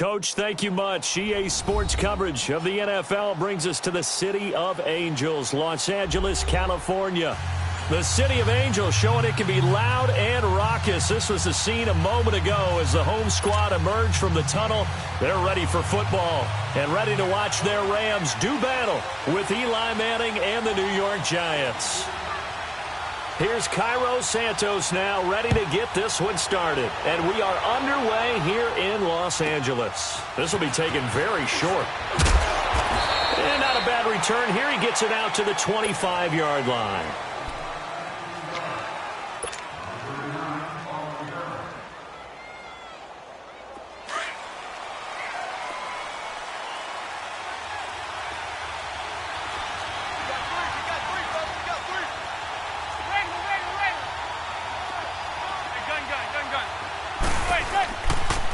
Coach, thank you much. EA Sports coverage of the NFL brings us to the City of Angels, Los Angeles, California. The City of Angels showing it can be loud and raucous. This was the scene a moment ago as the home squad emerged from the tunnel. They're ready for football and ready to watch their Rams do battle with Eli Manning and the New York Giants. Here's Cairo Santos now ready to get this one started. And we are underway here in Los Angeles. This will be taken very short. And not a bad return here. He gets it out to the 25-yard line.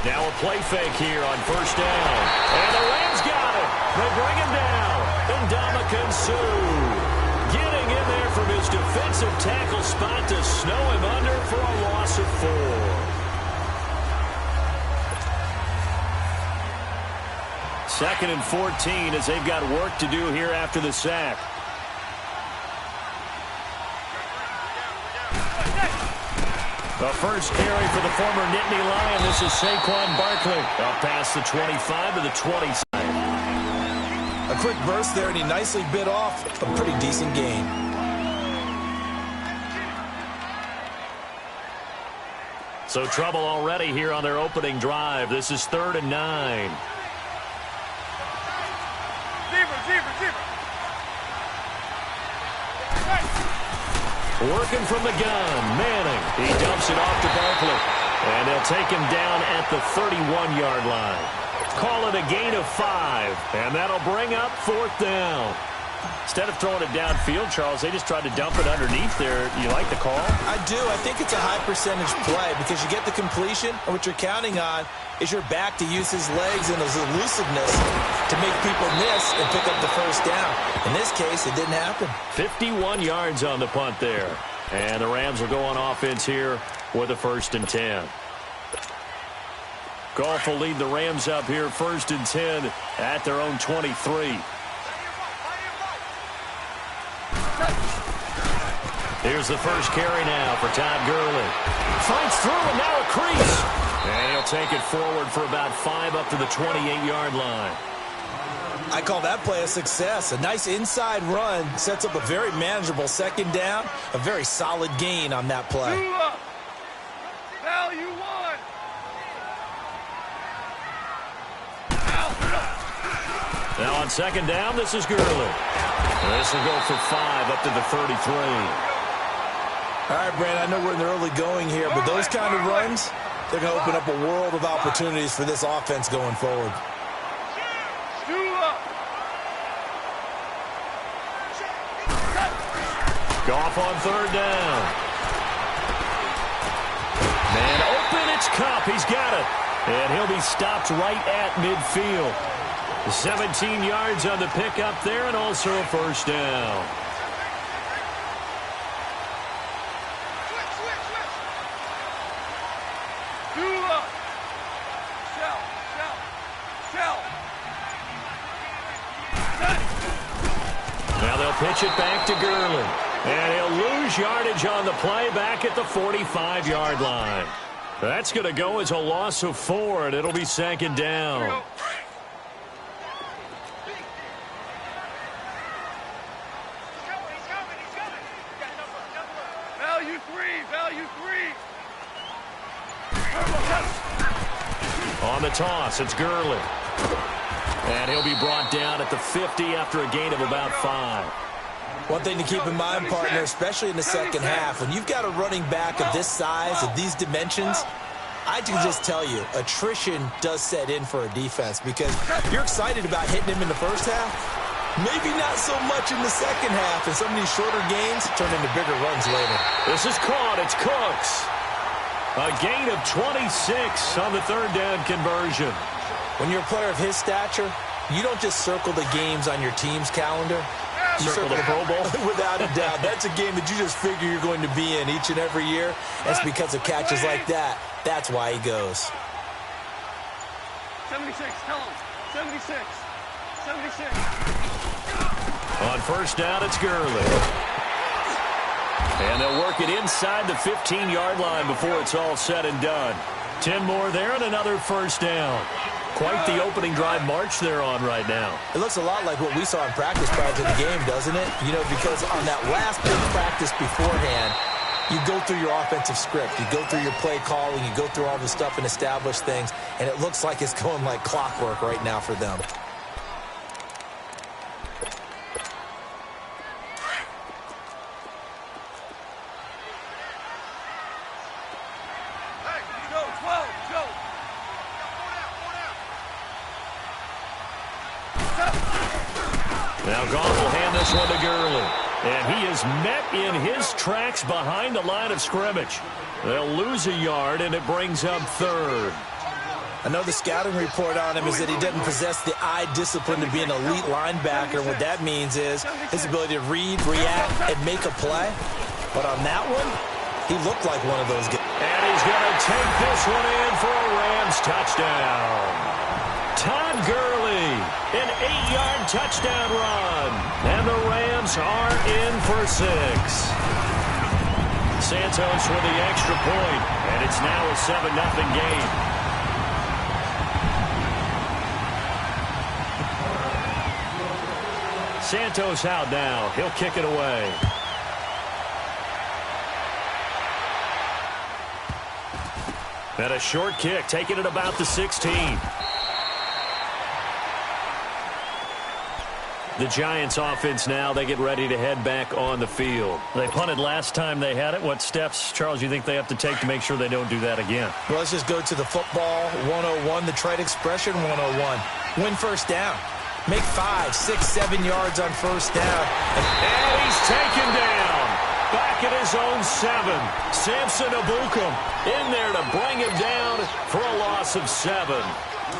Now a play fake here on first down. And the Rams got it. They bring him down. And Ndamukong Suh getting in there from his defensive tackle spot to snow him under for a loss of 4. 2nd and 14 as they've got work to do here after the sack. The first carry for the former Nittany Lion. This is Saquon Barkley. Up past the 25 to the 20 side. A quick burst there, and he nicely bit off a pretty decent gain. So trouble already here on their opening drive. This is 3rd and 9. Working from the gun, Manning. He dumps it off to Barkley. And they'll take him down at the 31-yard line. Call it a gain of 5. And that'll bring up 4th down. Instead of throwing it downfield, Charles, they just tried to dump it underneath there. You like the call? I do. I think it's a high percentage play because you get the completion, and what you're counting on is your back to use his legs and his elusiveness to make people miss and pick up the first down. In this case, it didn't happen. 51 yards on the punt there. And the Rams will go on offense here with a 1st and 10. Goff will lead the Rams up here 1st and 10 at their own 23. Here's the first carry now for Todd Gurley. Fights through and now a crease. And he'll take it forward for about 5 up to the 28-yard line. I call that play a success. A nice inside run sets up a very manageable 2nd down. A very solid gain on that play. Value 1. Now on 2nd down, this is Gurley. This will go for 5 up to the 33. All right, Brand, I know we're in the early going here, but those kind of runs, they're going to open up a world of opportunities for this offense going forward. Goff on 3rd down. Man open, it's Kupp. He's got it. And he'll be stopped right at midfield. 17 yards on the pickup there and also a 1st down. Now they'll pitch it back to Gurley. And he'll lose yardage on the play back at the 45-yard line. That's going to go as a loss of 4, and it'll be 2nd down. Value 3. On the toss, it's Gurley. And he'll be brought down at the 50 after a gain of about 5. One thing to keep in mind, partner, especially in the second half, when you've got a running back of this size, of these dimensions, I can just tell you, attrition does set in for a defense because you're excited about hitting him in the first half. Maybe not so much in the second half, and some of these shorter gains turn into bigger runs later. This is caught. It's Cooks. A gain of 26 on the 3rd down conversion. When you're a player of his stature, you don't just circle the games on your team's calendar. You Circle the Pro Bowl? Without a doubt. That's a game that you just figure you're going to be in each and every year. That's because of catches like that. That's why he goes. 76, tell him. 76. 76. On first down, it's Gurley. And they'll work it inside the 15-yard line before it's all said and done. 10 more there and another first down. Quite the opening drive march they're on right now. It looks a lot like what we saw in practice prior to the game, doesn't it? You know, because on that last big practice beforehand, you go through your offensive script. You go through your play calling. You go through all the stuff and establish things. And it looks like it's going like clockwork right now for them. Now Goff will hand this one to Gurley. And he is met in his tracks behind the line of scrimmage. They'll lose a yard, and it brings up third. I know the scouting report on him is that he doesn't possess the eye discipline to be an elite linebacker. What that means is his ability to read, react, and make a play. But on that one, he looked like one of those guys. And he's going to take this one in for a Rams touchdown. Todd Gurley, an 8-yard touchdown run. And the Rams are in for 6. Santos with the extra point, and it's now a 7-0 game. Santos out now. He'll kick it away. And a short kick, taking it about the 16. The Giants offense now, they get ready to head back on the field. They punted last time they had it. What steps, Charles, you think they have to take to make sure they don't do that again? Well, let's just go to the football 101, the trade expression 101. Win first down. Make 5, 6, 7 yards on first down. And he's taken down. Back at his own 7. Samson Abukum in there to bring him down for a loss of 7.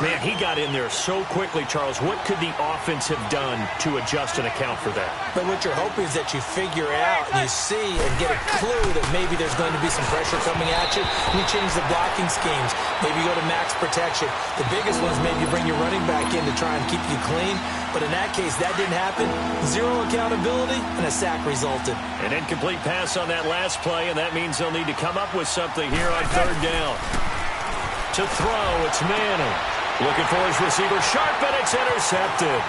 Man, he got in there so quickly, Charles. What could the offense have done to adjust and account for that? But what you're hoping is that you figure it out and you see and get a clue that maybe there's going to be some pressure coming at you. You change the blocking schemes. Maybe you go to max protection. The biggest one is maybe you bring your running back in to try and keep you clean. But in that case, that didn't happen. 0 accountability, and a sack resulted. An incomplete pass on that last play, and that means they'll need to come up with something here on third down. To throw, it's Manning. Looking for his receiver, sharp, and it's intercepted.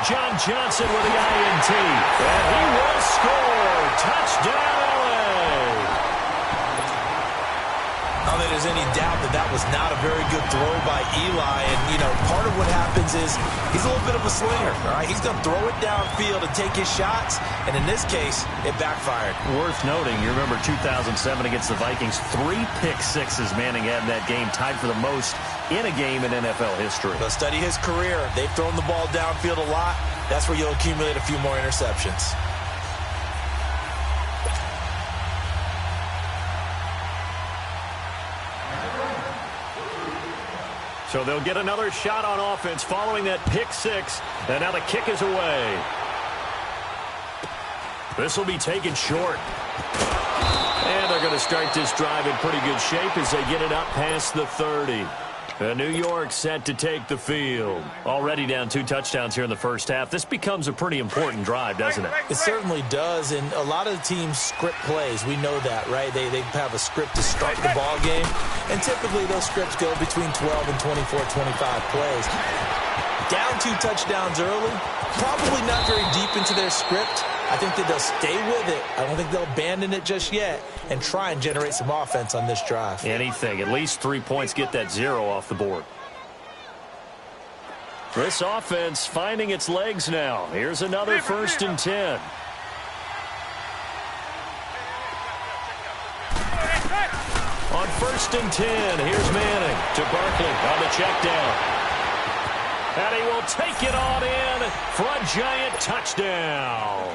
John Johnson with the INT. And he will score. Touchdown, LA. I don't think there's any doubt that that was not a very good throw by Eli. And, you know, part of what happens is he's a little bit of a slinger, all right? He's going to throw it downfield and take his shots. And in this case, it backfired. Worth noting, you remember 2007 against the Vikings, 3 pick sixes Manning had in that game, tied for the most in a game in NFL history. But study his career. They've thrown the ball downfield a lot. That's where you'll accumulate a few more interceptions. So they'll get another shot on offense following that pick 6. And now the kick is away. This will be taken short. And they're going to start this drive in pretty good shape as they get it up past the 30. And New York set to take the field. Already down 2 touchdowns here in the first half. This becomes a pretty important drive, doesn't it? It certainly does, and a lot of the teams script plays. We know that, right? They have a script to start the ball game, and typically those scripts go between 12 and 24, 25 plays. Down 2 touchdowns early, probably not very deep into their script. I think that they'll stay with it. I don't think they'll abandon it just yet and try and generate some offense on this drive. Anything. At least 3 points, get that 0 off the board. This offense finding its legs now. Here's another 1st and 10. On 1st and 10, here's Manning to Barkley on the check down. And he will take it on in for a giant touchdown.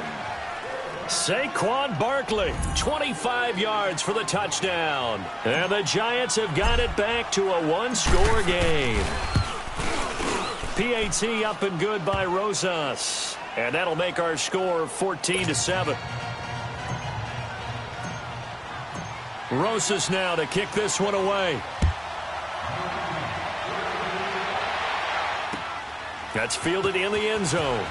Saquon Barkley, 25 yards for the touchdown. And the Giants have got it back to a 1-score game. PAT up and good by Rosas. And that'll make our score 14-7. Rosas now to kick this one away. That's fielded in the end zone.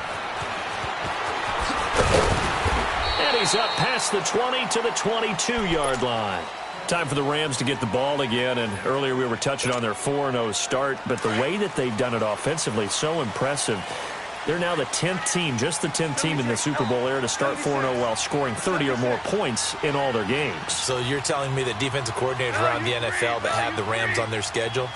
And he's up past the 20 to the 22-yard line. Time for the Rams to get the ball again, and earlier we were touching on their 4-0 start, but the way that they've done it offensively, so impressive. They're now the 10th team, just the 10th team in the Super Bowl era to start 4-0 while scoring 30 or more points in all their games. So you're telling me that defensive coordinators around the NFL that have the Rams on their schedule,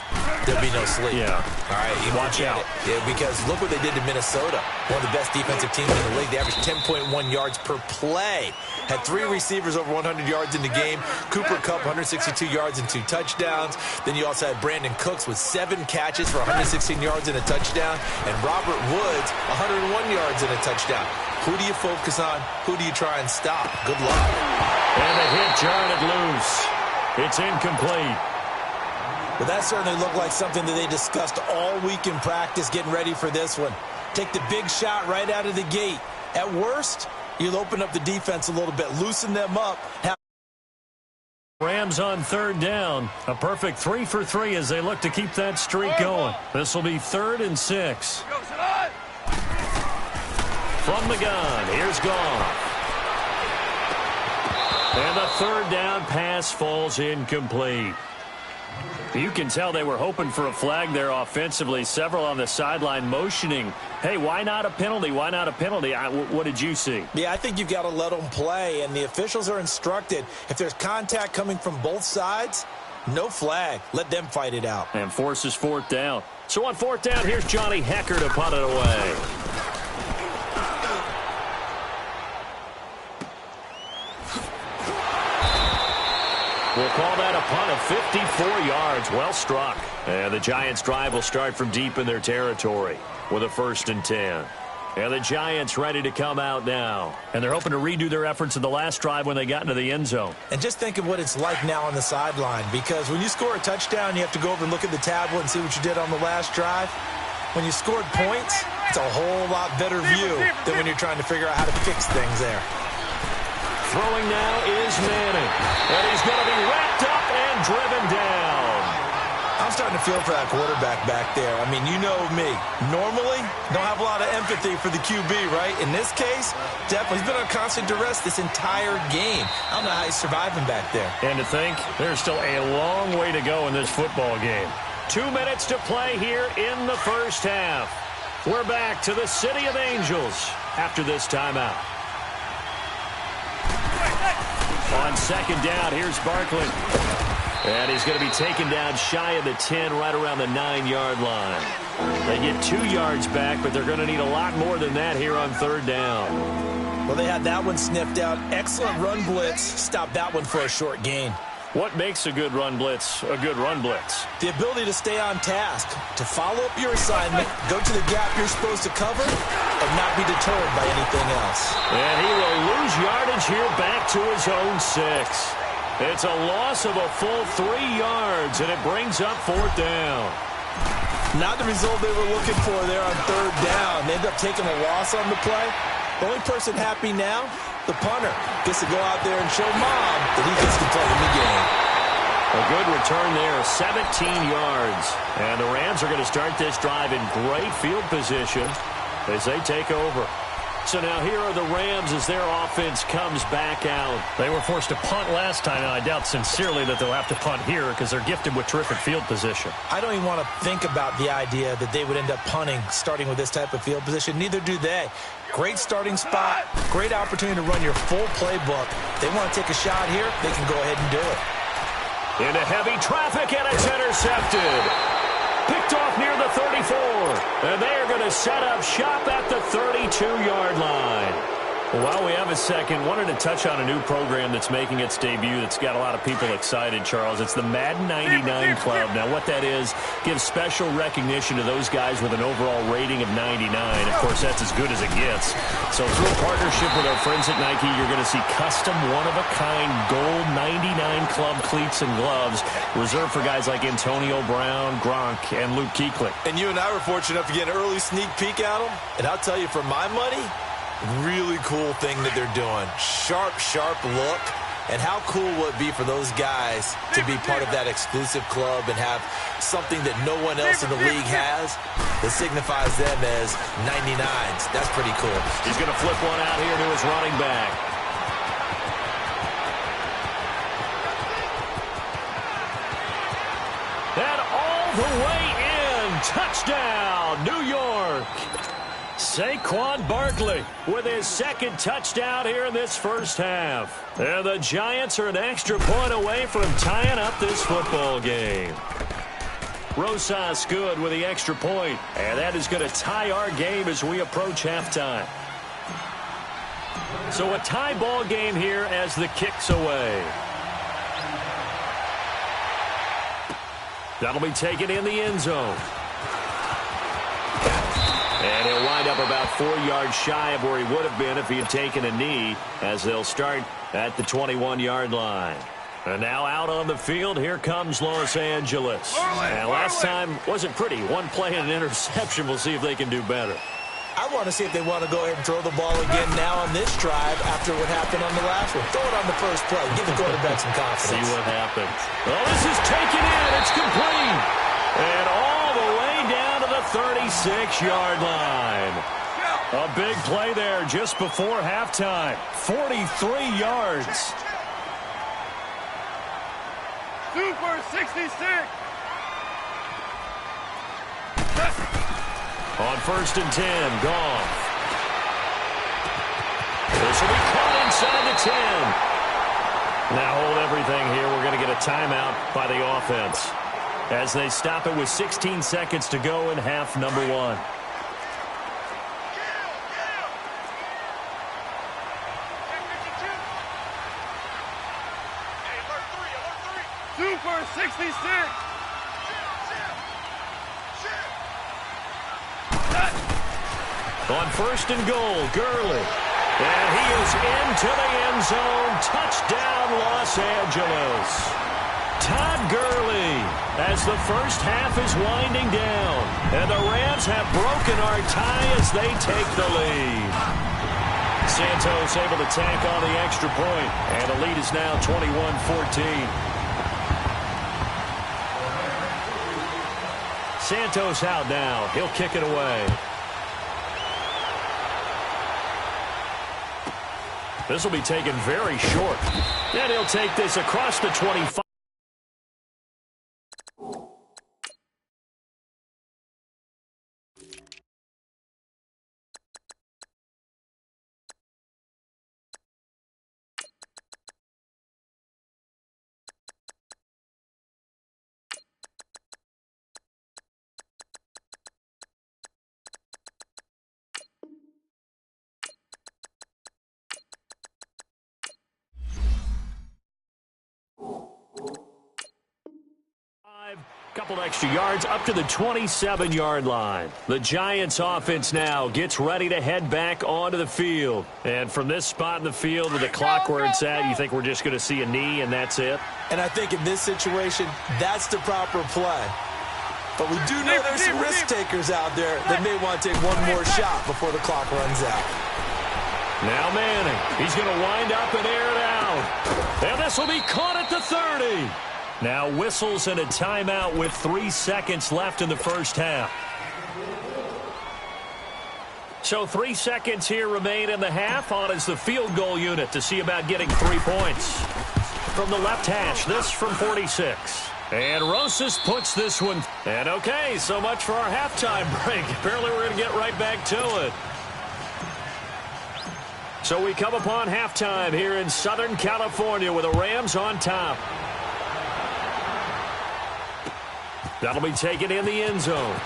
there'll be no sleep? Yeah. All right, watch out. Yeah, because look what they did to Minnesota, one of the best defensive teams in the league. They averaged 10.1 yards per play. Had 3 receivers over 100 yards in the game. Cooper Kupp, 162 yards and 2 touchdowns. Then you also had Brandon Cooks with 7 catches for 116 yards and a touchdown. And Robert Woods, 101 yards and a touchdown. Who do you focus on? Who do you try and stop? Good luck. And the hit jarred it loose. It's incomplete. But that certainly looked like something that they discussed all week in practice getting ready for this one. Take the big shot right out of the gate. At worst, you'll open up the defense a little bit, loosen them up. Rams on 3rd down. A perfect 3 for 3 as they look to keep that streak going. This will be 3rd and 6. From the gun, here's Goff. And the 3rd down pass falls incomplete. You can tell they were hoping for a flag there offensively. Several on the sideline motioning, hey, why not a penalty? Why not a penalty? What did you see? Yeah, I think you've got to let them play, and the officials are instructed. If there's contact coming from both sides, no flag. Let them fight it out. And forces 4th down. So on 4th down, here's Johnny Hecker to punt it away. We'll call that a punt of 54 yards. Well struck. And the Giants' drive will start from deep in their territory with a 1st and 10. And the Giants ready to come out now. And they're hoping to redo their efforts in the last drive when they got into the end zone. And just think of what it's like now on the sideline, because when you score a touchdown, you have to go over and look at the tablet and see what you did on the last drive. When you scored points, it's a whole lot better view than when you're trying to figure out how to fix things there. Throwing now is Manning. And he's going to be wrapped up and driven down. I'm starting to feel for that quarterback back there. I mean, you know me. Normally, don't have a lot of empathy for the QB, right? In this case, definitely. He's been on constant duress this entire game. I don't know how he's surviving back there. And to think, there's still a long way to go in this football game. 2 minutes to play here in the first half. We're back to the City of Angels after this timeout. On 2nd down, here's Barkley. And he's going to be taken down shy of the 10, right around the 9-yard line. They get 2 yards back, but they're going to need a lot more than that here on 3rd down. Well, they had that one sniffed out. Excellent run blitz. Stop that one for a short gain. What makes a good run blitz a good run blitz? The ability to stay on task, to follow up your assignment, go to the gap you're supposed to cover, and not be deterred by anything else. And he will lose yardage here back to his own 6. It's a loss of a full 3 yards, and it brings up 4th down. Not the result they were looking for there on 3rd down. They end up taking a loss on the play. The only person happy now, the punter, gets to go out there and show Mom that he gets to play in the game. A good return there, 17 yards. And the Rams are going to start this drive in great field position as they take over. So now here are the Rams as their offense comes back out. They were forced to punt last time, and I doubt sincerely that they'll have to punt here because they're gifted with terrific field position. I don't even want to think about the idea that they would end up punting starting with this type of field position. Neither do they. Great starting spot, great opportunity to run your full playbook. They want to take a shot here, they can go ahead and do it. Into heavy traffic, and it's intercepted. Picked off near the 34. And they're going to set up shop at the 32-yard line. While we have a second, wanted to touch on a new program that's making its debut that's got a lot of people excited, Charles. It's the Madden 99 Club. Now, what that is, gives special recognition to those guys with an overall rating of 99. Of course, that's as good as it gets. So through a partnership with our friends at Nike, you're going to see custom one-of-a-kind gold 99 Club cleats and gloves reserved for guys like Antonio Brown, Gronk, and Luke Kuechly. And you and I were fortunate enough to get an early sneak peek at them. And I'll tell you, for my money, really cool thing that they're doing. Sharp, sharp look. And how cool will it be for those guys to be part of that exclusive club and have something that no one else in the league has that signifies them as 99s? That's pretty cool. He's going to flip one out here to his running back. And all the way in. Touchdown, New York. Saquon Barkley with his second touchdown here in this first half. And the Giants are an extra point away from tying up this football game. Rosas good with the extra point, and that is going to tie our game as we approach halftime. So a tie ball game here as the kick's away. That'll be taken in the end zone. And he'll wind up about 4 yards shy of where he would have been if he had taken a knee, as they'll start at the 21-yard line. And now out on the field, here comes Los Angeles. And last time wasn't pretty. One play and an interception. We'll see if they can do better. I want to see if they want to go ahead and throw the ball again now on this drive after what happened on the last one. Throw it on the first play. Give the quarterback some confidence. See what happens. Well, this is taken in. It's complete. And all the way down to the 36-yard line. A big play there just before halftime. 43 yards. Super 66. On 1st and 10, Goff. This will be caught inside the 10. Now hold everything here. We're going to get a timeout by the offense as they stop it with 16 seconds to go in half number 1. Super 66. On 1st and goal, Gurley. And he is into the end zone. Touchdown, Los Angeles. Todd Gurley as the first half is winding down. And the Rams have broken our tie as they take the lead. Santos able to tack on the extra point. And the lead is now 21-14. Santos out now. He'll kick it away. This will be taken very short. And he'll take this across the 25. Couple extra yards up to the 27-yard line. The Giants offense now gets ready to head back onto the field. And from this spot in the field with the clock where it's at, you think we're just going to see a knee and that's it? And I think in this situation, that's the proper play. But we do know there's some risk takers out there that may want to take one more shot before the clock runs out. Now Manning. He's going to wind up and air it out. And this will be caught at the 30. Now whistles and a timeout with 3 seconds left in the first half. So 3 seconds here remain in the half. On is the field goal unit to see about getting 3 points. From the left hash, this from 46. And Rosas puts this one. And okay, so much for our halftime break. Apparently we're going to get right back to it. So we come upon halftime here in Southern California with the Rams on top. That'll be taken in the end zone.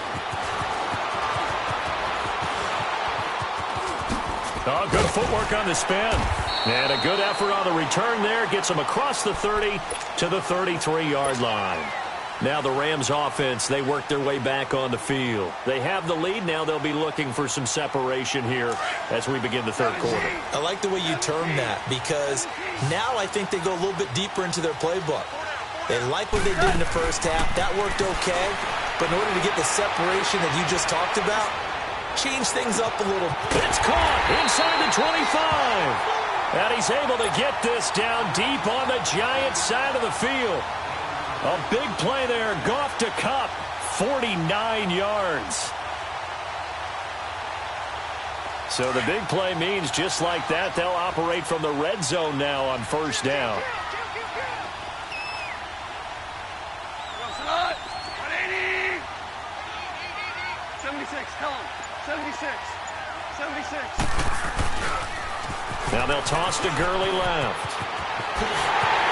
Oh, good footwork on the spin. And a good effort on the return there. Gets them across the 30 to the 33-yard line. Now the Rams offense, they work their way back on the field. They have the lead. Now they'll be looking for some separation here as we begin the third quarter. I like the way you term that because now I think they go a little bit deeper into their playbook. They like what they did in the first half. That worked okay. But in order to get the separation that you just talked about, change things up a little. It's caught inside the 25. And he's able to get this down deep on the Giants side of the field. A big play there. Goff to Kupp, 49 yards. So the big play means just like that, they'll operate from the red zone now on first down. 76, tell him. 76. 76. Now they'll toss to Gurley left.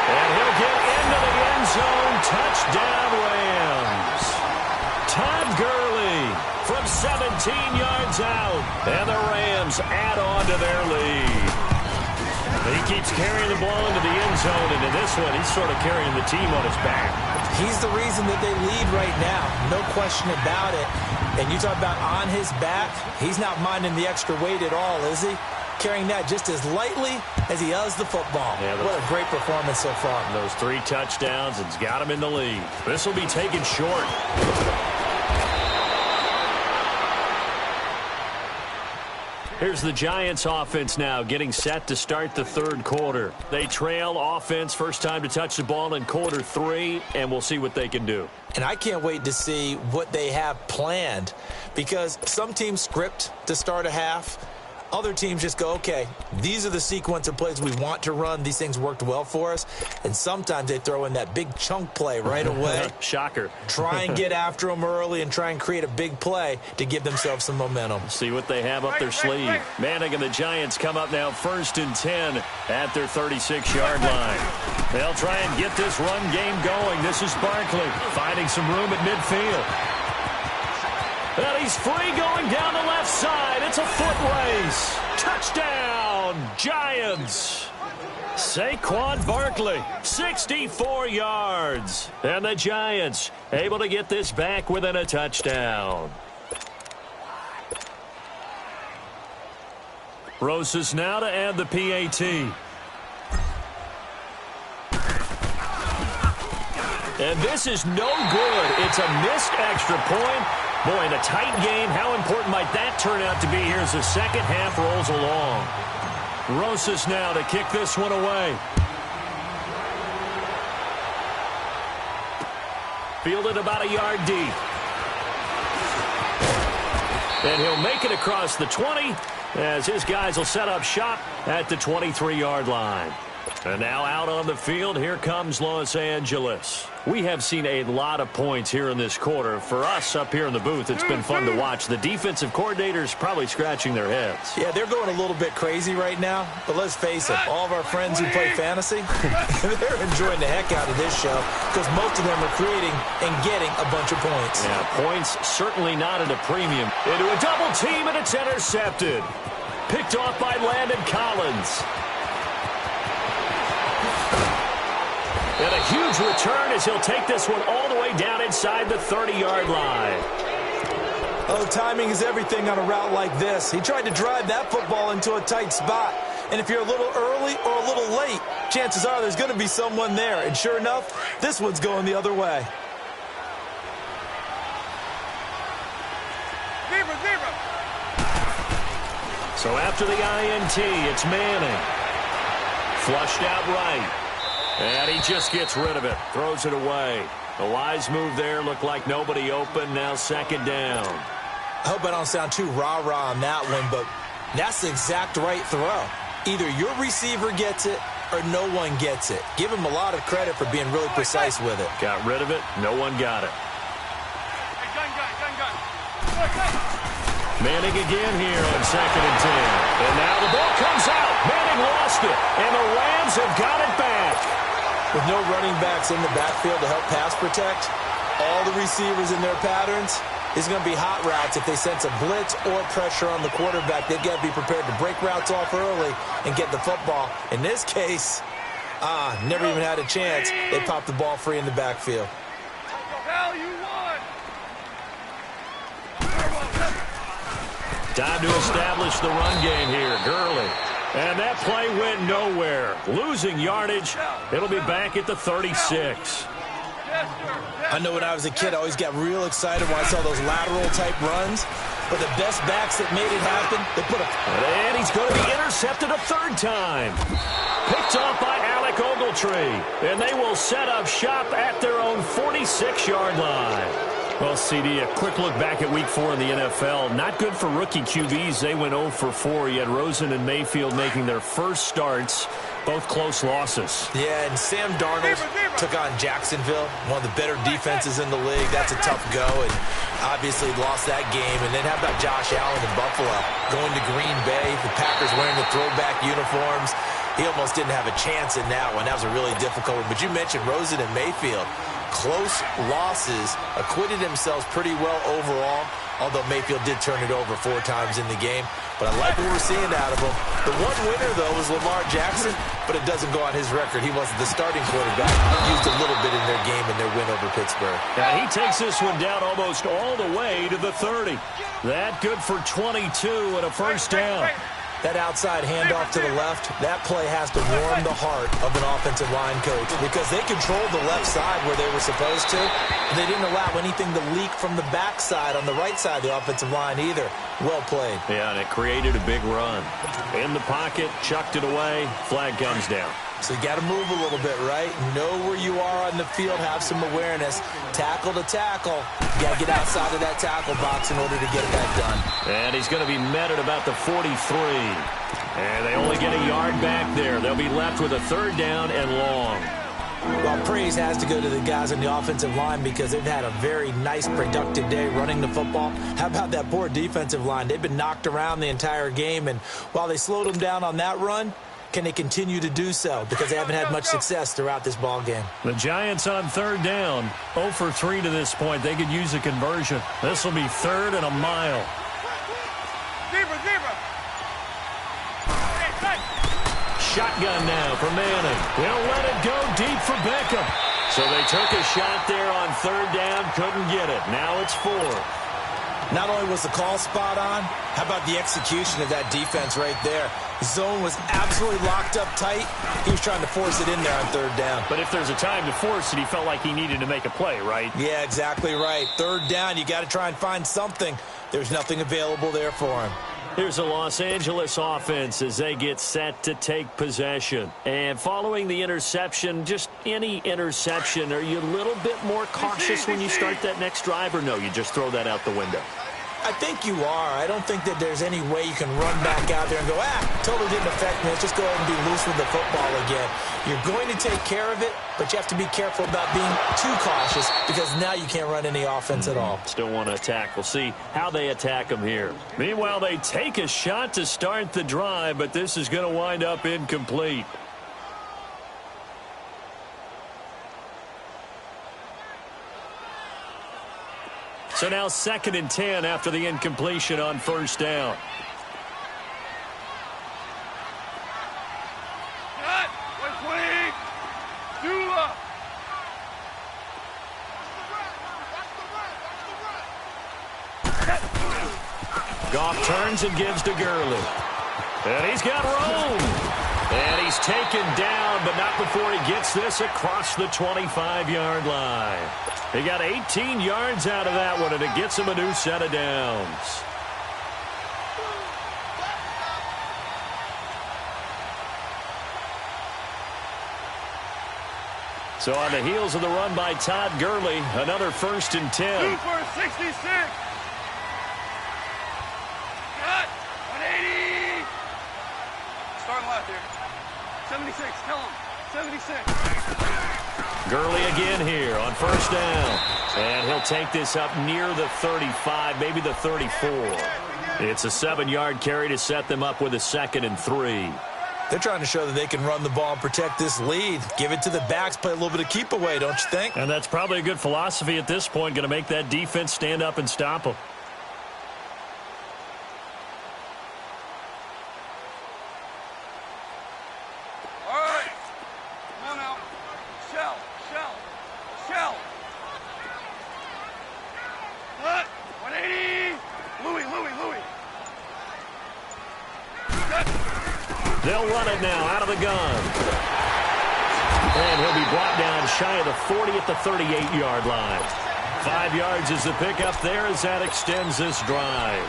And he'll get into the end zone. Touchdown, Rams. Todd Gurley from 17 yards out. And the Rams add on to their lead. He keeps carrying the ball into the end zone. And in this one, he's sort of carrying the team on his back. He's the reason that they lead right now. No question about it. And you talk about on his back, he's not minding the extra weight at all, is he? Carrying that just as lightly as he does the football. Yeah, what a great performance so far. Those 3 touchdowns, it's got him in the lead. This will be taken short. Here's the Giants offense now getting set to start the third quarter. They trail offense, first time to touch the ball in quarter 3, and we'll see what they can do. And I can't wait to see what they have planned, because some teams script to start a half. Other teams just go, okay, these are the sequence of plays we want to run. These things worked well for us. And sometimes they throw in that big chunk play right away. Shocker. Try and get after them early and try and create a big play to give themselves some momentum. See what they have up their sleeve. Manning and the Giants come up now 1st and 10 at their 36-yard line. They'll try and get this run game going. This is Barkley finding some room at midfield. And he's free going down the left side. It's a foot race. Touchdown, Giants. Saquon Barkley, 64 yards. And the Giants able to get this back within a touchdown. Rosas now to add the PAT. And this is no good. It's a missed extra point. Boy, in a tight game, how important might that turn out to be here as the second half rolls along. Rosas now to kick this one away. Fielded about a yard deep. And he'll make it across the 20 as his guys will set up shop at the 23-yard line. And now out on the field, here comes Los Angeles. We have seen a lot of points here in this quarter. For us up here in the booth, it's been fun to watch. The defensive coordinators probably scratching their heads. Yeah, they're going a little bit crazy right now. But let's face it, all of our friends who play fantasy, they're enjoying the heck out of this show because most of them are creating and getting a bunch of points. Yeah, points certainly not at a premium. Into a double team, and it's intercepted. Picked off by Landon Collins. And a huge return as he'll take this one all the way down inside the 30-yard line. Oh, timing is everything on a route like this. He tried to drive that football into a tight spot. And if you're a little early or a little late, chances are there's going to be someone there. And sure enough, this one's going the other way. So after the INT, it's Manning. Flushed out right. And he just gets rid of it. Throws it away. The wise move there. Looked like nobody open. Now second down. I hope I don't sound too rah-rah on that one, but that's the exact right throw. Either your receiver gets it or no one gets it. Give him a lot of credit for being really precise with it. Got rid of it. No one got it. Manning again here on 2nd and 10. And now the ball comes out. Manning lost it. And the Rams have got it back. With no running backs in the backfield to help pass protect, all the receivers in their patterns, it's going to be hot routes if they sense a blitz or pressure on the quarterback. They've got to be prepared to break routes off early and get the football. In this case, never even had a chance. They popped the ball free in the backfield. Time to establish the run game here. Gurley. And that play went nowhere. Losing yardage. It'll be back at the 36. I know when I was a kid, I always got real excited when I saw those lateral-type runs. but the best backs that made it happen, they put a... And he's going to be intercepted a third time. Picked off by Alec Ogletree. And they will set up shop at their own 46-yard line. Well, CD, a quick look back at Week 4 in the NFL. Not good for rookie QBs. They went 0 for 4. You had Rosen and Mayfield making their first starts, both close losses. Yeah, and Sam Darnold took on Jacksonville, one of the better defenses in the league. That's a tough go, and obviously lost that game. And then how about Josh Allen in Buffalo going to Green Bay, the Packers wearing the throwback uniforms? He almost didn't have a chance in that one. That was a really difficult one. But you mentioned Rosen and Mayfield. Close losses, acquitted themselves pretty well overall, although Mayfield did turn it over 4 times in the game. But I like what we're seeing out of him. The one winner, though, was Lamar Jackson, but it doesn't go on his record. He wasn't the starting quarterback. Used a little bit in their game in their win over Pittsburgh. Now he takes this one down almost all the way to the 30. That good for 22 and a first down. That outside handoff to the left, that play has to warm the heart of an offensive line coach because they controlled the left side where they were supposed to, and they didn't allow anything to leak from the backside on the right side of the offensive line either. Well played. Yeah, and it created a big run. In the pocket, chucked it away, flag comes down. So you got to move a little bit, right? Know where you are on the field, have some awareness. Tackle to tackle. You got to get outside of that tackle box in order to get that done. And he's going to be met at about the 43. And they only get a yard back there. They'll be left with a third down and long. Well, praise has to go to the guys on the offensive line because they've had a very nice, productive day running the football. How about that poor defensive line? They've been knocked around the entire game, and while they slowed them down on that run, can they continue to do so? Because they haven't had much success throughout this ball game. The Giants on third down, 0 for 3 to this point. They could use a conversion. This will be third and a mile. Shotgun now for Manning. He'll let it go deep for Beckham. So they took a shot there on third down, couldn't get it. Now it's 4. Not only was the call spot on, how about the execution of that defense right there? Zone was absolutely locked up tight. He was trying to force it in there on third down. But if there's a time to force it, he felt like he needed to make a play, right? Yeah, exactly right. Third down, you got to try and find something. There's nothing available there for him. Here's the Los Angeles offense as they get set to take possession. And following the interception, just any interception, are you a little bit more cautious when you start that next drive, or no, you just throw that out the window? I think you are. I don't think that there's any way you can run back out there and go, totally didn't affect me. Let's just go ahead and be loose with the football again. You're going to take care of it, but you have to be careful about being too cautious because now you can't run any offense at all. Still want to attack. We'll see how they attack them here. Meanwhile, they take a shot to start the drive, but this is going to wind up incomplete. So now 2nd and 10 after the incompletion on first down. Goff turns and gives to Gurley. And he's got room. And he's taken down, but not before he gets this across the 25-yard line. He got 18 yards out of that one, and it gets him a new set of downs. So on the heels of the run by Todd Gurley, another 1st and 10. 2 for 66. Cut. 180. Starting left here. 76. Tell him. 76. Gurley again here on first down. And he'll take this up near the 35, maybe the 34. It's a 7-yard carry to set them up with a 2nd and 3. They're trying to show that they can run the ball and protect this lead. Give it to the backs, play a little bit of keep away, don't you think? And that's probably a good philosophy at this point, going to make that defense stand up and stop them. They'll run it now out of the gun. And he'll be brought down shy of the 40 at the 38-yard line. 5 yards is the pickup there as that extends this drive.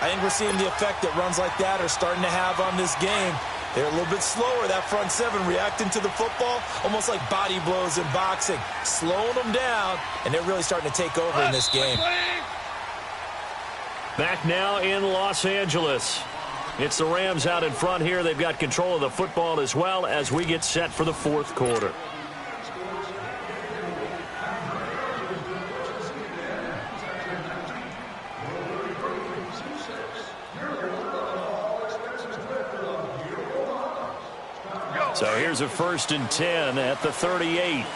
I think we're seeing the effect that runs like that are starting to have on this game. They're a little bit slower, that front seven, reacting to the football, almost like body blows in boxing, slowing them down, and they're really starting to take over in this game. Back now in Los Angeles. It's the Rams out in front here. They've got control of the football as well as we get set for the fourth quarter. So here's a 1st and 10 at the 38.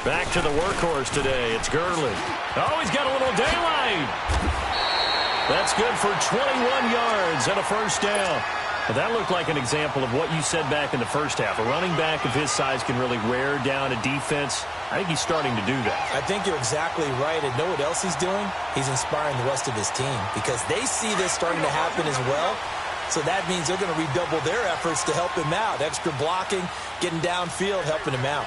Back to the workhorse today. It's Gurley. Oh, he's got a little daylight. That's good for 21 yards and a 1st down. Well, that looked like an example of what you said back in the first half. A running back of his size can really wear down a defense. I think he's starting to do that. I think you're exactly right. And know what else he's doing? He's inspiring the rest of his team because they see this starting to happen as well. So that means they're going to redouble their efforts to help him out. Extra blocking, getting downfield, helping him out.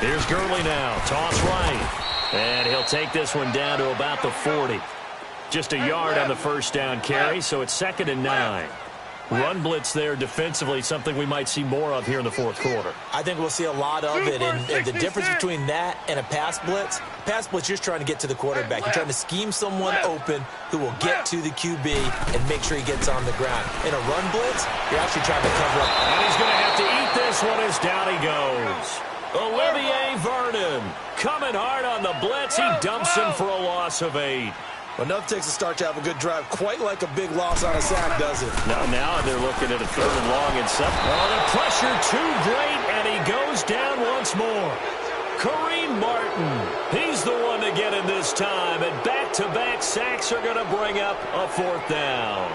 Here's Gurley now. Toss right. And he'll take this one down to about the 40. Just a yard on the 1st down carry, so it's 2nd and 9. Run blitz there defensively, something we might see more of here in the fourth quarter. I think we'll see a lot of it, and the difference between that and a pass blitz, you're just trying to get to the quarterback. You're trying to scheme someone open who will get to the QB and make sure he gets on the ground. In a run blitz, you're actually trying to cover up. And he's going to have to eat this one as down he goes. Olivier Vernon coming hard on the blitz. He dumps him for a loss of 8. Enough takes a start to have a good drive, quite like a big loss on a sack, does it? Now they're looking at a 3rd and long and 7. Oh, the pressure too great, and he goes down once more. Kareem Martin, he's the one to get him this time, and back-to-back sacks are going to bring up a 4th down.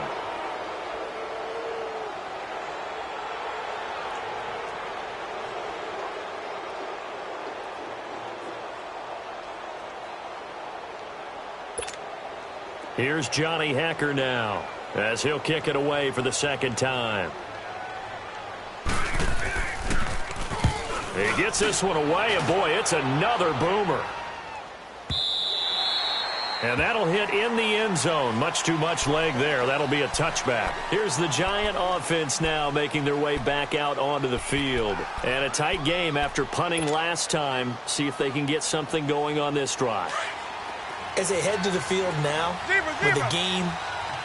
Here's Johnny Hacker now, as he'll kick it away for the 2nd time. He gets this one away, and boy, it's another boomer. And that'll hit in the end zone. Much too much leg there. That'll be a touchback. Here's the Giant offense now making their way back out onto the field. And a tight game after punting last time. See if they can get something going on this drive. As they head to the field now, with the game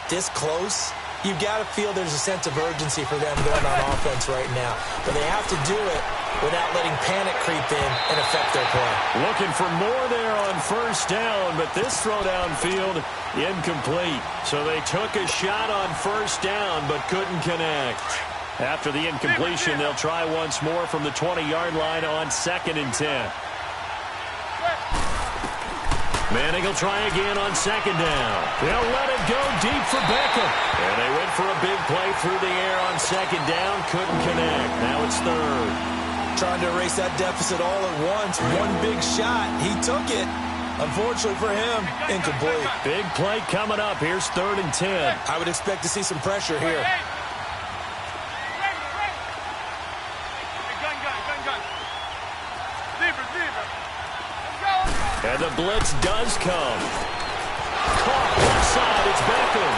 this close, you've got to feel there's a sense of urgency for them going on offense right now. But they have to do it without letting panic creep in and affect their play. Looking for more there on 1st down, but this throw downfield incomplete. So they took a shot on 1st down, but couldn't connect. After the incompletion, they'll try once more from the 20-yard line on 2nd and 10. Manning will try again on 2nd down. They'll let it go deep for Beckham. And they went for a big play through the air on 2nd down. Couldn't connect. Now it's 3rd. Trying to erase that deficit all at once. One big shot. He took it. Unfortunately for him, incomplete. Big play coming up. Here's 3rd and 10. I would expect to see some pressure here. And the blitz does come. Caught left side. It's Beckham.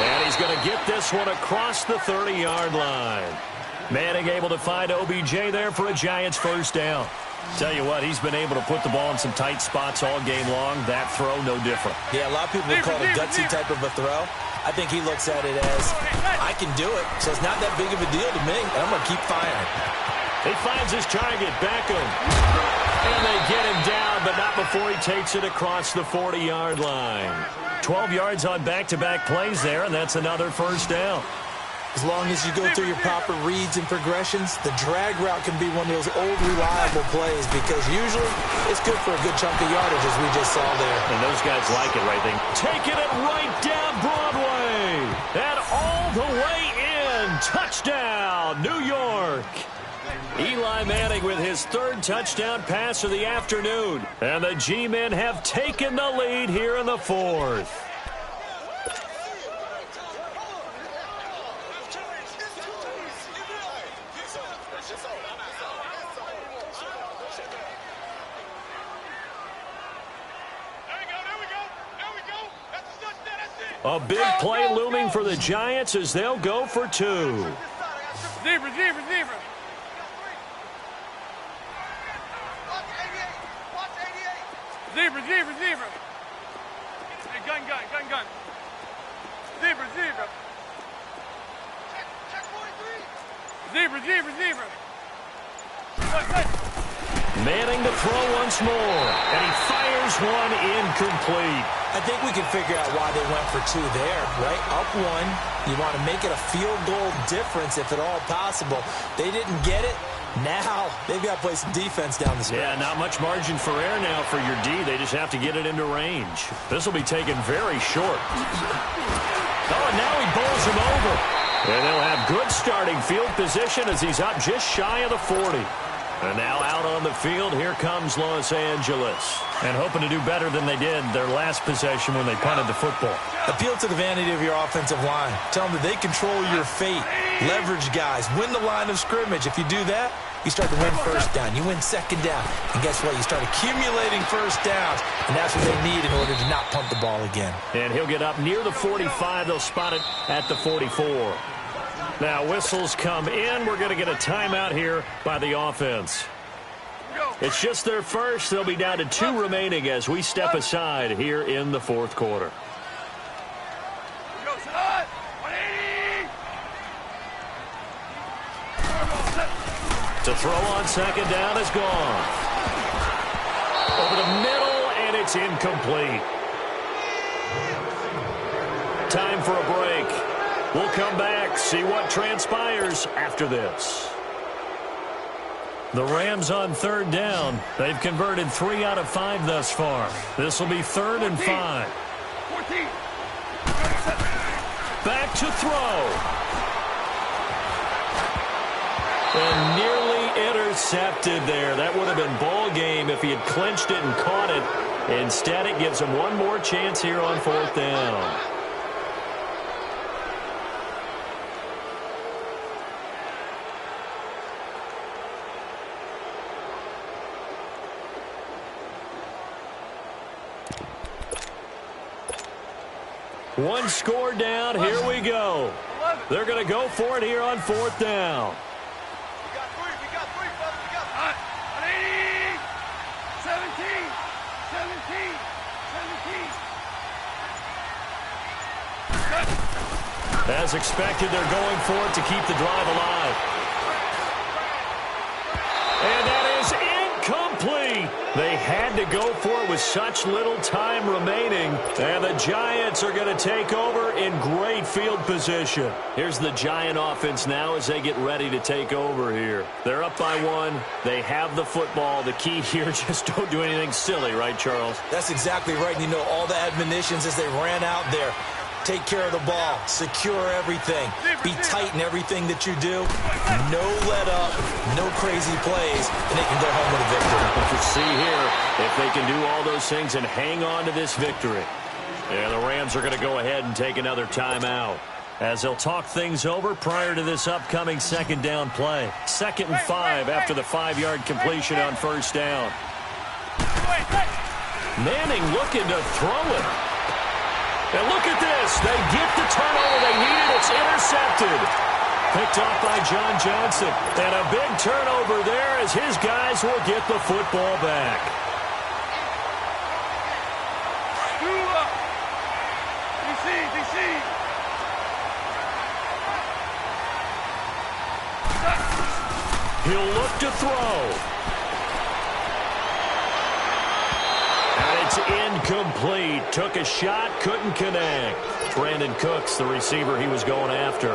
And he's going to get this one across the 30-yard line. Manning able to find OBJ there for a Giants 1st down. Tell you what, he's been able to put the ball in some tight spots all game long. That throw, no different. Yeah, a lot of people would call it a gutsy type of a throw. I think he looks at it as, I can do it, so it's not that big of a deal to me, and I'm going to keep firing. He finds his target, Beckham. And they get him down, but not before he takes it across the 40-yard line. 12 yards on back-to-back plays there, and that's another 1st down. As long as you go through your proper reads and progressions, the drag route can be one of those old reliable plays because usually it's good for a good chunk of yardage, as we just saw there. And those guys like it, right? They taking it right down Broadway. And all the way in. Touchdown. football, New York. Eli Manning with his third touchdown pass of the afternoon. And the G-men have taken the lead here in the fourth. A big play looming for the Giants as they'll go for two. Zebra. Zebra. Hey, gun. Zebra. Check 43. Zebra. Manning to throw once more, and he fires one incomplete. I think we can figure out why they went for two there, right? Up one, you want to make it a field goal difference if at all possible. They didn't get it. Now they've got to play some defense down the stretch. Yeah, not much margin for error now for your D. They just have to get it into range. This will be taken very short. Oh, and now he bowls him over. And they'll have good starting field position as he's up just shy of the 40. And now out on the field, here comes Los Angeles. And hoping to do better than they did their last possession when they punted the football. Appeal to the vanity of your offensive line. Tell them that they control your fate. Leverage guys. Win the line of scrimmage. If you do that, you start to win first down. You win second down. And guess what? You start accumulating first downs. And that's what they need in order to not punt the ball again. And he'll get up near the 45. They'll spot it at the 44. Now, whistles come in. We're going to get a timeout here by the offense. It's just their first. They'll be down to 2 remaining as we step aside here in the fourth quarter. To throw on second down is gone. Over the middle, and it's incomplete. Time for a break. We'll come back, see what transpires after this. The Rams on third down. They've converted 3 out of 5 thus far. This will be 3rd and 5. 14. Back to throw. And nearly intercepted there. That would have been ball game if he had clinched it and caught it. Instead, it gives him one more chance here on 4th down. One score down. Here we go. They're going to go for it here on 4th down. We got 3, fellas. We got 80. 17. As expected, they're going for it to keep the drive alive. And that is incomplete. They had to go for it with such little time remaining. And the Giants are going to take over in great field position. Here's the Giant offense now as they get ready to take over here. They're up by 1. They have the football. The key here, just don't do anything silly, right, Charles? That's exactly right. You know, all the admonitions as they ran out there. Take care of the ball. Secure everything. Be tight in everything that you do. No let up. No crazy plays. And they can go home with a victory. Let's see here if they can do all those things and hang on to this victory. And the Rams are going to go ahead and take another timeout as they'll talk things over prior to this upcoming second down play. 2nd and 5 after the 5-yard completion on 1st down. Manning looking to throw it. And look at this. They get the turnover they needed. It's intercepted. Picked off by John Johnson. And a big turnover there as his guys will get the football back. DC. He'll look to throw. And it's incomplete. Took a shot, couldn't connect. Brandon Cooks, the receiver he was going after.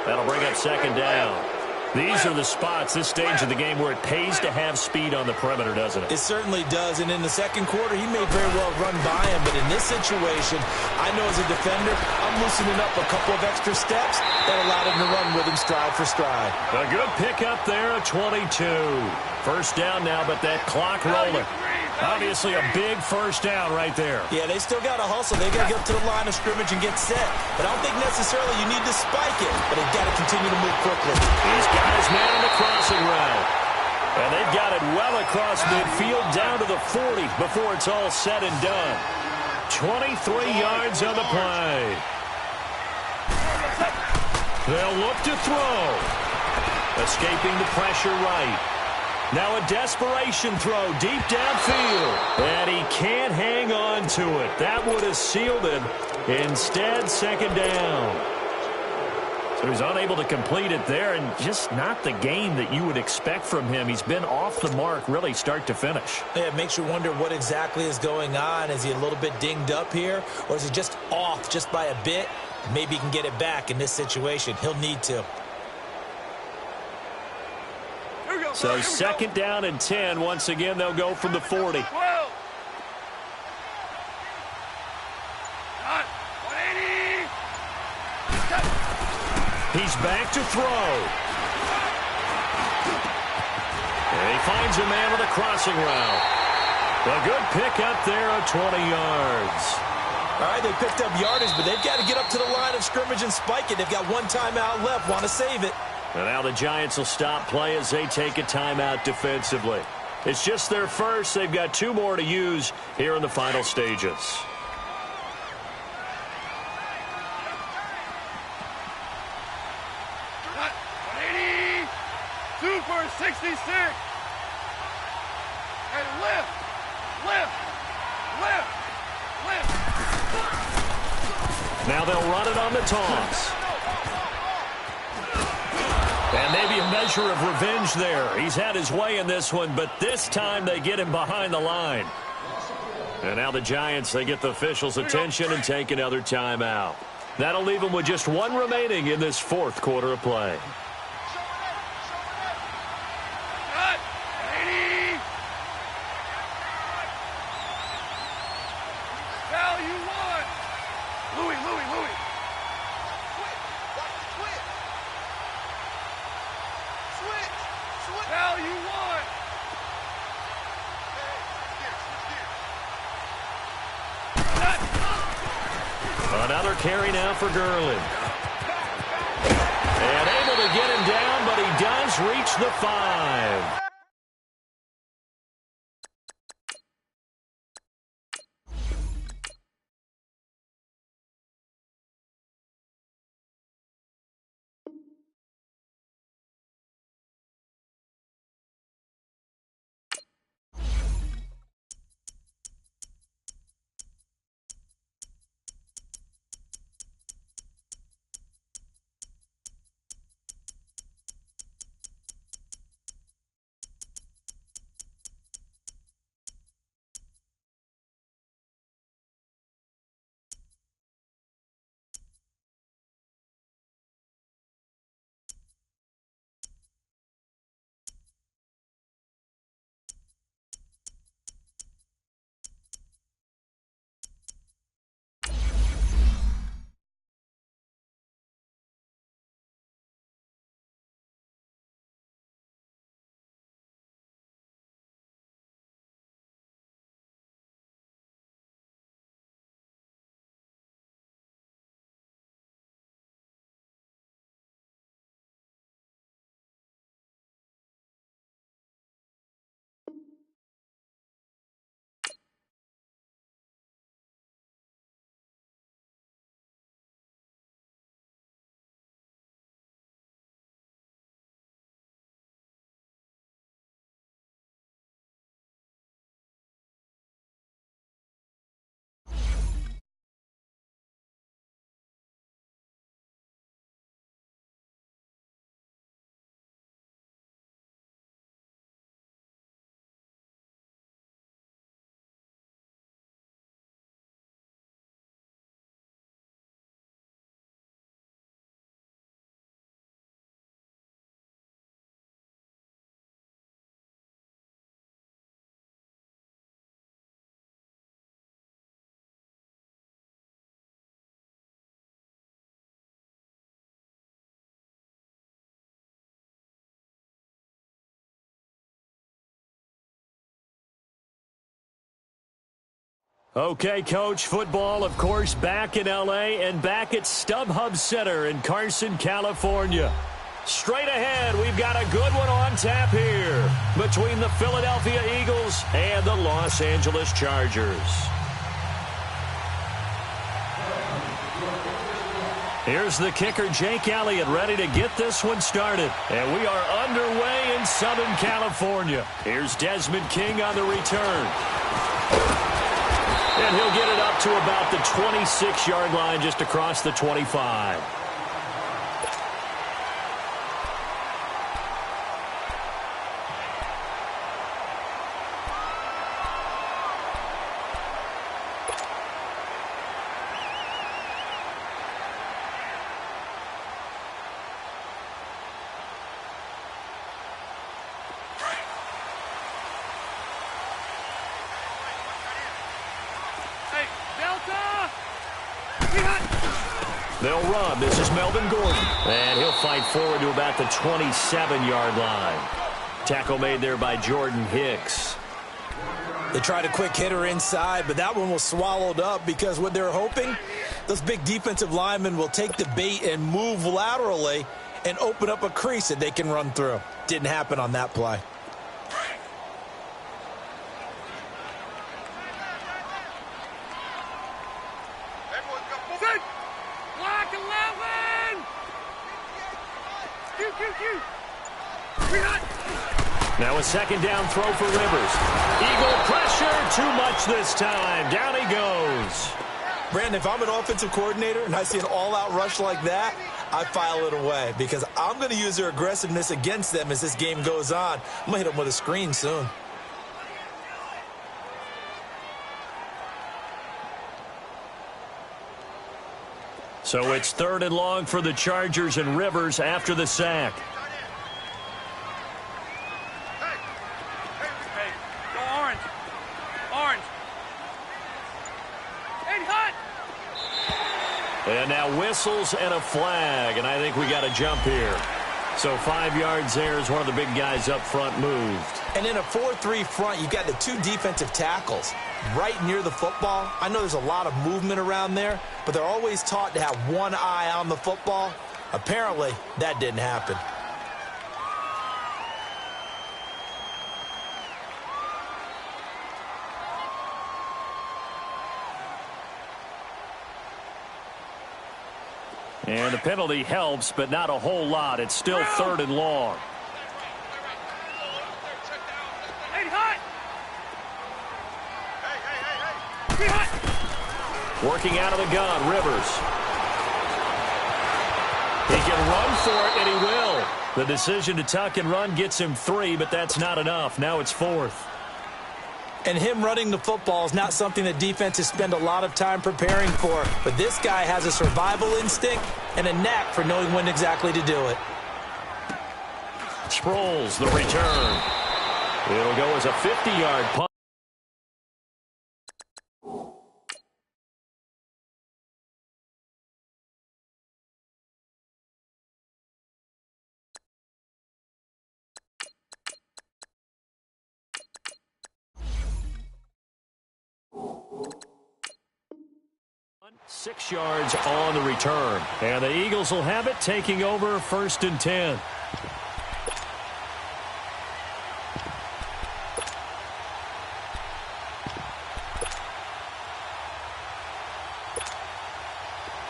That'll bring up 2nd down. These are the spots, this stage of the game, where it pays to have speed on the perimeter, doesn't it? It certainly does, and in the second quarter, he may very well run by him, but in this situation, I know as a defender, I'm loosening up a couple of extra steps that allowed him to run with him stride for stride. A good pickup there, a 22. First down now, but that clock rolling. Obviously a big first down right there. Yeah, they still got to hustle. They got to get up to the line of scrimmage and get set. But I don't think necessarily you need to spike it, but they've got to continue to move quickly. He's got his man on the crossing route. And they've got it well across midfield down to the 40 before it's all said and done. 23 yards on the play. They'll look to throw. Escaping the pressure right. Now a desperation throw deep downfield. And he can't hang on to it. That would have sealed it. Instead, second down. So he's unable to complete it there, and just not the game that you would expect from him. He's been off the mark really start to finish. Yeah, it makes you wonder what exactly is going on. Is he a little bit dinged up here, or is he just off just by a bit? Maybe he can get it back in this situation. He'll need to. So second down and 10. Once again, they'll go from the 40. He's back to throw. And he finds a man with a crossing route. A good pickup there of 20 yards. All right, they picked up yardage, but they've got to get up to the line of scrimmage and spike it. They've got one timeout left. Want to save it. And now the Giants will stop play as they take a timeout defensively. It's just their first. They've got two more to use here in the final stages. Super 66. And lift. Now they'll run it on the toss. And maybe a measure of revenge there. He's had his way in this one, but this time they get him behind the line. And now the Giants, they get the officials' attention and take another timeout. That'll leave them with just one remaining in this fourth quarter of play. Another carry now for Gurley. And able to get him down, but he does reach the 5. Okay, Coach, football, of course, back in L.A. and back at StubHub Center in Carson, California. Straight ahead, we've got a good one on tap here between the Philadelphia Eagles and the Los Angeles Chargers. Here's the kicker, Jake Elliott, ready to get this one started. And we are underway in Southern California. Here's Desmond King on the return. And he'll get it up to about the 26-yard line, just across the 25. They'll run. This is Melvin Gordon. And he'll fight forward to about the 27-yard line. Tackle made there by Jordan Hicks. They tried a quick hitter inside, but that one was swallowed up because what they're hoping, those big defensive linemen will take the bait and move laterally and open up a crease that they can run through. Didn't happen on that play. Now a second down throw for Rivers. Eagle pressure, too much this time. Down he goes. Brandon, if I'm an offensive coordinator and I see an all-out rush like that, I file it away because I'm going to use their aggressiveness against them as this game goes on. I'm going to hit them with a screen soon. So it's 3rd and long for the Chargers and Rivers after the sack. And now whistles and a flag, and I think we got a jump here. So 5 yards there as one of the big guys up front moved. And in a 4-3 front, you've got the 2 defensive tackles right near the football. I know there's a lot of movement around there, but they're always taught to have one eye on the football. Apparently, that didn't happen. And the penalty helps, but not a whole lot. It's still 3rd and long. Working out of the gun, Rivers. He can run for it, and he will. The decision to tuck and run gets him 3, but that's not enough. Now it's 4th. And him running the football is not something that defenses spend a lot of time preparing for. But this guy has a survival instinct and a knack for knowing when exactly to do it. Sproles, the return. It'll go as a 50-yard punt. Six yards on the return. And the Eagles will have it, taking over 1st and 10.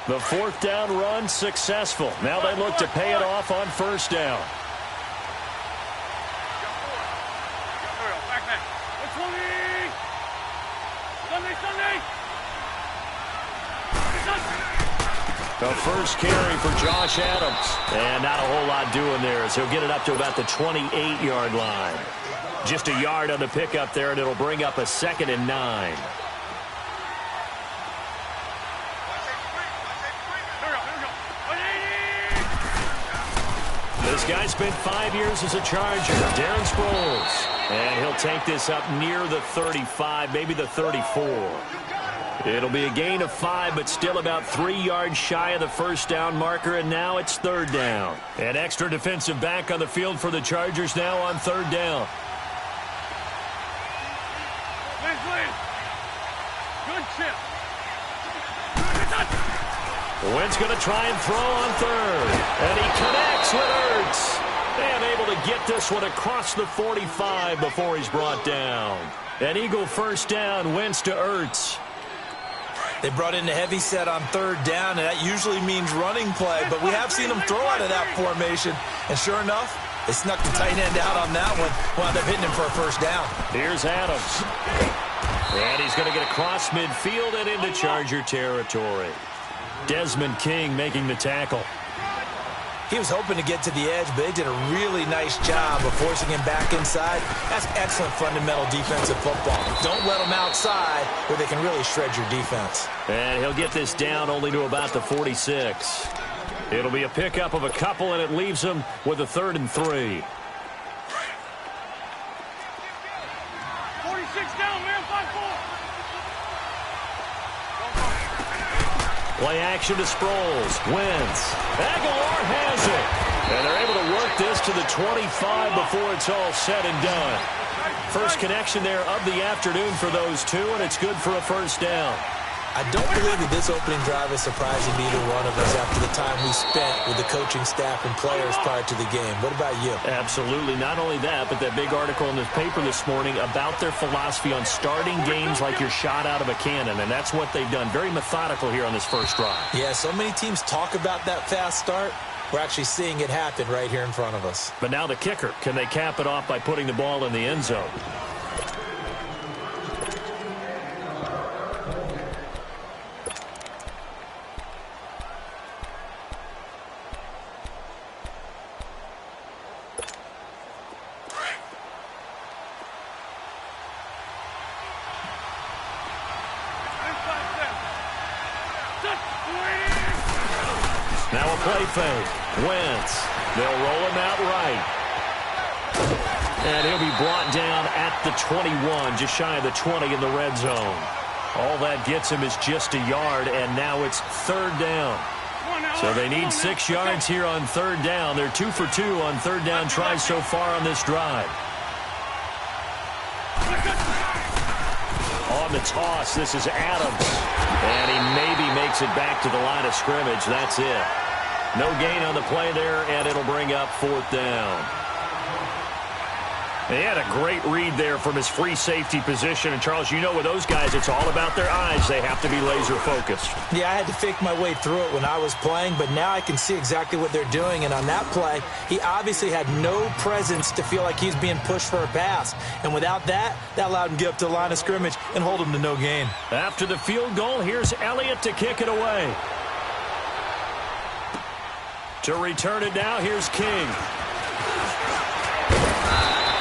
The 4th down run successful. Now they look to pay it off on 1st down. The first carry for Josh Adams. And not a whole lot doing there as he'll get it up to about the 28-yard line. Just a yard on the pickup there, and it'll bring up a 2nd and 9. This guy spent 5 years as a Charger, Darren Sproles. And he'll take this up near the 35, maybe the 34. It'll be a gain of 5, but still about 3 yards shy of the 1st down marker, and now it's 3rd down. An extra defensive back on the field for the Chargers now on 3rd down. Wynn's going to try and throw on third. And he connects with Ertz. And able to get this one across the 45 before he's brought down. An Eagle first down, Wentz to Ertz. They brought in a heavy set on third down, and that usually means running play, but we have seen them throw out of that formation. And sure enough, they snuck the tight end out on that one, wound up hitting him for a first down. Here's Adams. And he's going to get across midfield and into Charger territory. Desmond King making the tackle. He was hoping to get to the edge, but they did a really nice job of forcing him back inside. That's excellent fundamental defensive football. Don't let them outside where they can really shred your defense. And he'll get this down only to about the 46. It'll be a pickup of a couple, and it leaves him with a 3rd and 3. 46 down, man, 5-4. Play action to Sproles. Wentz. Aguilar has it. And they're able to work this to the 25 before it's all said and done. First connection there of the afternoon for those two, and it's good for a first down. I don't believe that this opening drive is surprising to either one of us after the time we spent with the coaching staff and players prior to the game. What about you? Absolutely. Not only that, but that big article in the paper this morning about their philosophy on starting games like you're shot out of a cannon, and that's what they've done. Very methodical here on this first drive. Yeah, so many teams talk about that fast start. We're actually seeing it happen right here in front of us. But now the kicker. Can they cap it off by putting the ball in the end zone? Now a play fake. Wentz. They'll roll him out right. And he'll be brought down at the 21, just shy of the 20 in the red zone. All that gets him is just a yard, and now it's 3rd down. So they need 6 yards here on 3rd down. They're 2 for 2 on 3rd down tries so far on this drive. On the toss, this is Adams. And he maybe makes it back to the line of scrimmage. That's it. No gain on the play there, and it'll bring up 4th down. He had a great read there from his free safety position. And, Charles, you know with those guys, it's all about their eyes. They have to be laser-focused. Yeah, I had to fake my way through it when I was playing, but now I can see exactly what they're doing. And on that play, he obviously had no presence to feel like he's being pushed for a pass. And without that, that allowed him to get up to the line of scrimmage and hold him to no gain. After the field goal, here's Elliott to kick it away. To return it now, here's King.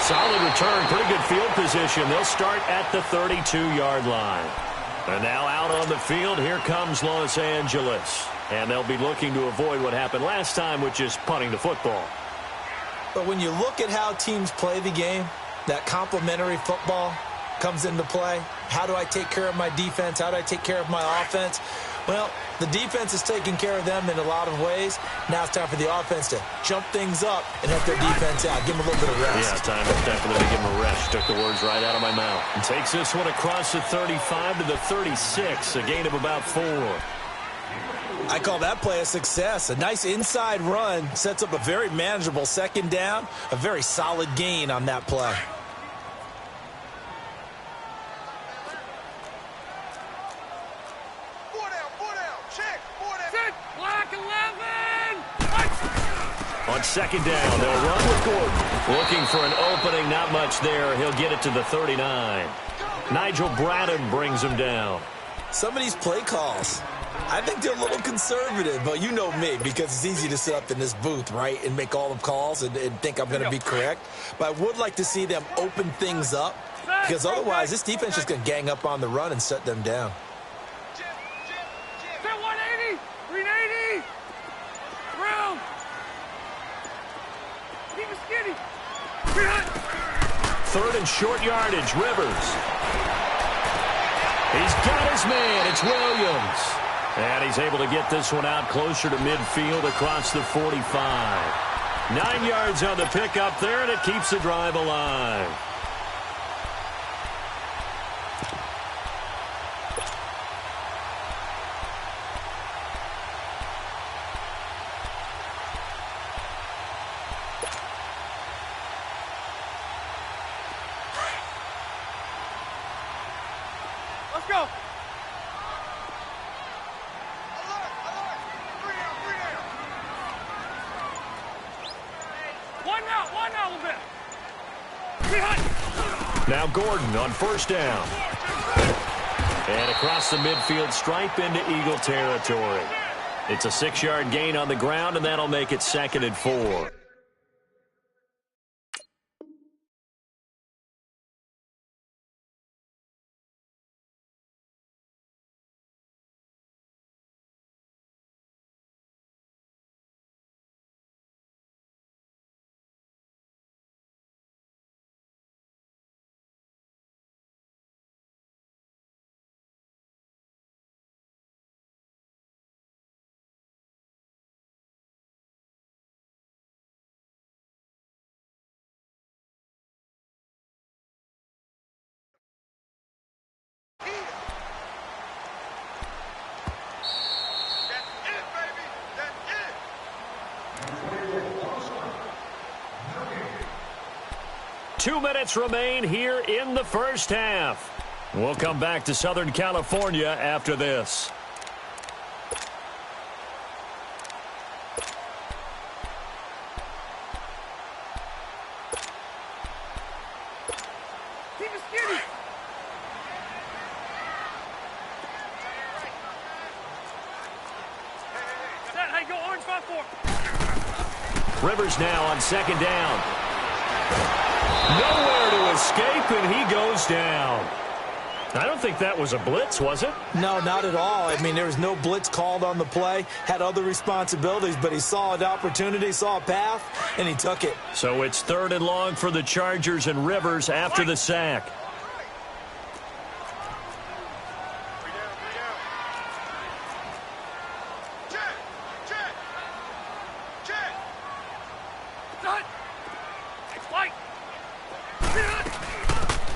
Solid return, pretty good field position. They'll start at the 32-yard line. And now out on the field, here comes Los Angeles. And they'll be looking to avoid what happened last time, which is punting the football. But when you look at how teams play the game, that complementary football comes into play. How do I take care of my defense? How do I take care of my offense? Well, the defense is taking care of them in a lot of ways. Now it's time for the offense to jump things up and help their defense out. Give them a little bit of rest. Yeah, time for them to give them a rest. Took the words right out of my mouth. And takes this one across the 35 to the 36, a gain of about 4. I call that play a success. A nice inside run sets up a very manageable 2nd down. A very solid gain on that play. On 2nd down, they'll run with Gordon. Looking for an opening, not much there. He'll get it to the 39. Nigel Bradham brings him down. Some of these play calls, I think they're a little conservative, but you know me, because it's easy to sit up in this booth, right, and make all the calls and think I'm going to be correct. But I would like to see them open things up, because otherwise this defense is just going to gang up on the run and shut them down. 180, 380, round. Keep it skinny. 3rd and short yardage, Rivers. He's got his man. It's Williams. And he's able to get this one out closer to midfield across the 45. 9 yards on the pickup there, and it keeps the drive alive. go. One now, a little bit. Now Gordon on first down. And across the midfield stripe into Eagle territory. It's a 6-yard gain on the ground, and that'll make it 2nd and 4. Two minutes remain here in the first half. We'll come back to Southern California after this. Keep it skinny. Set, hey, go orange 5-4. Rivers now on 2nd down. Nowhere to escape, and he goes down. I don't think that was a blitz, was it? No, not at all. I mean, there was no blitz called on the play. Had other responsibilities, but he saw an opportunity, saw a path, and he took it. So it's 3rd and long for the Chargers and Rivers after the sack.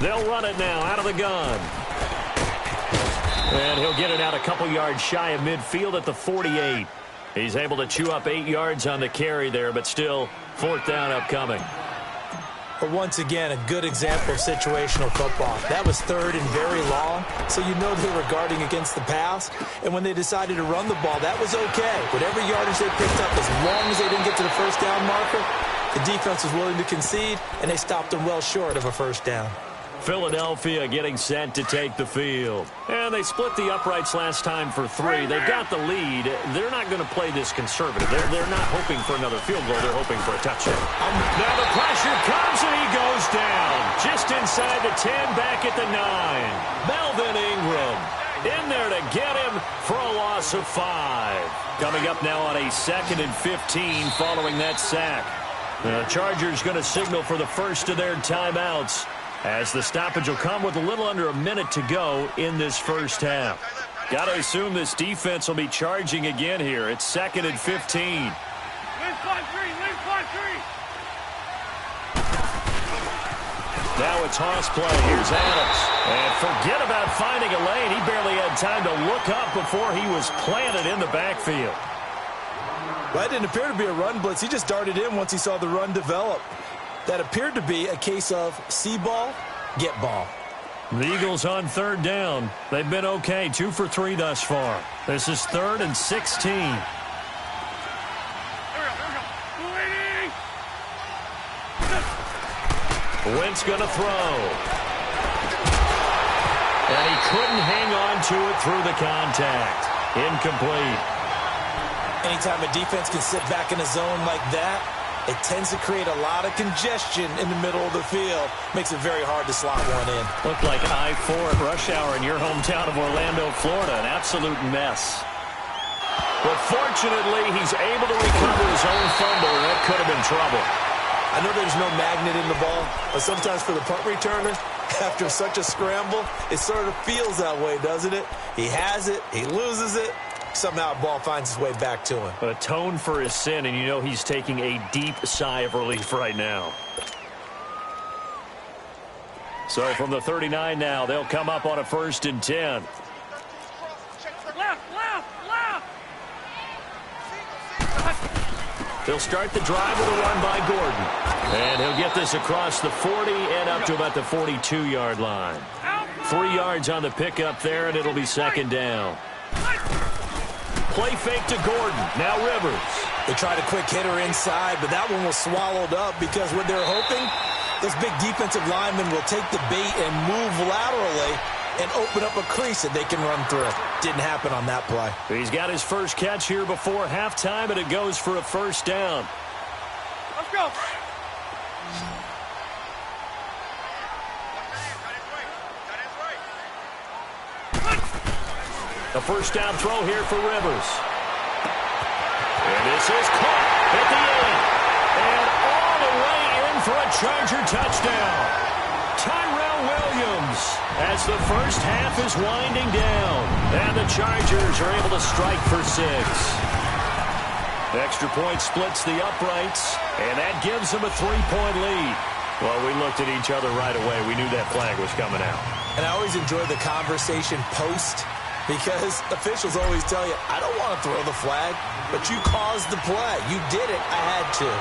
They'll run it now out of the gun. And he'll get it out a couple yards shy of midfield at the 48. He's able to chew up 8 yards on the carry there, but still 4th down upcoming. But once again, a good example of situational football. That was 3rd and very long, so you know they were guarding against the pass. And when they decided to run the ball, that was okay. Whatever yardage they picked up, as long as they didn't get to the first down marker, the defense was willing to concede, and they stopped them well short of a first down. Philadelphia getting set to take the field. And they split the uprights last time for 3. They've got the lead. They're not going to play this conservative. They're not hoping for another field goal. They're hoping for a touchdown. Now the pressure comes, and he goes down. Just inside the 10, back at the 9. Melvin Ingram in there to get him for a loss of 5. Coming up now on a 2nd and 15 following that sack. The Chargers going to signal for the first of their timeouts, as the stoppage will come with a little under a minute to go in this first half. Got to assume this defense will be charging again here. It's 2nd and 15. Lane 5-3, lane 5-3. Now it's Haas play. Here's Adams. And forget about finding a lane. He barely had time to look up before he was planted in the backfield. Well, that didn't appear to be a run blitz. He just darted in once he saw the run develop. That appeared to be a case of see ball, get ball. The Eagles on 3rd down. They've been okay, 2 for 3 thus far. This is 3rd and 16. Here we go. Wentz going to throw. And he couldn't hang on to it through the contact. Incomplete. Anytime a defense can sit back in a zone like that, it tends to create a lot of congestion in the middle of the field. Makes it very hard to slot one in. Looked like I-4 at rush hour in your hometown of Orlando, Florida. An absolute mess. But fortunately, he's able to recover his own fumble, and that could have been trouble. I know there's no magnet in the ball, but sometimes for the punt returner, after such a scramble, it sort of feels that way, doesn't it? He has it, he loses it. Somehow a ball finds its way back to him. Atone for his sin, and you know he's taking a deep sigh of relief right now. So from the 39 now, they'll come up on a 1st and 10. Left. They'll start the drive with a run by Gordon. And he'll get this across the 40 and up to about the 42-yard line. 3 yards on the pickup there, and it'll be second down. Play fake to Gordon. Now Rivers. They tried a quick hitter inside, but that one was swallowed up because what they're hoping, those big defensive linemen will take the bait and move laterally and open up a crease that they can run through. Didn't happen on that play. He's got his first catch here before halftime, and it goes for a first down. Let's go. A first down throw here for Rivers. And this is caught at the end. And all the way in for a Charger touchdown. Tyrell Williams as the first half is winding down. And the Chargers are able to strike for 6. Extra point splits the uprights, and that gives them a 3-point lead. Well, we looked at each other right away. We knew that flag was coming out. And I always enjoy the conversation post because officials always tell you, I don't want to throw the flag, but you caused the play. You did it. I had to.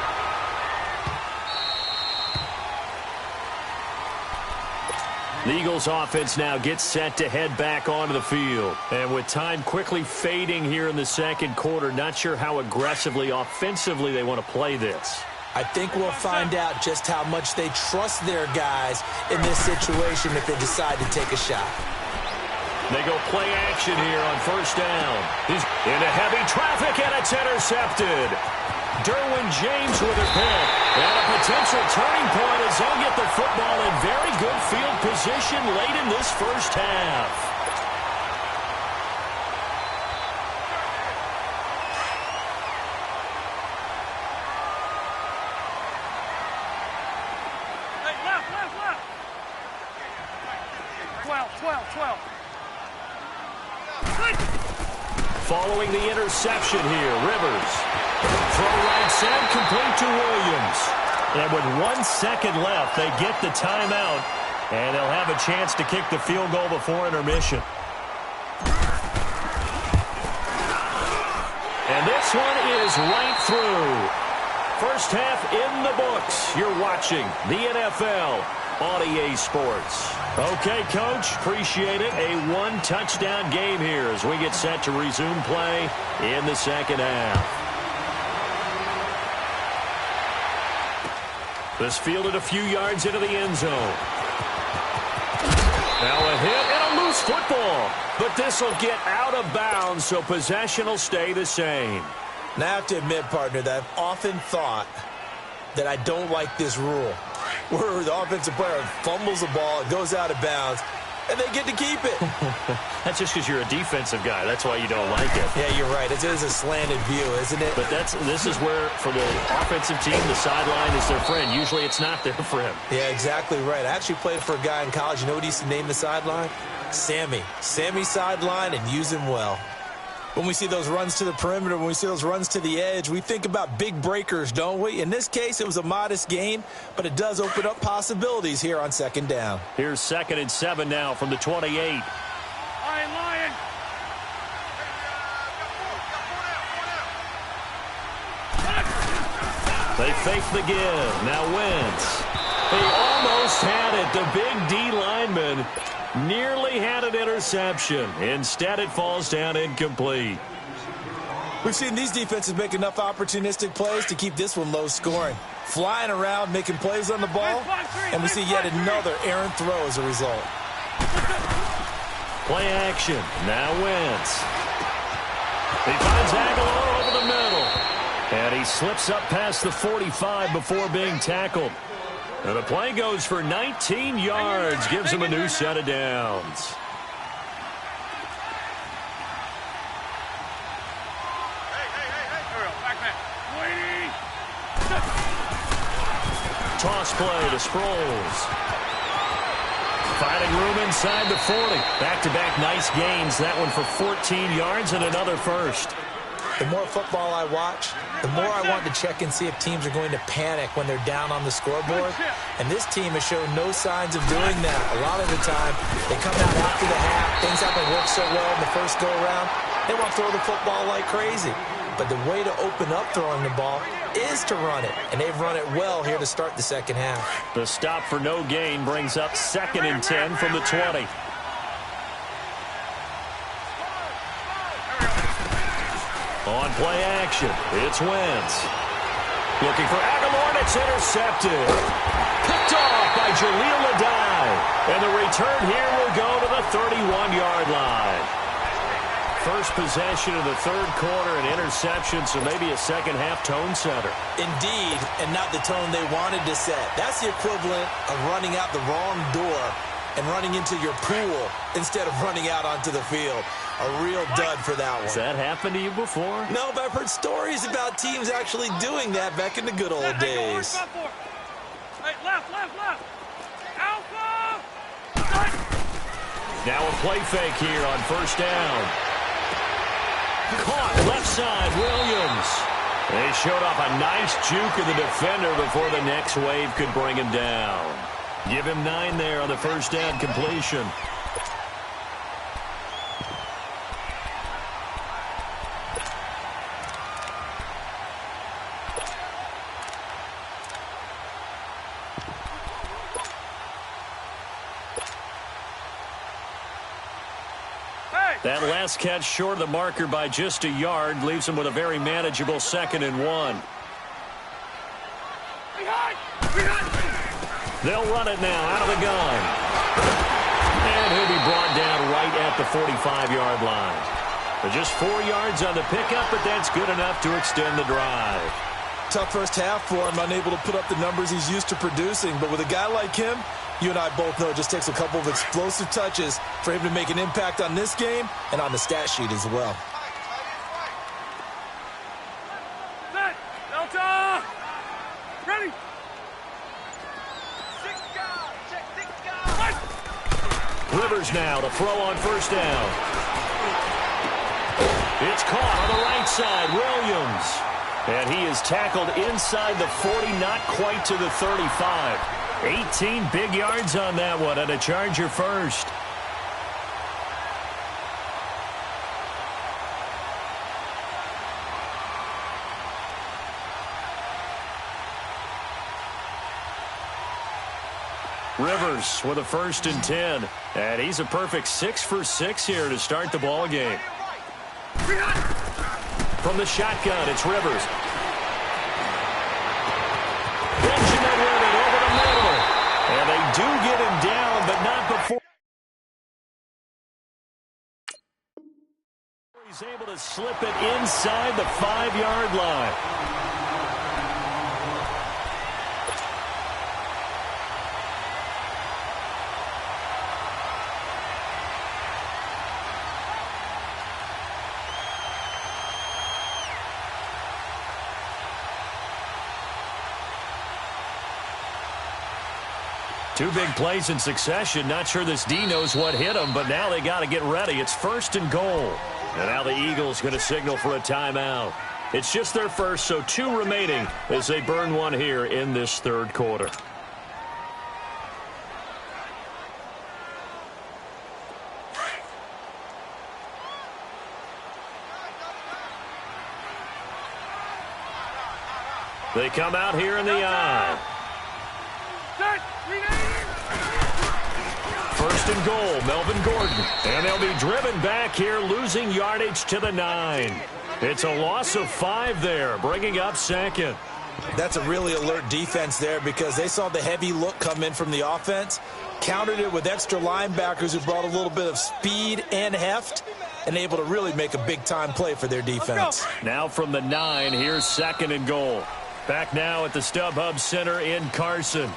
The Eagles offense now gets set to head back onto the field. And with time quickly fading here in the second quarter, not sure how aggressively, offensively they want to play this. I think we'll find out just how much they trust their guys in this situation if they decide to take a shot. They go play action here on first down. He's into heavy traffic, and it's intercepted. Derwin James with a pick. And a potential turning point as they'll get the football in very good field position late in this first half. Hey, left. 12. Following the interception here, Rivers. Throw right side, complete to Williams. And with 1 second left, they get the timeout, and they'll have a chance to kick the field goal before intermission. And this one is right through. First half in the books. You're watching the NFL on EA Sports. Okay, Coach, appreciate it. A 1-touchdown game here as we get set to resume play in the second half. This fielded a few yards into the end zone. Now a hit and a loose football. But this will get out of bounds, so possession will stay the same. Now I have to admit, partner, that I've often thought that I don't like this rule, where the offensive player fumbles the ball, it goes out of bounds, and they get to keep it. That's just because you're a defensive guy. That's why you don't like it. Yeah, you're right. It is a slanted view, isn't it? But this is where, for the offensive team, the sideline is their friend. Usually it's not their friend. Yeah, exactly right. I actually played for a guy in college. You know what he used to name the sideline? Sammy. Sammy sideline, and use him well. When we see those runs to the perimeter, when we see those runs to the edge, we think about big breakers, don't we? In this case, it was a modest gain, but it does open up possibilities here on second down. Here's 2nd and 7 now from the 28. Lion. They fake the give. Now Wentz. He almost had it. The big D lineman nearly had an interception. Instead, it falls down incomplete. We've seen these defenses make enough opportunistic plays to keep this one low scoring. Flying around, making plays on the ball, and we see yet another errant throw as a result. Play action. Now Wentz. He finds Aguilar over the middle. And he slips up past the 45 before being tackled. And the play goes for 19 yards, gives him a new set of downs. Toss play to Sproles. Finding room inside the 40. Back-to-back nice gains. That one for 14 yards and another first. The more football I watch, the more I want to check and see if teams are going to panic when they're down on the scoreboard. And this team has shown no signs of doing that. A lot of the time, they come out after the half. Things haven't worked so well in the first go-around. They want to throw the football like crazy. But the way to open up throwing the ball is to run it. And they've run it well here to start the second half. The stop for no gain brings up 2nd and 10 from the 20. On play action, it's Wentz. Looking for Aguilar, and it's intercepted. Picked off by Jaleel Adai. And the return here will go to the 31-yard line. First possession of the third quarter, an interception, so maybe a second-half tone setter. Indeed, and not the tone they wanted to set. That's the equivalent of running out the wrong door and running into your pool instead of running out onto the field. A real dud for that one. Has that happened to you before? No, but I've heard stories about teams actually doing that back in the good old days. Hey, left. Alpha! Now a play fake here on first down. Caught left side, Williams. They showed off a nice juke of the defender before the next wave could bring him down. Give him 9 there on the first down completion. That last catch short of the marker by just a yard leaves him with a very manageable 2nd and 1. They'll run it now out of the gun. And he'll be brought down right at the 45-yard line. But just 4 yards on the pickup, but that's good enough to extend the drive. Tough first half for him, unable to put up the numbers he's used to producing. But with a guy like him, you and I both know it just takes a couple of explosive touches for him to make an impact on this game and on the stat sheet as well. Set! Delta! Ready! Rivers now to throw on first down. It's caught on the right side, Williams. And he is tackled inside the 40, not quite to the 35. 18 big yards on that one, and a Charger first. Rivers with a 1st and 10. And he's a perfect 6 for 6 here to start the ball game. From the shotgun, it's Rivers. Benjamin with it over the middle. And they do get him down, but not before. He's able to slip it inside the 5-yard line. Two big plays in succession. Not sure this D knows what hit him, but now they got to get ready. It's 1st and goal. And now the Eagles going to signal for a timeout. It's just their first, so 2 remaining as they burn one here in this third quarter. They come out here in the eye. 1st and goal, Melvin Gordon. And they'll be driven back here, losing yardage to the 9. It's a loss of 5 there, bringing up 2nd. That's a really alert defense there because they saw the heavy look come in from the offense, countered it with extra linebackers who brought a little bit of speed and heft, and able to really make a big-time play for their defense. Now from the 9, here's 2nd and goal. Back now at the StubHub Center in Carson.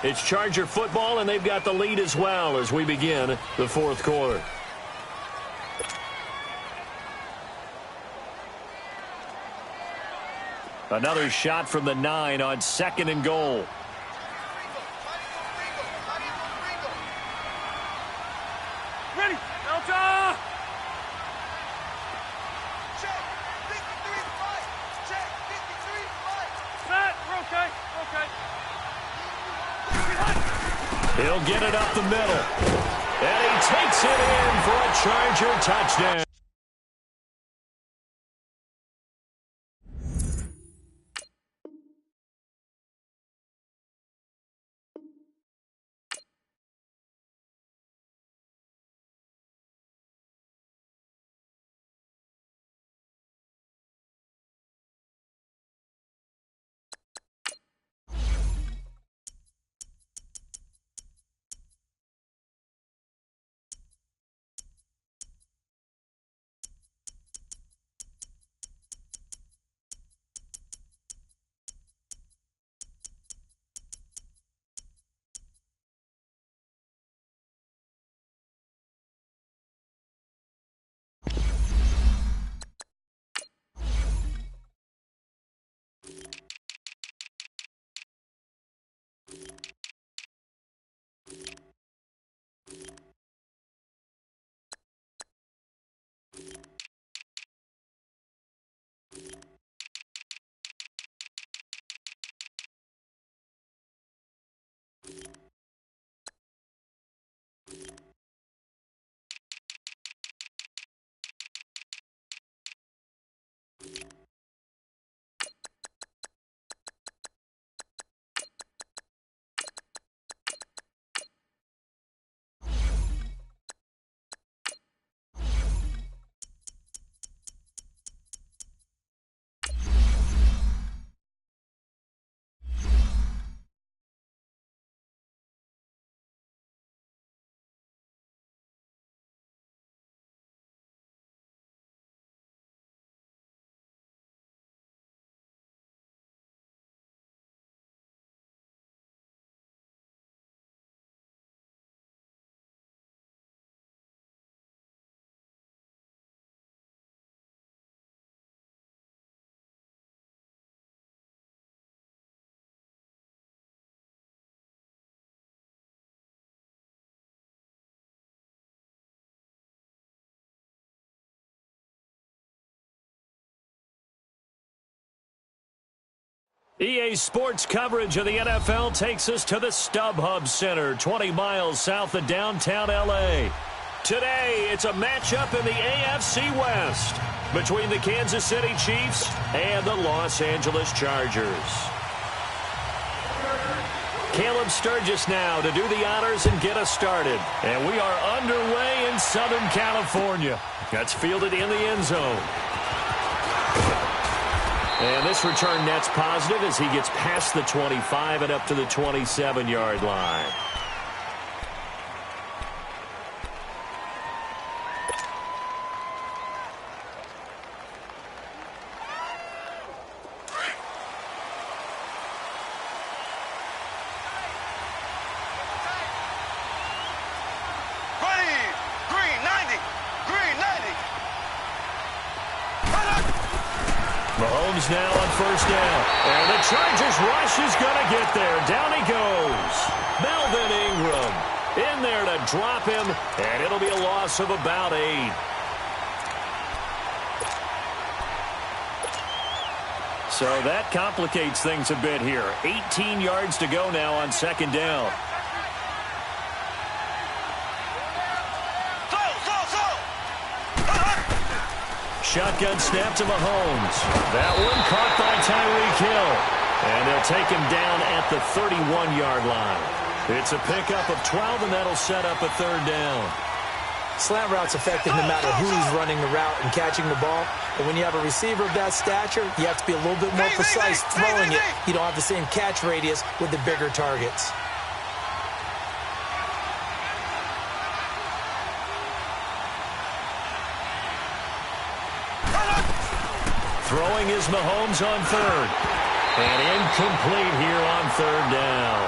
It's Charger football, and they've got the lead as well as we begin the 4th quarter. Another shot from the 9 on 2nd and goal. Ready! Delta! Check! 53 right! Check! 53 right! Set! We're okay! Okay. He'll get it up the middle. And he takes it in for a Charger touchdown. EA Sports coverage of the NFL takes us to the StubHub Center, 20 miles south of downtown L.A. Today, it's a matchup in the AFC West between the Kansas City Chiefs and the Los Angeles Chargers. Caleb Sturgis now to do the honors and get us started. And we are underway in Southern California. That's fielded in the end zone. And this return net's positive as he gets past the 25 and up to the 27-yard line. Mahomes now on first down. And the Chargers rush is going to get there. Down he goes. Melvin Ingram in there to drop him. And it'll be a loss of about 8. So that complicates things a bit here. 18 yards to go now on second down. Shotgun snap to Mahomes. That one caught by Tyreek Hill. And they'll take him down at the 31-yard line. It's a pickup of 12, and that'll set up a third down. Slant route's effective no matter who's running the route and catching the ball. But when you have a receiver of that stature, you have to be a little bit more precise throwing it. You don't have the same catch radius with the bigger targets. Throwing is Mahomes on third. And incomplete here on third down.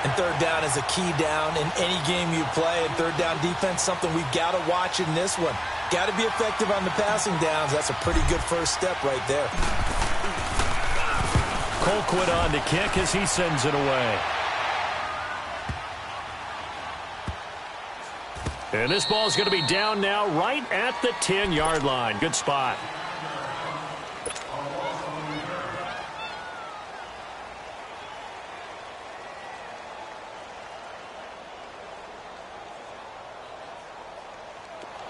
And third down is a key down in any game you play. And third down defense, something we've got to watch in this one. Got to be effective on the passing downs. That's a pretty good first step right there. Colquitt on to kick as he sends it away. And this ball's going to be down now right at the 10-yard line. Good spot.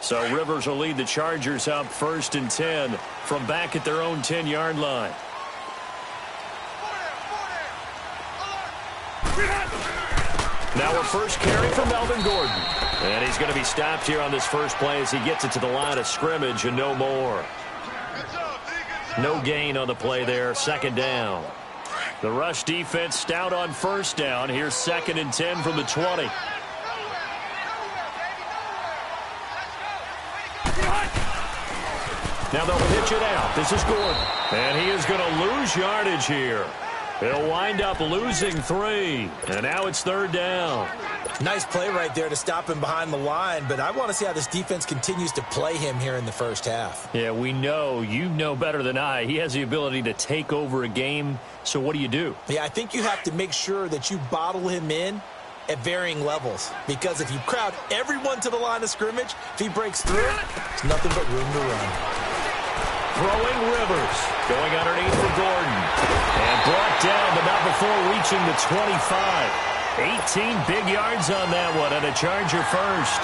So Rivers will lead the Chargers up 1st and 10 from back at their own 10-yard line. Now a first carry for Melvin Gordon. And he's going to be stopped here on this first play as he gets it to the line of scrimmage and no more. No gain on the play there, second down. The rush defense stout on first down. Here's 2nd and 10 from the 20. Now they'll pitch it out. This is Gordon. And he is going to lose yardage here. He'll wind up losing 3. And now it's third down. Nice play right there to stop him behind the line. But I want to see how this defense continues to play him here in the first half. Yeah, we know. You know better than I. He has the ability to take over a game. So what do? Yeah, I think you have to make sure that you bottle him in at varying levels. Because if you crowd everyone to the line of scrimmage, if he breaks through, there's nothing but room to run. Throwing Rivers. Going underneath for Gordon. And brought down, but not before reaching the 25. 18 big yards on that one, and a Charger first.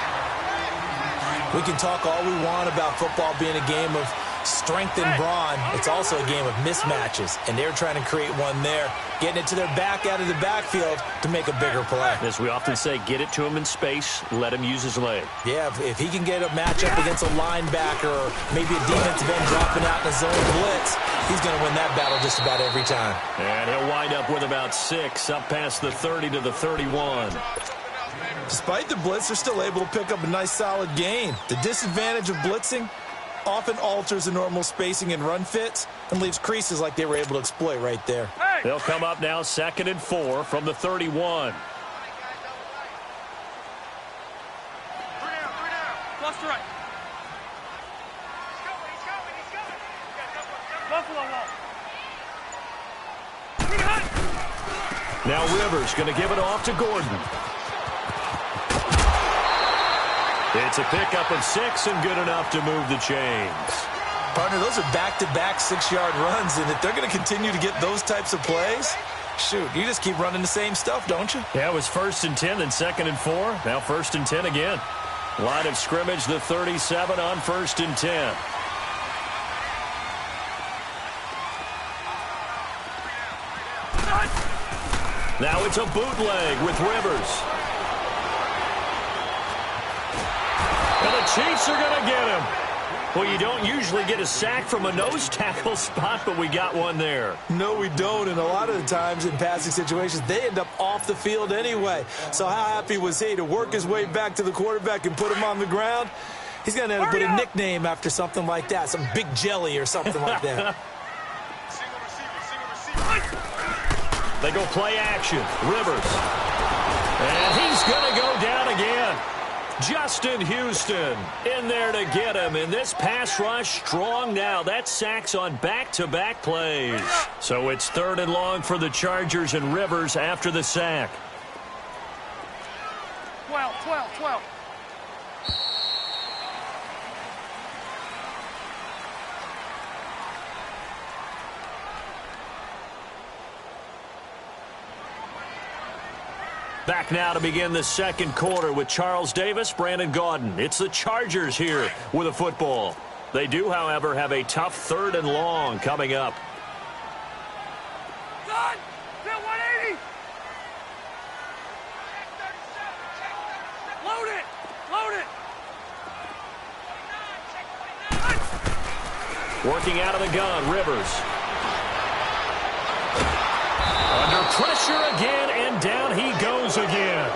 We can talk all we want about football being a game of strength and brawn. It's also a game of mismatches, and they're trying to create one there, getting it to their back out of the backfield to make a bigger play. As we often say, get it to him in space, let him use his leg. Yeah, if he can get a matchup against a linebacker or maybe a defensive end dropping out in a zone blitz, he's going to win that battle just about every time. And he'll wind up with about 6, up past the 30 to the 31. Despite the blitz, they're still able to pick up a nice solid gain. The disadvantage of blitzing often alters the normal spacing and run fits and leaves creases like they were able to exploit right there. Hey. They'll come up now 2nd and 4 from the 31. 3 down. Cluster right. He's going. Buffalo wall. Now Rivers going to give it off to Gordon. It's a pickup of 6 and good enough to move the chains. Partner, those are back-to-back 6-yard runs, and if they're going to continue to get those types of plays, shoot, you just keep running the same stuff, don't you? Yeah, it was 1st and 10, then 2nd and 4. Now 1st and 10 again. Line of scrimmage, the 37 on 1st and 10. Now it's a bootleg with Rivers. And the Chiefs are going to get him. Well, you don't usually get a sack from a nose tackle spot, but we got one there. No, we don't, and a lot of the times in passing situations, they end up off the field anyway. So how happy was he to work his way back to the quarterback and put him on the ground? He's going to end up with a nickname after something like that, some Big Jelly or something like that. They go play action. Rivers. And he's going to go down again. Justin Houston in there to get him. And this pass rush strong now. That's sacks on back-to-back plays. So it's 3rd and long for the Chargers and Rivers after the sack. 12. Back now to begin the second quarter with Charles Davis, Brandon Gaudin. It's the Chargers here with a football. They do, however, have a tough 3rd and long coming up. Good. 180. Load it. Working out of the gun, Rivers. Under pressure again, and down he goes again.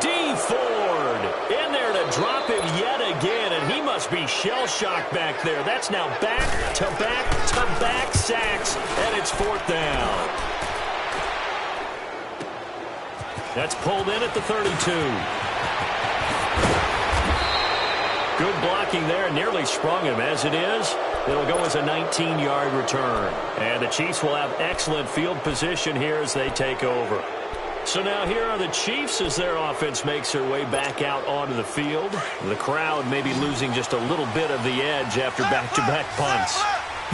D. Ford in there to drop him yet again, and he must be shell-shocked back there. That's now back-to-back-to-back sacks, and it's 4th down. That's pulled in at the 32. Good blocking there, nearly sprung him. As it is, it'll go as a 19-yard return. And the Chiefs will have excellent field position here as they take over. So now here are the Chiefs as their offense makes their way back out onto the field. The crowd may be losing just a little bit of the edge after back-to-back punts.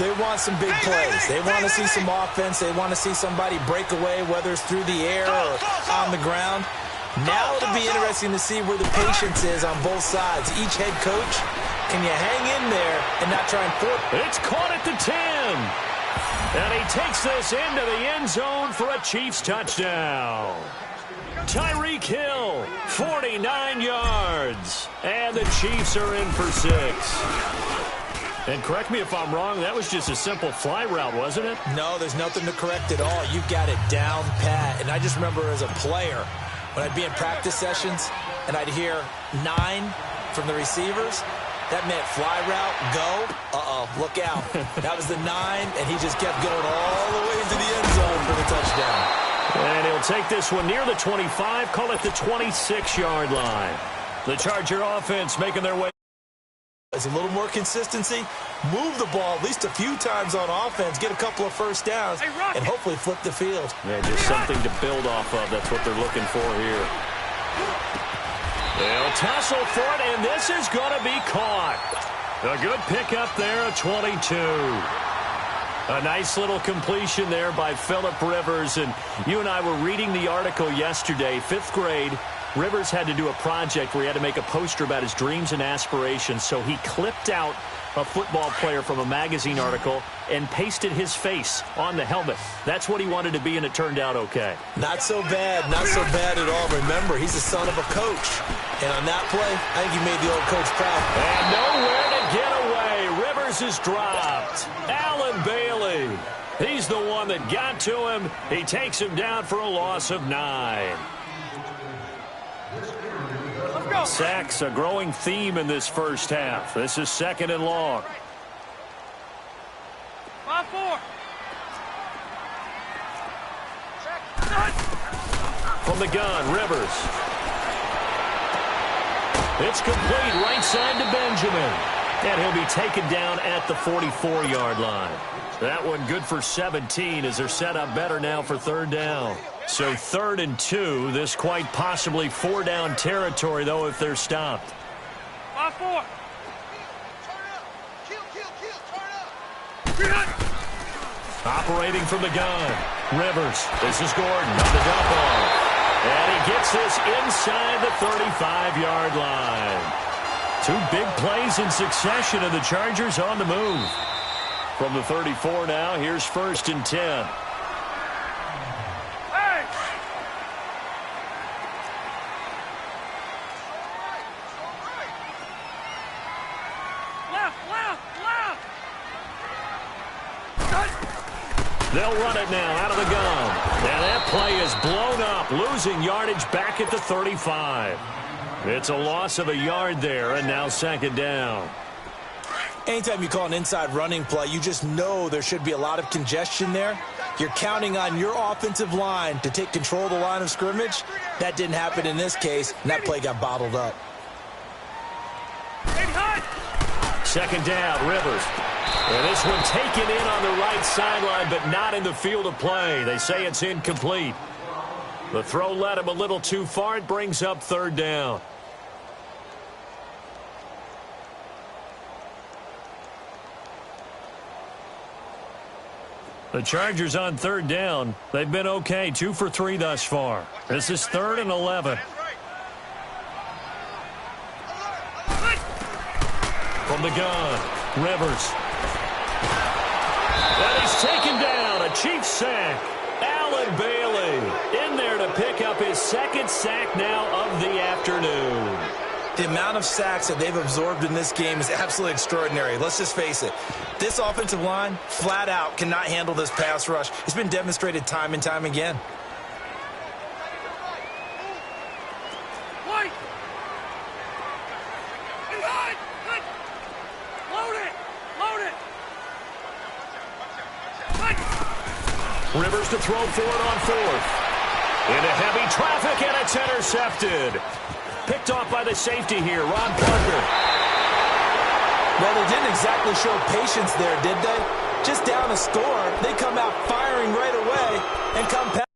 They want some big plays. They want to see some offense. They want to see somebody break away, whether it's through the air or on the ground. Now it'll be interesting to see where the patience is on both sides. Each head coach, can you hang in there and not try and force? It's caught at the 10. And he takes this into the end zone for a Chiefs touchdown. Tyreek Hill, 49 yards. And the Chiefs are in for 6. And correct me if I'm wrong, that was just a simple fly route, wasn't it? No, there's nothing to correct at all. You've got it down pat. And I just remember as a player, when I'd be in practice sessions and I'd hear 9 from the receivers, that meant fly route, go. Look out. That was the 9, and he just kept going all the way into the end zone for the touchdown. And he'll take this one near the 25, call it the 26-yard line. The Charger offense making their way. There's a little more consistency. Move the ball at least a few times on offense, get a couple of first downs, and hopefully flip the field. Yeah, just something to build off of. That's what they're looking for here. They'll tussle for it, and this is going to be caught. A good pickup there, a 22. A nice little completion there by Phillip Rivers. And you and I were reading the article yesterday, 5th grade. Rivers had to do a project where he had to make a poster about his dreams and aspirations. So he clipped out a football player from a magazine article and pasted his face on the helmet. That's what he wanted to be, and it turned out okay. Not so bad at all. Remember, he's the son of a coach. And on that play, I think he made the old coach proud. And nowhere to get away. Rivers is dropped. Allen Bailey. He's the one that got to him. He takes him down for a loss of 9. Sacks, a growing theme in this first half. This is 2nd and long. 5-4. From the gun, Rivers. It's complete right side to Benjamin. And he'll be taken down at the 44-yard line. That one good for 17 as they're set up better now for 3rd down. So 3rd and 2. This quite possibly 4-down territory, though, if they're stopped. 5-4. Turn up. Kill, turn Operating from the gun. Rivers. This is Gordon on the dump off. And he gets this inside the 35-yard line. Two big plays in succession, and the Chargers on the move. From the 34 now, here's 1st and 10. They'll run it now out of the gun. And that play is blown up, losing yardage back at the 35. It's a loss of a yard there, and now 2nd down. Anytime you call an inside running play, you just know there should be a lot of congestion there. You're counting on your offensive line to take control of the line of scrimmage. That didn't happen in this case, and that play got bottled up. 2nd down, Rivers. And this one taken in on the right sideline, but not in the field of play. They say it's incomplete. The throw led him a little too far. It brings up 3rd down. The Chargers on 3rd down. They've been okay, 2 for 3 thus far. This is 3rd and 11. From the gun, Rivers. And he's taken down. A Chiefs sack. Allen Bailey in there to pick up his 2nd sack now of the afternoon. The amount of sacks that they've absorbed in this game is absolutely extraordinary. Let's just face it. This offensive line, flat out, cannot handle this pass rush. It's been demonstrated time and time again. Rivers to throw for it on 4th. Into heavy traffic, and it's intercepted. Picked off by the safety here, Ron Parker. Well, they didn't exactly show patience there, did they? Just down a score, they come out firing right away and come past.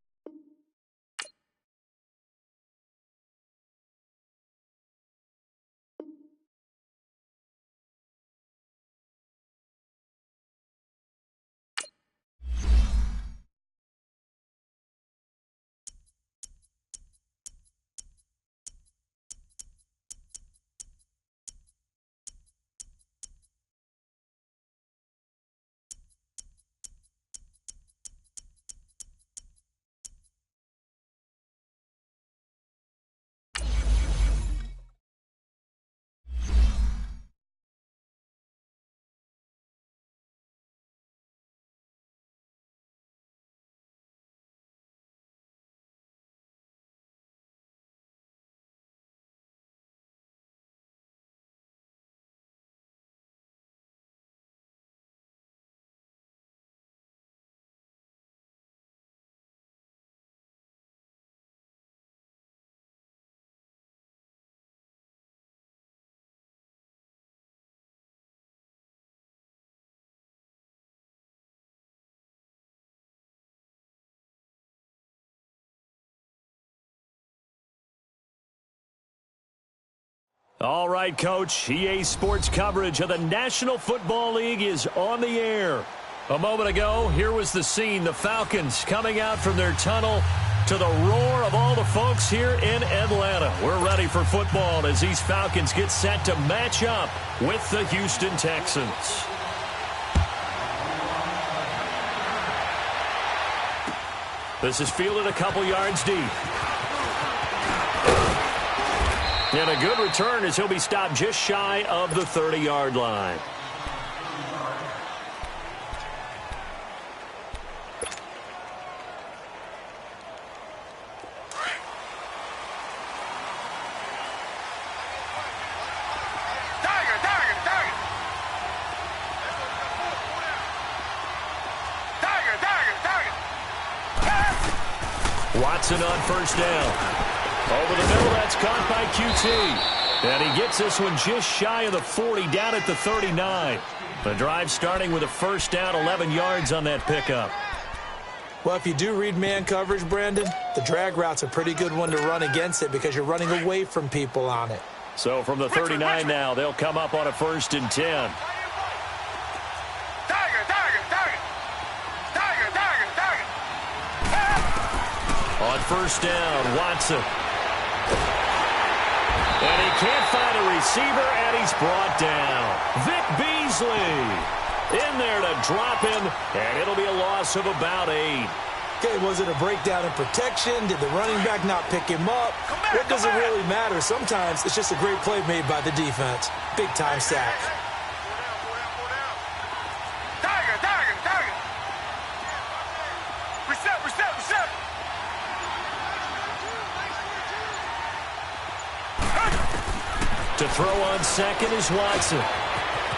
All right, Coach. EA Sports coverage of the National Football League is on the air. A moment ago, here was the scene. The Falcons coming out from their tunnel to the roar of all the folks here in Atlanta. We're ready for football as these Falcons get set to match up with the Houston Texans. This is fielded a couple yards deep. And a good return as he'll be stopped just shy of the 30-yard line. Watson on 1st down. Over the middle, that's caught by QT. And he gets this one just shy of the 40, down at the 39. The drive starting with a 1st down, 11 yards on that pickup. Well, if you do read man coverage, Brandon, the drag route's a pretty good one to run against it because you're running away from people on it. So from the 39 now, they'll come up on a 1st and 10. Tiger, tiger. On first down, Watson. And he can't find a receiver, and he's brought down. Vic Beasley in there to drop him, and it'll be a loss of about 8. Okay, was it a breakdown in protection? Did the running back not pick him up? What does it really matter? Sometimes it's just a great play made by the defense. Big-time sack. Tiger. Reset. To throw on second is Watson.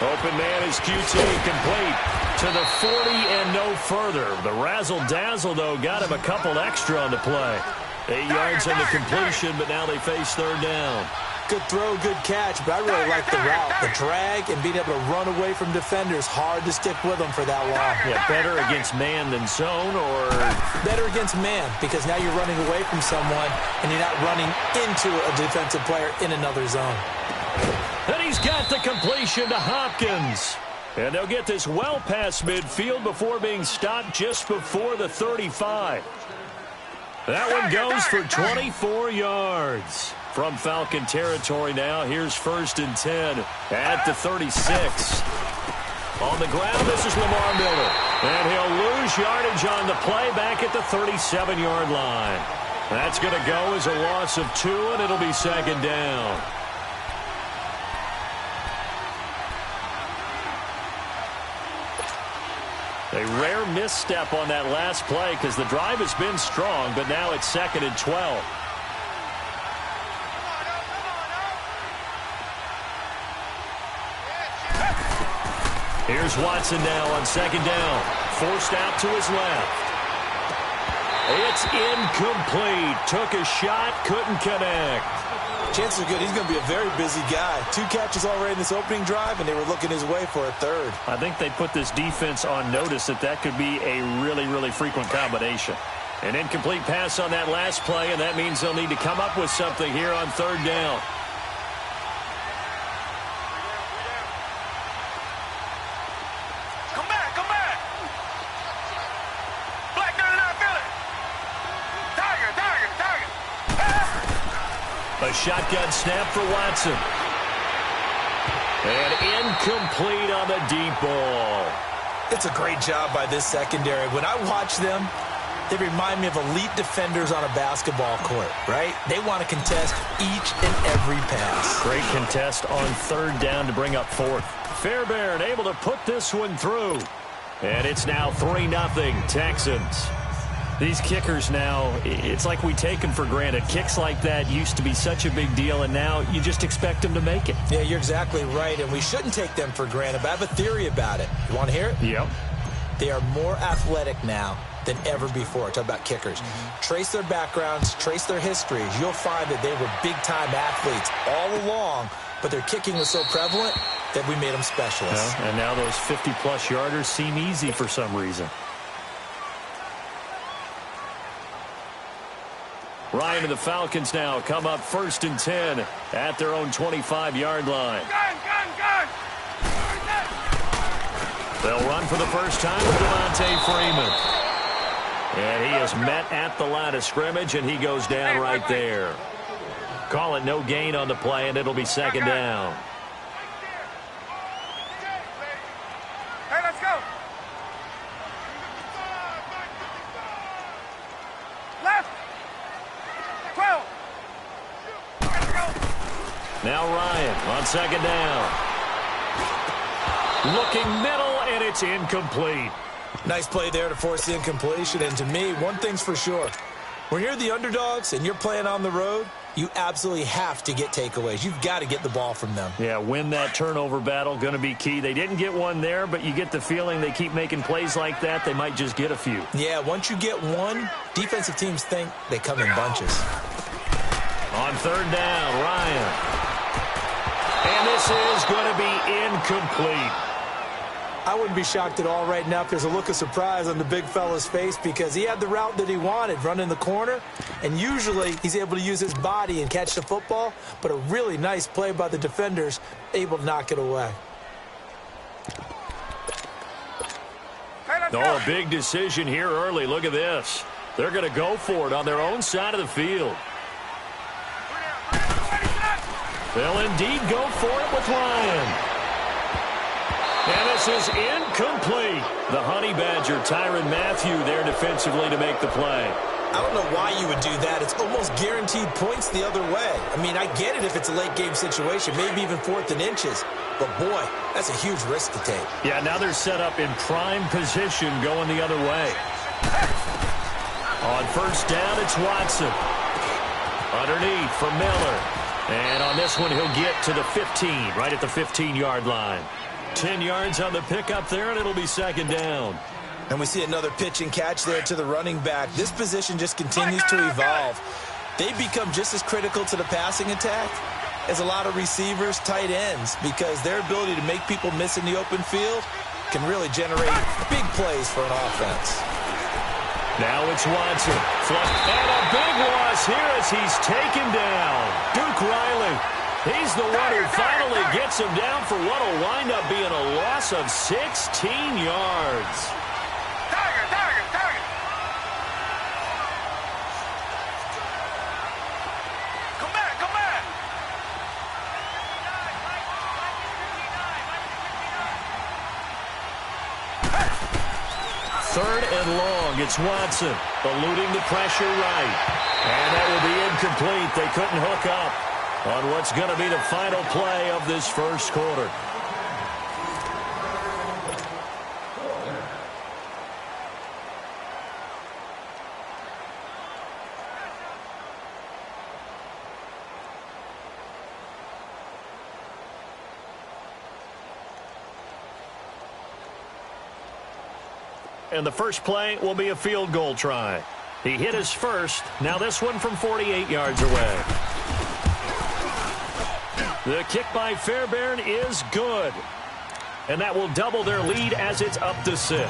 Open man is QT, complete to the 40 and no further. The razzle-dazzle, though, got him a couple extra on the play. 8 yards on the completion, but now they face third down. Good throw, good catch, but I really like the route. The drag and being able to run away from defenders. Hard to stick with them for that long. Yeah, better against man than zone, or? Better against man, because now you're running away from someone and you're not running into a defensive player in another zone. And he's got the completion to Hopkins. And they'll get this well past midfield before being stopped just before the 35. That one goes for 24 yards. From Falcon territory now, here's 1st and 10 at the 36. On the ground, this is Lamar Miller. And he'll lose yardage on the play back at the 37-yard line. That's going to go as a loss of 2, and it'll be 2nd down. A rare misstep on that last play because the drive has been strong, but now it's 2nd and 12. Here's Watson now on 2nd down. Forced out to his left. It's incomplete. Took a shot, couldn't connect. Chances are good. He's going to be a very busy guy. 2 catches already in this opening drive, and they were looking his way for a 3rd. I think they put this defense on notice that could be a really, really frequent combination. An incomplete pass on that last play, and that means they'll need to come up with something here on 3rd down. Come back. Black 99 Philly. Tiger. A shotgun snap for Watson. And incomplete on the deep ball. It's a great job by this secondary. When I watch them, they remind me of elite defenders on a basketball court, right? They want to contest each and every pass. Great contest on 3rd down to bring up 4th. Fairbairn able to put this one through. And it's now 3-0 Texans. These kickers now, it's like we take them for granted. Kicks like that used to be such a big deal, and now you just expect them to make it. Yeah, you're exactly right, and we shouldn't take them for granted, but I have a theory about it. You want to hear it? Yep. They are more athletic now than ever before. Talk about kickers. Trace their backgrounds, trace their histories. You'll find that they were big-time athletes all along, but their kicking was so prevalent that we made them specialists. Well, and now those 50-plus yarders seem easy for some reason. Ryan and the Falcons now come up 1st and 10 at their own 25-yard line. Gun. They'll run for the first time with Devontae Freeman. And he is met at the line of scrimmage, and he goes down right there. Call it no gain on the play, and it'll be 2nd down. Hey, let's go. Left. 12. Now Ryan on 2nd down. Looking middle, and it's incomplete. Nice play there to force the incompletion, and to me, one thing's for sure. When you're the underdogs and you're playing on the road, you absolutely have to get takeaways. You've got to get the ball from them. Yeah, win that turnover battle, going to be key. They didn't get one there, but you get the feeling they keep making plays like that, they might just get a few. Yeah, once you get one, defensive teams think they come in bunches. On 3rd down, Ryan. And this is going to be incomplete. I wouldn't be shocked at all right now if there's a look of surprise on the big fella's face because he had the route that he wanted, running the corner, and usually he's able to use his body and catch the football, but a really nice play by the defenders, able to knock it away. Oh, a big decision here early. Look at this. They're going to go for it on their own side of the field. They'll indeed go for it with Ryan. And this is incomplete. The Honey Badger, Tyrann Mathieu, there defensively to make the play. I don't know why you would do that. It's almost guaranteed points the other way. I mean, I get it if it's a late-game situation, maybe even 4th and inches. But, boy, that's a huge risk to take. Yeah, now they're set up in prime position going the other way. On first down, it's Watson. Underneath for Miller. And on this one, he'll get to the 15, right at the 15-yard line. 10 yards on the pickup there, and it'll be second down. And we see another pitch and catch there to the running back. This position just continues to evolve. They become just as critical to the passing attack as a lot of receivers, tight ends, because their ability to make people miss in the open field can really generate big plays for an offense. Now it's Watson. And a big loss here as he's taken down. Duke Riley. He's the one who finally gets him down for what will wind up being a loss of 16 yards. Target. Come back. Third and long. It's Watson eluding the pressure right. And that will be incomplete. They couldn't hook up on what's going to be the final play of this first quarter. And the first play will be a field goal try. He hit his first. Now this one from 48 yards away. The kick by Fairbairn is good. And that will double their lead as it's up to 6.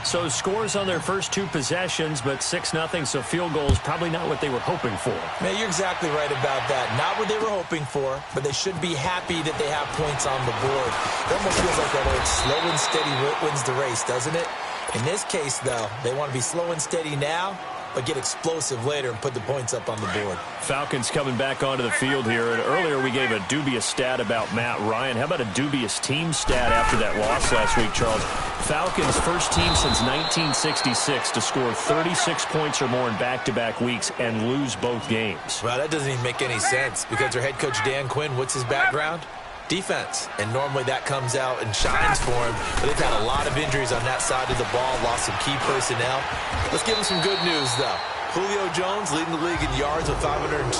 So scores on their first 2 possessions, but 6-0, so field goal is probably not what they were hoping for. Man, you're exactly right about that. Not what they were hoping for, but they should be happy that they have points on the board. It almost feels like that old slow and steady wins the race, doesn't it? In this case, though, they want to be slow and steady now, but get explosive later and put the points up on the board. Falcons coming back onto the field here. And earlier we gave a dubious stat about Matt Ryan. How about a dubious team stat after that loss last week, Charles? Falcons first team since 1966 to score 36 points or more in back-to-back weeks and lose both games. Well, that doesn't even make any sense because their head coach Dan Quinn, what's his background? Defense, and normally that comes out and shines for him, but they've had a lot of injuries on that side of the ball, lost some key personnel. Let's give them some good news, though. Julio Jones leading the league in yards with 502.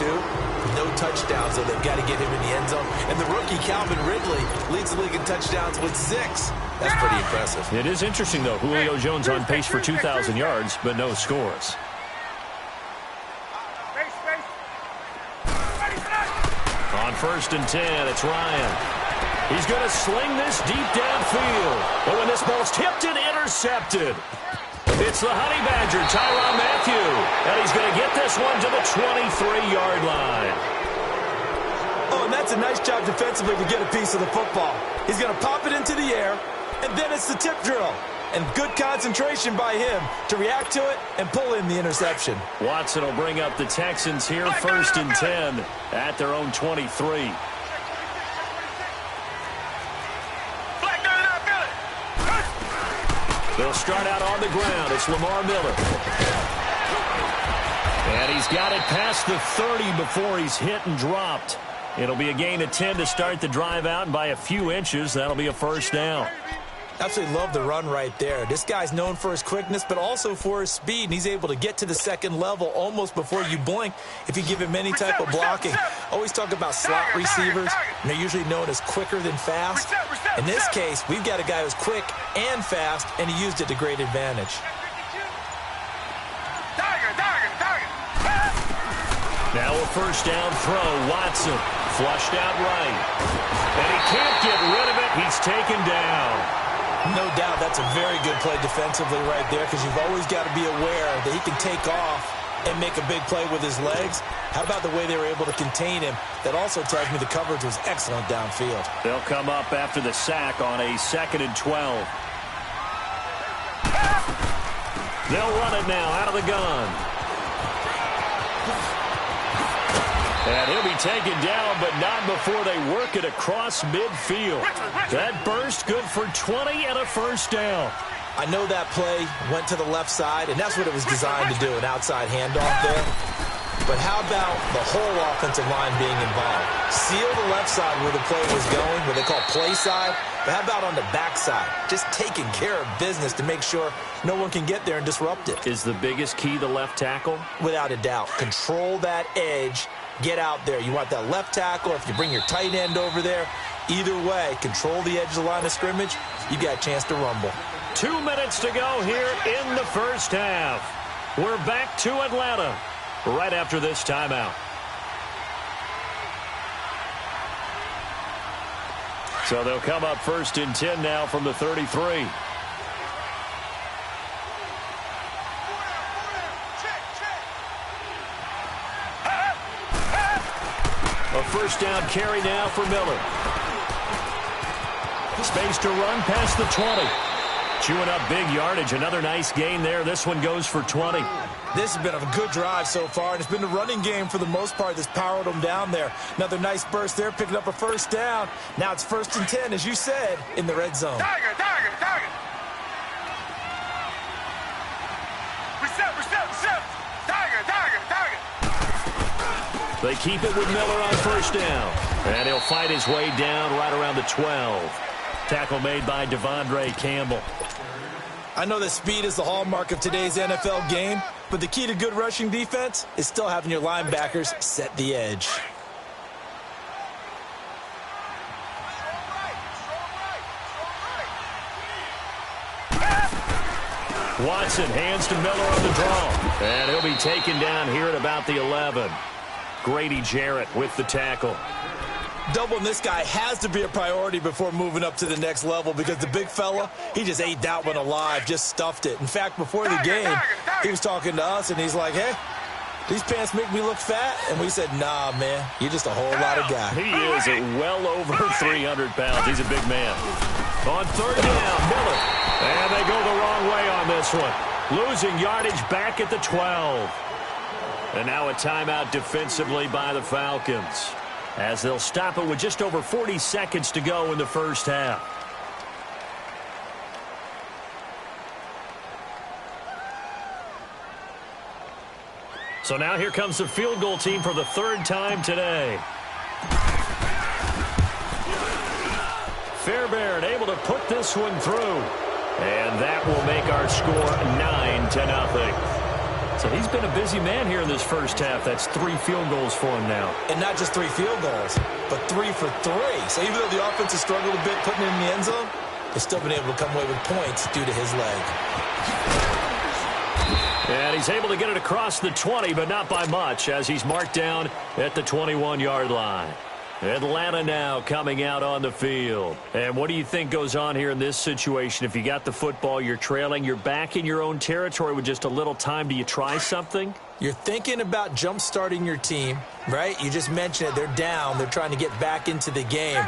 No touchdowns, so they've got to get him in the end zone. And the rookie, Calvin Ridley, leads the league in touchdowns with 6. That's pretty impressive. It is interesting, though. Julio Jones on pace for 2,000 yards, but no scores. On first and 10, it's Ryan. He's going to sling this deep downfield. But when this ball's tipped and intercepted, it's the Honey Badger, Tyrann Mathieu. And he's going to get this one to the 23-yard line. Oh, and that's a nice job defensively to get a piece of the football. He's going to pop it into the air, and then it's the tip drill. And good concentration by him to react to it and pull in the interception. Watson will bring up the Texans here first and 10 at their own 23. They'll start out on the ground. It's Lamar Miller. And he's got it past the 30 before he's hit and dropped. It'll be a gain of 10 to start the drive out, and by a few inches, that'll be a first down. Absolutely love the run right there. This guy's known for his quickness, but also for his speed, and he's able to get to the second level almost before you blink if you give him any type of blocking. Always talk about slot receivers, and they're usually known as quicker than fast. In this case, we've got a guy who's quick and fast, and he used it to great advantage. Now a first down throw. Watson flushed out right. And he can't get rid of it. He's taken down. No doubt that's a very good play defensively right there because you've always got to be aware that he can take off and make a big play with his legs. How about the way they were able to contain him? That also tells me the coverage was excellent downfield. They'll come up after the sack on a 2nd and 12. They'll run it now out of the gun. And he'll be taken down, but not before they work it across midfield. That burst good for 20 and a first down. I know that play went to the left side, and that's what it was designed to do, an outside handoff there. But how about the whole offensive line being involved? Seal the left side where the play was going, what they call play side. But how about on the back side? Just taking care of business to make sure no one can get there and disrupt it. Is the biggest key the left tackle? Without a doubt. Control that edge. Get out there. You want that left tackle, or if you bring your tight end over there, either way, control the edge of the line of scrimmage, you got a chance to rumble. 2 minutes to go here in the first half. We're back to Atlanta right after this timeout. So they'll come up 1st and 10 now from the 33. A first down carry now for Miller. Space to run past the 20. Chewing up big yardage. Another nice gain there. This one goes for 20. This has been a good drive so far, and it's been the running game for the most part that's powered them down there. Another nice burst there, picking up a first down. Now it's 1st and 10, as you said, in the red zone. Tiger, tiger, tiger. Reset. Tiger, tiger, tiger. They keep it with Miller on first down. And he'll fight his way down right around the 12. Tackle made by Devondre Campbell. I know that speed is the hallmark of today's NFL game, but the key to good rushing defense is still having your linebackers set the edge. Watson hands to Miller on the draw. And he'll be taken down here at about the 11. Grady Jarrett with the tackle. Doubling this guy has to be a priority before moving up to the next level, because the big fella, he just ate that one alive, just stuffed it. In fact, before the game, he was talking to us, and he's like, hey, these pants make me look fat. And we said, nah, man, you're just a whole lot of guy. He is at well over 300 pounds. He's a big man. On third down, Miller. And they go the wrong way on this one. Losing yardage back at the 12. And now a timeout defensively by the Falcons, as they'll stop it with just over 40 seconds to go in the first half. So now here comes the field goal team for the 3rd time today. Fairbairn able to put this one through. And that will make our score 9-0. So he's been a busy man here in this first half. That's 3 field goals for him now. And not just 3 field goals, but 3 for 3. So even though the offense has struggled a bit putting it in the end zone, they've still been able to come away with points due to his leg. And he's able to get it across the 20, but not by much, as he's marked down at the 21-yard line. Atlanta now coming out on the field. And what do you think goes on here in this situation? If you got the football, you're trailing, you're back in your own territory with just a little time. Do you try something? You're thinking about jump-starting your team, right? You just mentioned it. They're down. They're trying to get back into the game.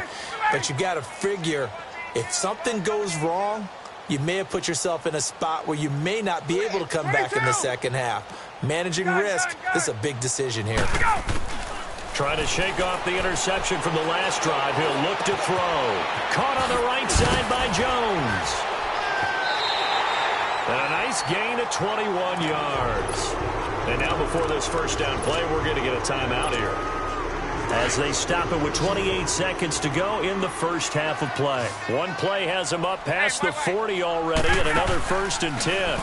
But you got to figure, if something goes wrong, you may have put yourself in a spot where you may not be able to come back in the second half. Managing risk, this is a big decision here. Trying to shake off the interception from the last drive. He'll look to throw. Caught on the right side by Jones. And a nice gain of 21 yards. And now before this first down play, we're going to get a timeout here, as they stop it with 28 seconds to go in the first half of play. One play has them up past the 40 already, and another 1st and 10.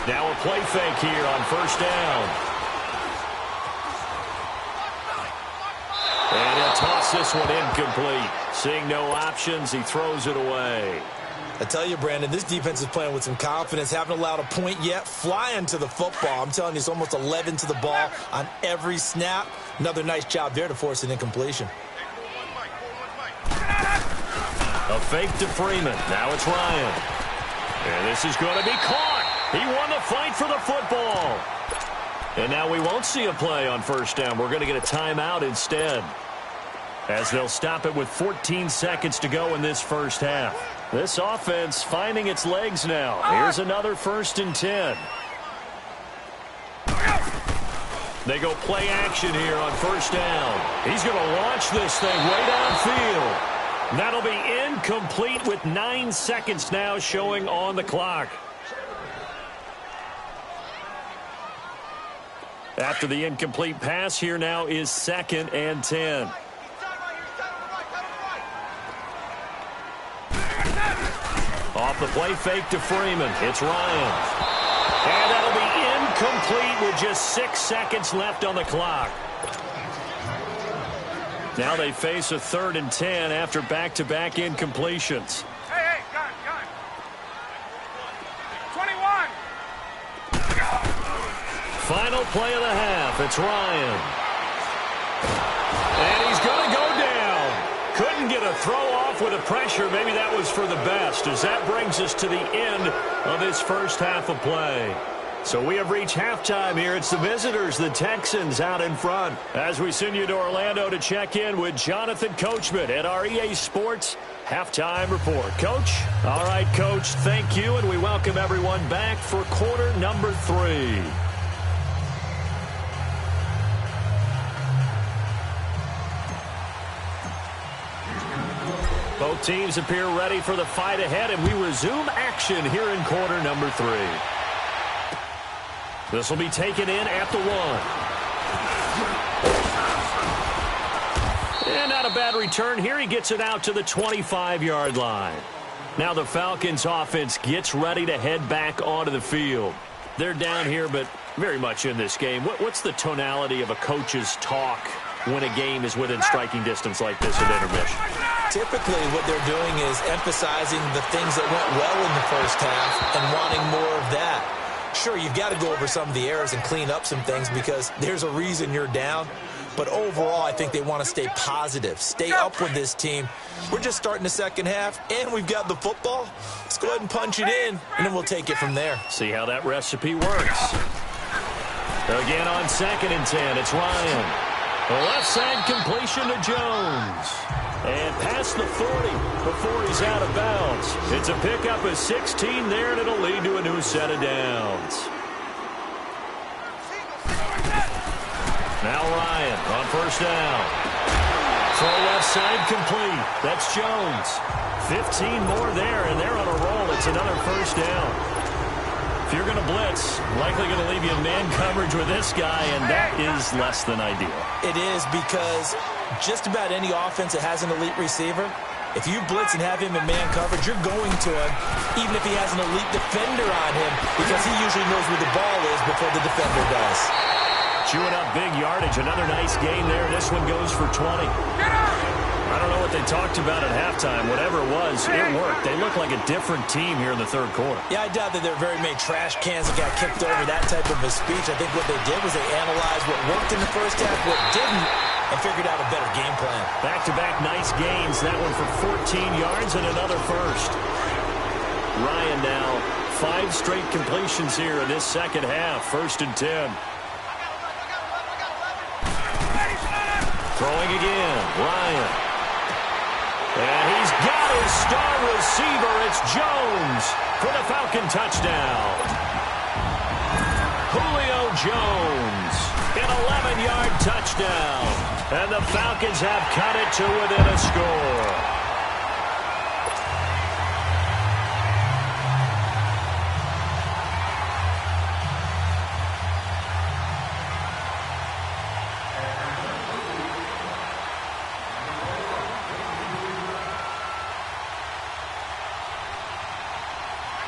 Now a play fake here on first down. And he'll toss this one incomplete. Seeing no options, he throws it away. I tell you, Brandon, this defense is playing with some confidence. Haven't allowed a point yet. Flying to the football. I'm telling you, it's almost 11 to the ball on every snap. Another nice job there to force an incompletion. A fake to Freeman. Now it's Ryan. And this is going to be caught. He won the fight for the football. And now we won't see a play on first down. We're going to get a timeout instead, as they'll stop it with 14 seconds to go in this first half. This offense finding its legs now. Here's another 1st and 10. They go play action here on 1st down. He's going to launch this thing way downfield. That'll be incomplete with 9 seconds now showing on the clock. After the incomplete pass, here now is 2nd and 10. Off the play fake to Freeman. It's Ryan. And that'll be incomplete with just 6 seconds left on the clock. Now they face a 3rd and 10 after back-to-back incompletions. Hey, gun. 21. Final play of the half. It's Ryan. And he's going to go down. Couldn't get a throw off with the pressure. Maybe that was for the best, as that brings us to the end of this first half of play. So we have reached halftime here. It's the visitors, the Texans, out in front. As we send you to Orlando to check in with Jonathan Coachman at our EA Sports Halftime Report. Coach? All right, Coach, thank you, and we welcome everyone back for quarter number 3. Both teams appear ready for the fight ahead, and we resume action here in quarter number 3. This will be taken in at the 1. And not a bad return here. He gets it out to the 25-yard line. Now the Falcons offense gets ready to head back onto the field. They're down here, but very much in this game. What's the tonality of a coach's talk when a game is within striking distance like this at intermission? Typically, what they're doing is emphasizing the things that went well in the first half and wanting more of that. Sure, you've got to go over some of the errors and clean up some things because there's a reason you're down. But overall, I think they want to stay positive, stay up with this team. We're just starting the second half, and we've got the football. Let's go ahead and punch it in, and then we'll take it from there. See how that recipe works. Again on 2nd and 10, it's Ryan. Left side completion to Jones. And past the 40 before he's out of bounds. It's a pickup of 16 there, and it'll lead to a new set of downs. Now Ryan on 1st down. Throw left side complete. That's Jones. 15 more there, and they're on a roll. It's another 1st down. If you're going to blitz, likely going to leave you in man coverage with this guy, and that is less than ideal. It is, because just about any offense that has an elite receiver, if you blitz and have him in man coverage, you're going to him, even if he has an elite defender on him, because he usually knows where the ball is before the defender does. Chewing up big yardage. Another nice gain there. This one goes for 20. I don't know what they talked about at halftime. Whatever it was, it worked. They look like a different team here in the 3rd quarter. Yeah, I doubt that there are very many trash cans that got kicked over, that type of a speech. I think what they did was they analyzed what worked in the first half, what didn't, and figured out a better game plan. Back-to-back nice gains. That one for 14 yards and another 1st. Ryan now 5 straight completions here in this second half. 1st and 10. Throwing again. Ryan. And he's got his star receiver. It's Jones for the Falcon touchdown. Julio Jones, an 11-yard touchdown. And the Falcons have cut it to within a score.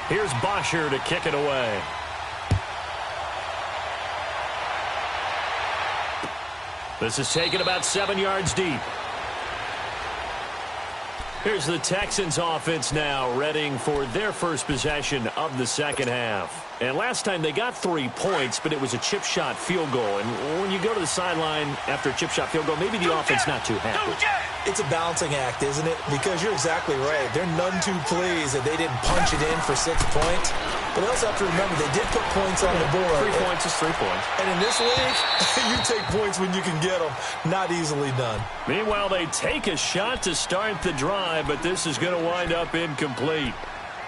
Here's Bosher to kick it away. This is taken about 7 yards deep. Here's the Texans offense now, readying for their first possession of the second half. And last time they got 3 points, but it was a chip shot field goal. And when you go to the sideline after a chip shot field goal, maybe the offense not too happy. It's a balancing act, isn't it? Because you're exactly right. They're none too pleased that they didn't punch it in for 6 points. But they also have to remember they did put points on the board. 3 points is 3 points. And in this league, you take points when you can get them. Not easily done. Meanwhile, they take a shot to start the drive, but this is going to wind up incomplete.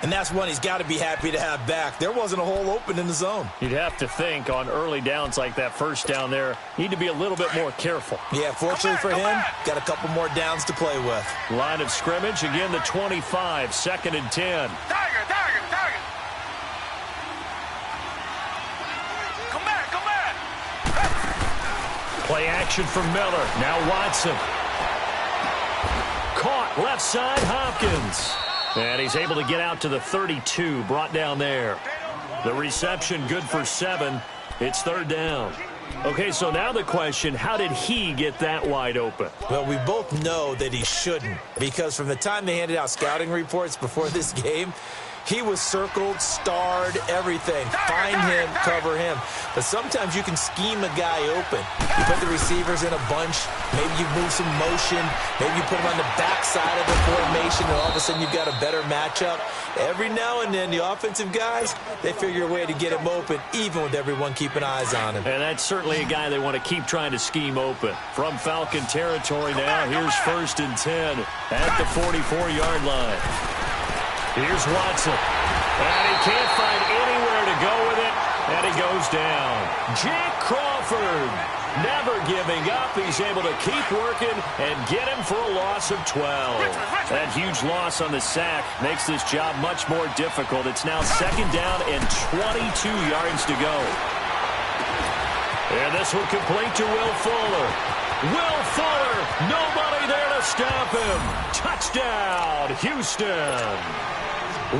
And that's one he's got to be happy to have back. There wasn't a hole open in the zone. You'd have to think on early downs like that first down there, need to be a little bit more careful. Yeah, fortunately for him, got a couple more downs to play with. Line of scrimmage, again the 25, 2nd and 10. Tiger, tiger, tiger. Come back, come back. Play action from Miller. Now Watson. Caught left side, Hopkins. And he's able to get out to the 32, brought down there. The reception good for 7. It's 3rd down. Okay, so now the question, how did he get that wide open? Well, we both know that he shouldn't, because from the time they handed out scouting reports before this game, he was circled, starred, everything. Find him, cover him. But sometimes you can scheme a guy open. You put the receivers in a bunch. Maybe you move some motion. Maybe you put them on the backside of the formation, and all of a sudden you've got a better matchup. Every now and then, the offensive guys, they figure a way to get him open, even with everyone keeping eyes on him. And that's certainly a guy they want to keep trying to scheme open. From Falcon territory now, here's 1st and 10 at the 44-yard line. Here's Watson. And he can't find anywhere to go with it. And he goes down. Jack Crawford never giving up. He's able to keep working and get him for a loss of 12. That huge loss on the sack makes this job much more difficult. It's now 2nd down and 22 yards to go. And this will complete to Will Fuller. Will Fuller, nobody there to stop him. Touchdown, Houston.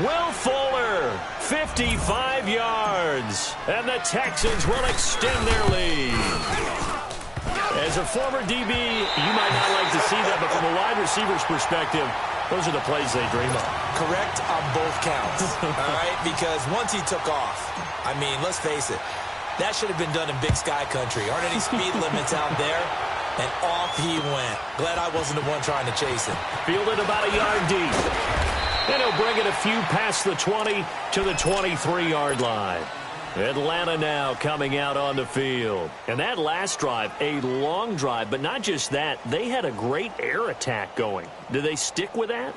Will Fuller, 55 yards, and the Texans will extend their lead. As a former DB, you might not like to see that, but from a wide receiver's perspective, those are the plays they dream of. Correct on both counts, all right? Because once he took off, I mean, let's face it, that should have been done in Big Sky Country. Aren't any speed limits out there? And off he went. Glad I wasn't the one trying to chase him. Fielded about a yard deep. And he'll bring it a few past the 20 to the 23-yard line. Atlanta now coming out on the field. And that last drive, a long drive, but not just that. They had a great air attack going. Do they stick with that?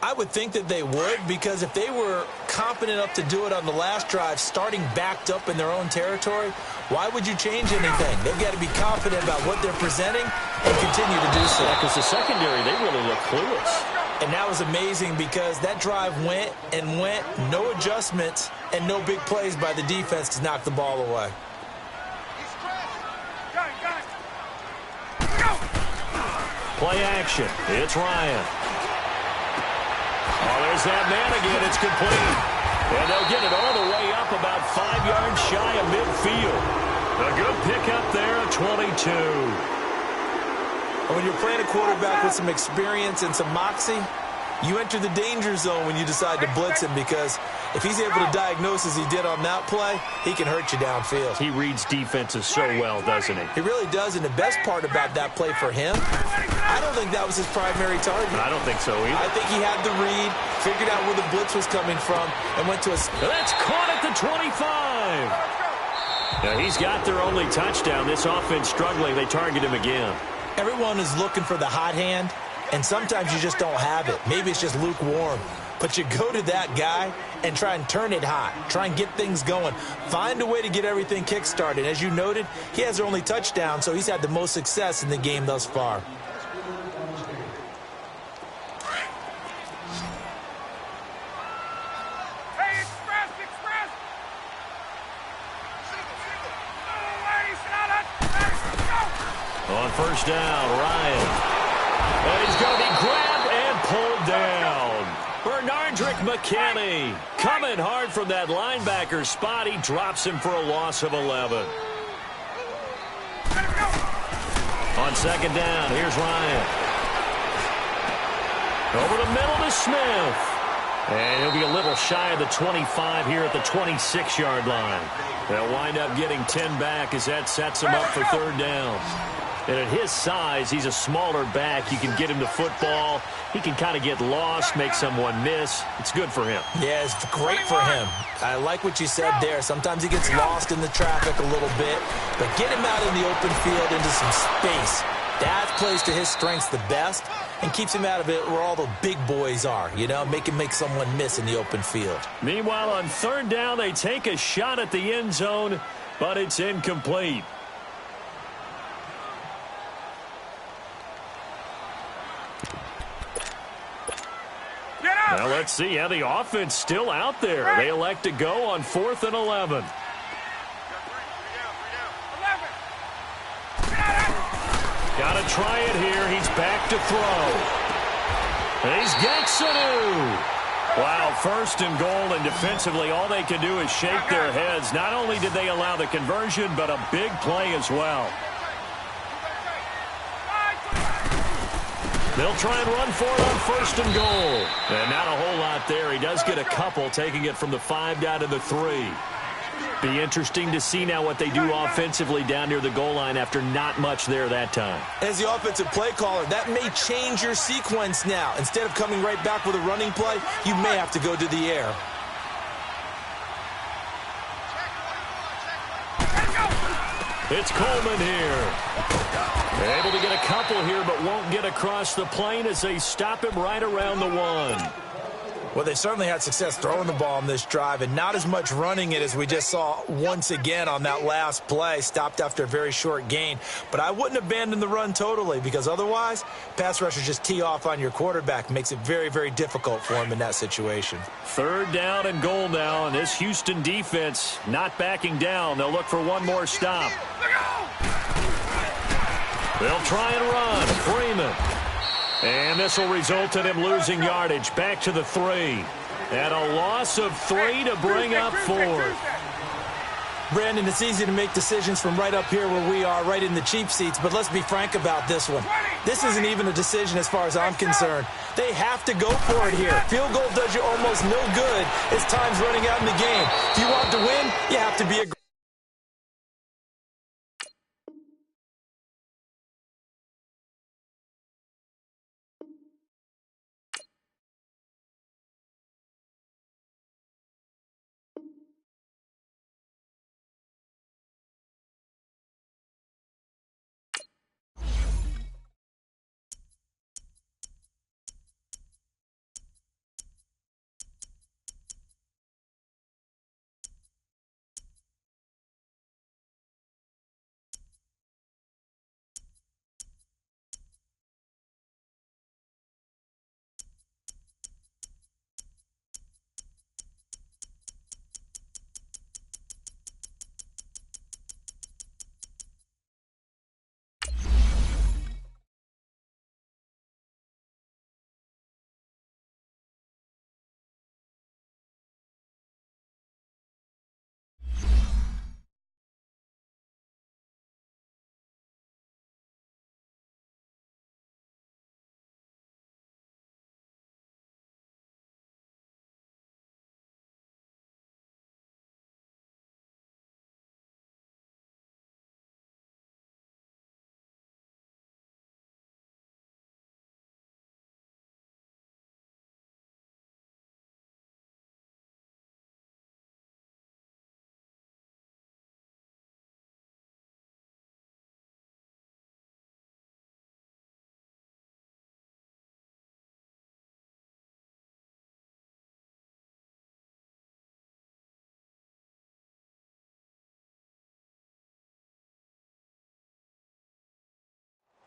I would think that they would, because if they were confident enough to do it on the last drive, starting backed up in their own territory, why would you change anything? They've got to be confident about what they're presenting and continue to do so. Because the secondary, they really look clueless. And that was amazing because that drive went and went, no adjustments, and no big plays by the defense to knock the ball away. Play action. It's Ryan. Oh, there's that man again. It's complete. And they'll get it all the way up about 5 yards shy of midfield. A good pickup there at 22. And when you're playing a quarterback with some experience and some moxie, you enter the danger zone when you decide to blitz him, because if he's able to diagnose as he did on that play, he can hurt you downfield. He reads defenses so well, doesn't he? He really does, and the best part about that play for him, I don't think that was his primary target. I don't think so either. I think he had the read, figured out where the blitz was coming from, and went to a... That's caught at the 25. Now, he's got their only touchdown. This offense struggling. They target him again. Everyone is looking for the hot hand, and sometimes you just don't have it. Maybe it's just lukewarm. But you go to that guy and try and turn it hot. Try and get things going. Find a way to get everything kick-started. As you noted, he has their only touchdown, so he's had the most success in the game thus far. Hey, express, express. On 1st down, Ryan. And he's going to be grabbed and pulled down. Bernardrick McKinney coming hard from that linebacker spot. He drops him for a loss of 11. On 2nd down, here's Ryan. Over the middle to Smith. And he'll be a little shy of the 25 here at the 26-yard line. They'll wind up getting 10 back as that sets him up for 3rd down. And at his size, he's a smaller back. You can get him the football. He can kind of get lost, make someone miss. It's good for him. Yeah, it's great for him. I like what you said there. Sometimes he gets lost in the traffic a little bit, but get him out in the open field into some space. That plays to his strengths the best and keeps him out of it where all the big boys are, you know, make him make someone miss in the open field. Meanwhile, on third down, they take a shot at the end zone, but it's incomplete. Now let's see how the offense still out there. They elect to go on 4th and 11. Got to try it here. He's back to throw. He's got Sanu. Wow, 1st and goal, and defensively all they can do is shake their heads. Not only did they allow the conversion, but a big play as well. They'll try and run for it on 1st and goal. And not a whole lot there. He does get a couple, taking it from the 5 down to the 3. Be interesting to see now what they do offensively down near the goal line after not much there that time. As the offensive play caller, that may change your sequence now. Instead of coming right back with a running play, you may have to go to the air. It's Coleman here. They're able to get a couple here, but won't get across the plane as they stop him right around the 1. Well, they certainly had success throwing the ball on this drive and not as much running it as we just saw once again on that last play. Stopped after a very short gain. But I wouldn't abandon the run totally because otherwise, pass rushers just tee off on your quarterback. Makes it very, very difficult for him in that situation. 3rd down and goal now, and this Houston defense not backing down. They'll look for one more stop. They'll try and run. Freeman. And this will result in him losing yardage. Back to the 3. And a loss of 3 to bring up 4th. Brandon, it's easy to make decisions from right up here where we are, right in the cheap seats, but let's be frank about this one. This isn't even a decision as far as I'm concerned. They have to go for it here. Field goal does you almost no good as time's running out in the game. If you want to win, you have to be aggressive.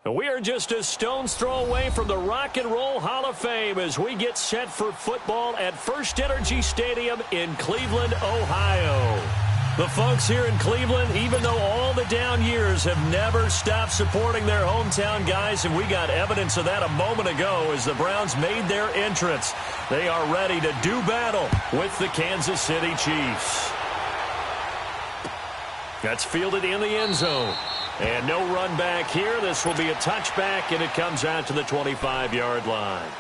We are just a stone's throw away from the Rock and Roll Hall of Fame as we get set for football at First Energy Stadium in Cleveland, Ohio. The folks here in Cleveland, even though all the down years, have never stopped supporting their hometown guys, and we got evidence of that a moment ago as the Browns made their entrance. They are ready to do battle with the Kansas City Chiefs. That's fielded in the end zone. And no run back here. This will be a touchback, and it comes out to the 25-yard line.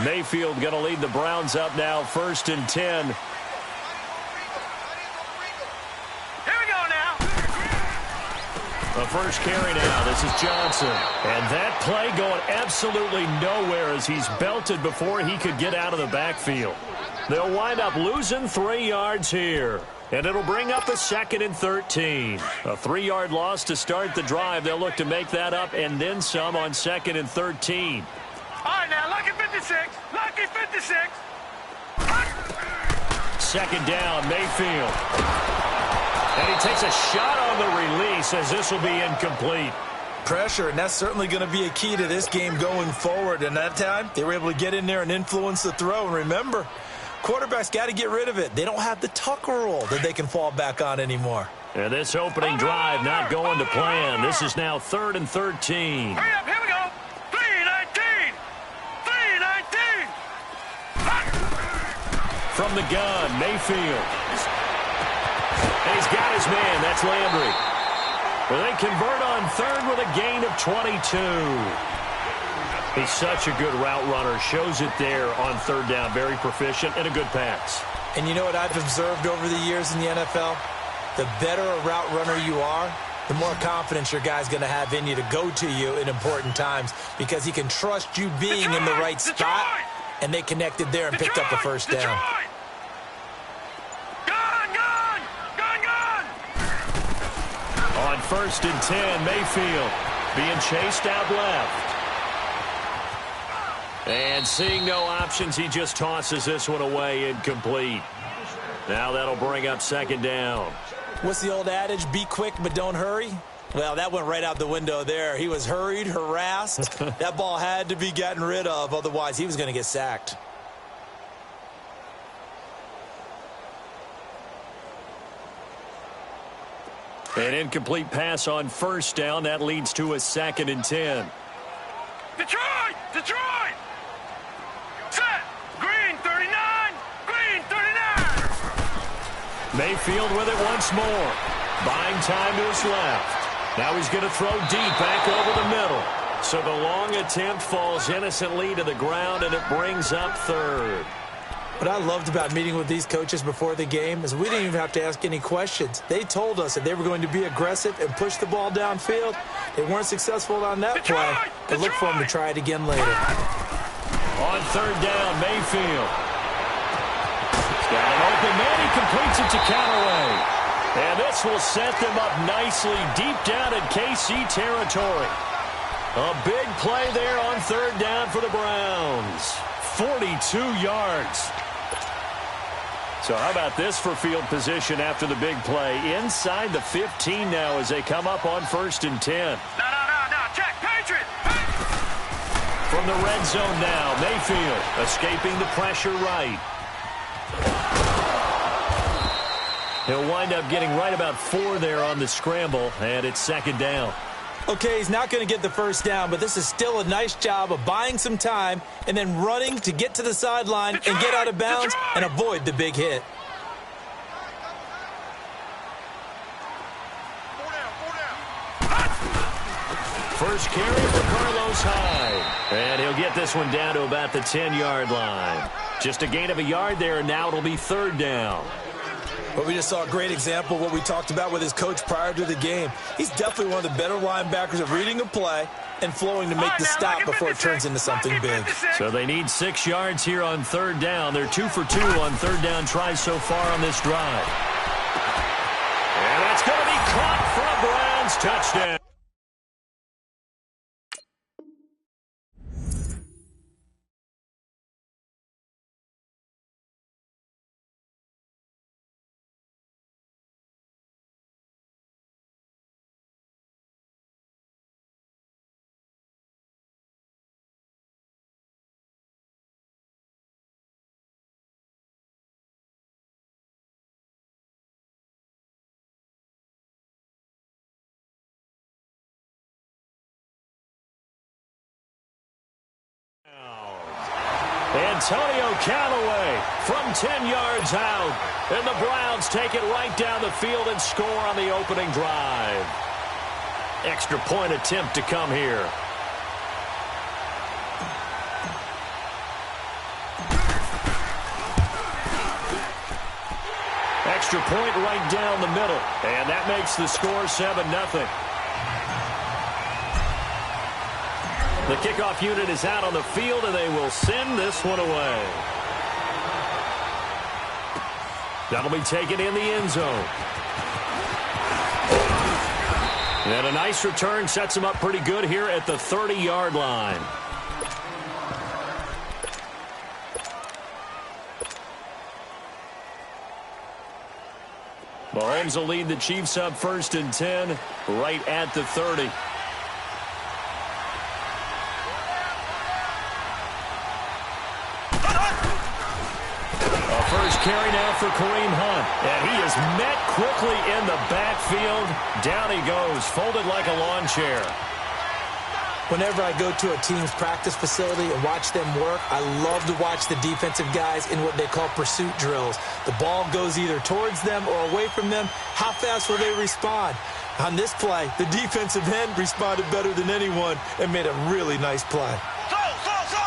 Mayfield going to lead the Browns up now, 1st and 10. Here we go now. The first carry now. This is Johnson. And that play going absolutely nowhere as he's belted before he could get out of the backfield. They'll wind up losing 3 yards here. And it'll bring up a 2nd and 13. A 3-yard loss to start the drive. They'll look to make that up and then some on 2nd and 13. All right, now, lucky 56. Lucky 56. 2nd down, Mayfield. And he takes a shot on the release as this will be incomplete. Pressure, and that's certainly going to be a key to this game going forward. And that time, they were able to get in there and influence the throw. And remember, quarterbacks got to get rid of it. They don't have the Tucker rule that they can fall back on anymore. And this opening drive not going to plan. This is now 3rd and 13. Hurry up, here we go. 3-19. 3-19. From the gun, Mayfield. And he's got his man. That's Landry. Well, they convert on 3rd with a gain of 22. He's such a good route runner. Shows it there on 3rd down. Very proficient and a good pass. And you know what I've observed over the years in the NFL? The better a route runner you are, the more confidence your guy's going to have in you to go to you in important times because he can trust you being in the right spot, and they connected there and picked up the first down. On 1st and 10, Mayfield being chased out left. And seeing no options, he just tosses this one away incomplete. Now that'll bring up 2nd down. What's the old adage? Be quick, but don't hurry? Well, that went right out the window there. He was hurried, harassed. That ball had to be gotten rid of, otherwise he was going to get sacked. An incomplete pass on 1st down. That leads to a 2nd and 10. Detroit! Detroit! Set! Green 39! Green 39! Mayfield with it once more. Buying time to his left. Now he's going to throw deep back over the middle. So the long attempt falls innocently to the ground, and it brings up 3rd. What I loved about meeting with these coaches before the game is we didn't even have to ask any questions. They told us that they were going to be aggressive and push the ball downfield. They weren't successful on that play, but look for them to try it again later. On 3rd down, Mayfield. He's got an open man. He completes it to Callaway. And this will set them up nicely deep down in KC territory. A big play there on 3rd down for the Browns. 42 yards. So how about this for field position after the big play? Inside the 15 now as they come up on 1st and 10. No, check, Patriot! From the red zone now, Mayfield escaping the pressure right. He'll wind up getting right about 4 there on the scramble, and it's 2nd down. Okay, he's not going to get the first down, but this is still a nice job of buying some time and then running to get to the sideline and get out of bounds and avoid the big hit. First carry for Carlos Hyde. And he'll get this one down to about the 10-yard line. Just a gain of a yard there, and now it'll be 3rd down. But we just saw a great example of what we talked about with his coach prior to the game. He's definitely one of the better linebackers of reading a play and flowing to make the stop before it turns into something big. So they need 6 yards here on 3rd down. They're 2 for 2 on 3rd down tries so far on this drive. And that's going to be caught for a Browns touchdown. Antonio Callaway from 10 yards out. And the Browns take it right down the field and score on the opening drive. Extra point attempt to come here. extra point right down the middle. And that makes the score 7-0. The kickoff unit is out on the field, and they will send this one away. That'll be taken in the end zone. And a nice return sets him up pretty good here at the 30-yard line. Mahomes will lead the Chiefs up 1st and 10 right at the 30. First carry now for Kareem Hunt. And he is met quickly in the backfield. Down he goes, folded like a lawn chair. Whenever I go to a team's practice facility and watch them work, I love to watch the defensive guys in what they call pursuit drills. The ball goes either towards them or away from them. How fast will they respond? On this play, the defensive end responded better than anyone and made a really nice play. So.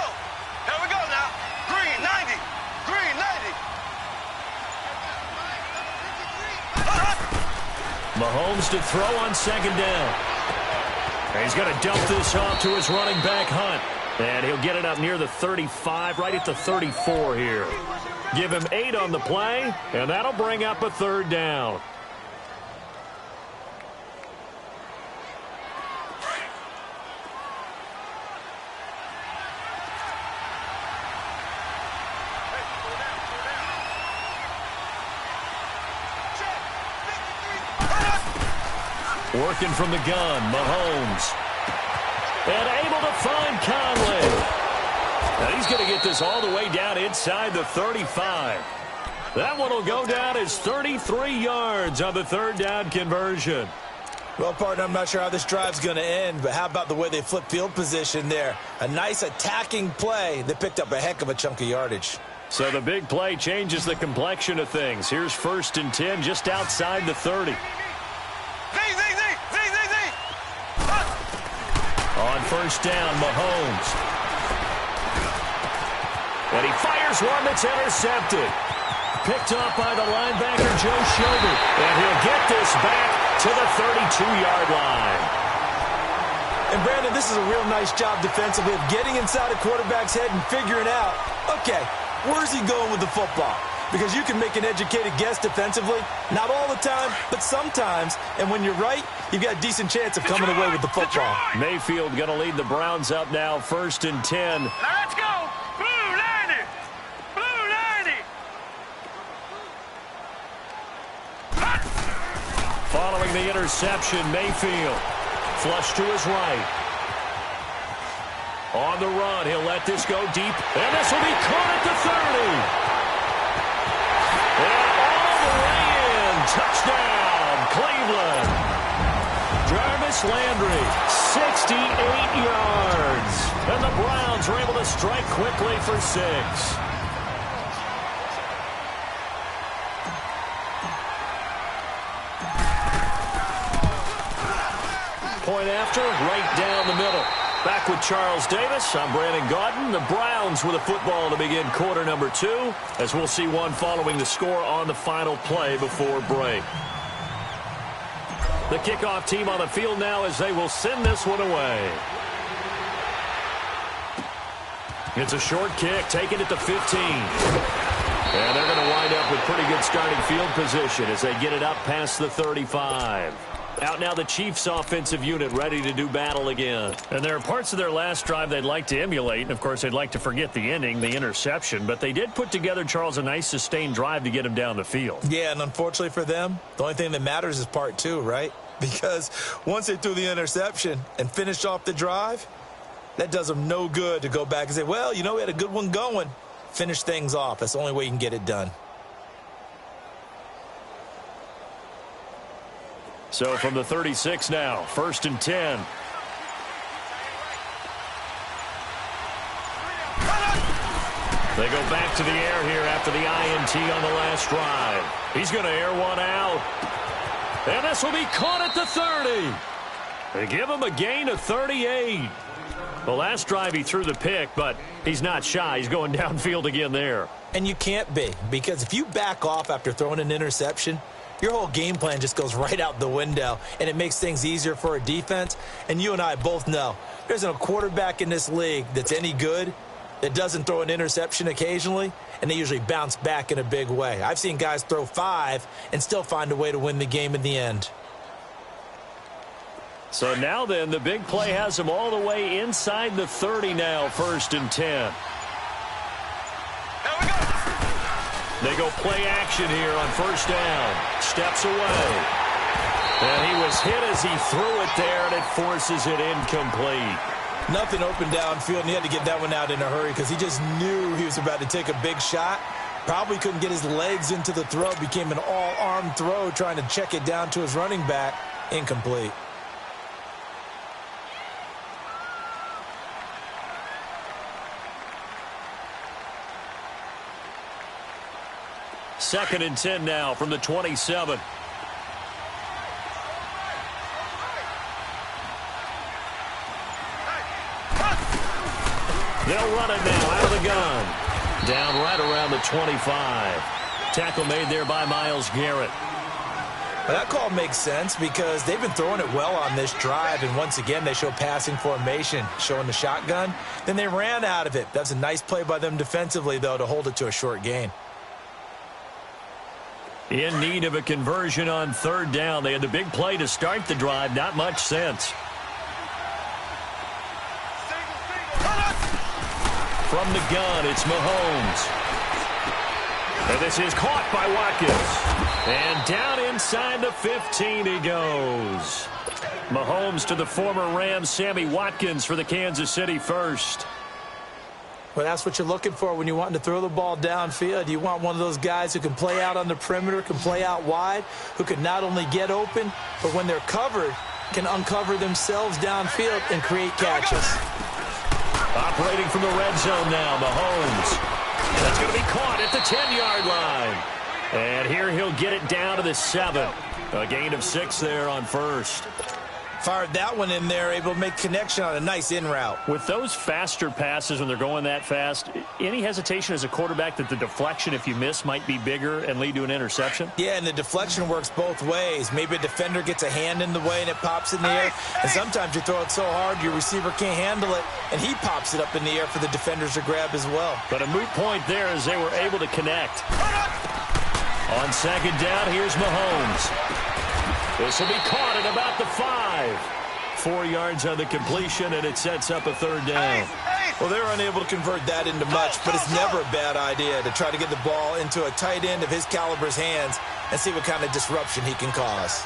Here we go now. Green, 90. Green, 90. Mahomes to throw on 2nd down. And he's going to dump this off to his running back, Hunt. And he'll get it up near the 35, right at the 34 here. Give him 8 on the play, and that'll bring up a 3rd down. Working from the gun, Mahomes. And able to find Conley. And he's going to get this all the way down inside the 35. That one will go down as 33 yards on the 3rd down conversion. Well, partner, I'm not sure how this drive's going to end, but how about the way they flip field position there? A nice attacking play that picked up a heck of a chunk of yardage. So the big play changes the complexion of things. Here's 1st and 10 just outside the 30. On 1st down, Mahomes. And he fires one that's intercepted. Picked up by the linebacker, Joe Schobert. And he'll get this back to the 32-yard line. And, Brandon, this is a real nice job defensively of getting inside a quarterback's head and figuring out, okay, where's he going with the football? Because you can make an educated guess defensively. Not all the time, but sometimes. And when you're right, you've got a decent chance of coming away with the football. Mayfield going to lead the Browns up now, 1st and 10. Now let's go. Blue 90. Blue 90. Following the interception, Mayfield. Flush to his right. On the run, he'll let this go deep. And this will be caught at the 30. And all the way in. Touchdown, Cleveland. Jarvis Landry, 68 yards. And the Browns are able to strike quickly for 6. Point after, right down the middle. Back with Charles Davis, I'm Brandon Gaudin. The Browns with a football to begin quarter number 2, as we'll see one following the score on the final play before break. The kickoff team on the field now as they will send this one away. It's a short kick, taken at the 15. And they're going to wind up with pretty good starting field position as they get it up past the 35. Out now the Chiefs offensive unit ready to do battle again. And there are parts of their last drive they'd like to emulate. And, of course, they'd like to forget the ending, the interception. But they did put together, Charles, a nice sustained drive to get him down the field. Yeah, and unfortunately for them, the only thing that matters is part 2, right? Because once they threw the interception and finished off the drive, that does them no good to go back and say, well, you know, we had a good one going. Finish things off. That's the only way you can get it done. So from the 36 now, 1st and 10. They go back to the air here after the INT on the last drive. He's going to air one out. And this will be caught at the 30. They give him a gain of 38. The last drive he threw the pick, but he's not shy. He's going downfield again there. And you can't be, because if you back off after throwing an interception, your whole game plan just goes right out the window, and it makes things easier for a defense. And you and I both know there isn't a quarterback in this league that's any good that doesn't throw an interception occasionally, and they usually bounce back in a big way. I've seen guys throw 5 and still find a way to win the game in the end. So now then, the big play has them all the way inside the 30 now, 1st and 10. They go play action here on 1st down. Steps away. And he was hit as he threw it there, and it forces it incomplete. Nothing open downfield, and he had to get that one out in a hurry because he just knew he was about to take a big shot. Probably couldn't get his legs into the throw. Became an all-arm throw trying to check it down to his running back. Incomplete. Second and 10 now from the 27. They'll run it now out of the gun. Down right around the 25. Tackle made there by Myles Garrett. Well, that call makes sense because they've been throwing it well on this drive, and once again they show passing formation, showing the shotgun. Then they ran out of it. That's a nice play by them defensively, though, to hold it to a short gain. In need of a conversion on 3rd down. They had the big play to start the drive. Not much sense. From the gun, it's Mahomes. And this is caught by Watkins. And down inside the 15 he goes. Mahomes to the former Rams, Sammy Watkins for the Kansas City first. Well, that's what you're looking for when you're wanting to throw the ball downfield. You want one of those guys who can play out on the perimeter, can play out wide, who can not only get open, but when they're covered, can uncover themselves downfield and create catches. Operating from the red zone now, Mahomes. That's going to be caught at the 10-yard line. And here he'll get it down to the 7. A gain of 6 there on 1st. Fired that one in there, able to make connection on a nice in route. With those faster passes when they're going that fast, any hesitation as a quarterback that the deflection, if you miss, might be bigger and lead to an interception? Yeah, and the deflection works both ways. Maybe a defender gets a hand in the way and it pops in the air. And sometimes you throw it so hard your receiver can't handle it, and he pops it up in the air for the defenders to grab as well. But a moot point there as they were able to connect. On 2nd down, here's Mahomes. This will be caught at about the 5. 4 yards on the completion, and it sets up a 3rd down. Well, they were unable to convert that into much, but it's never a bad idea to try to get the ball into a tight end of his caliber's hands and see what kind of disruption he can cause.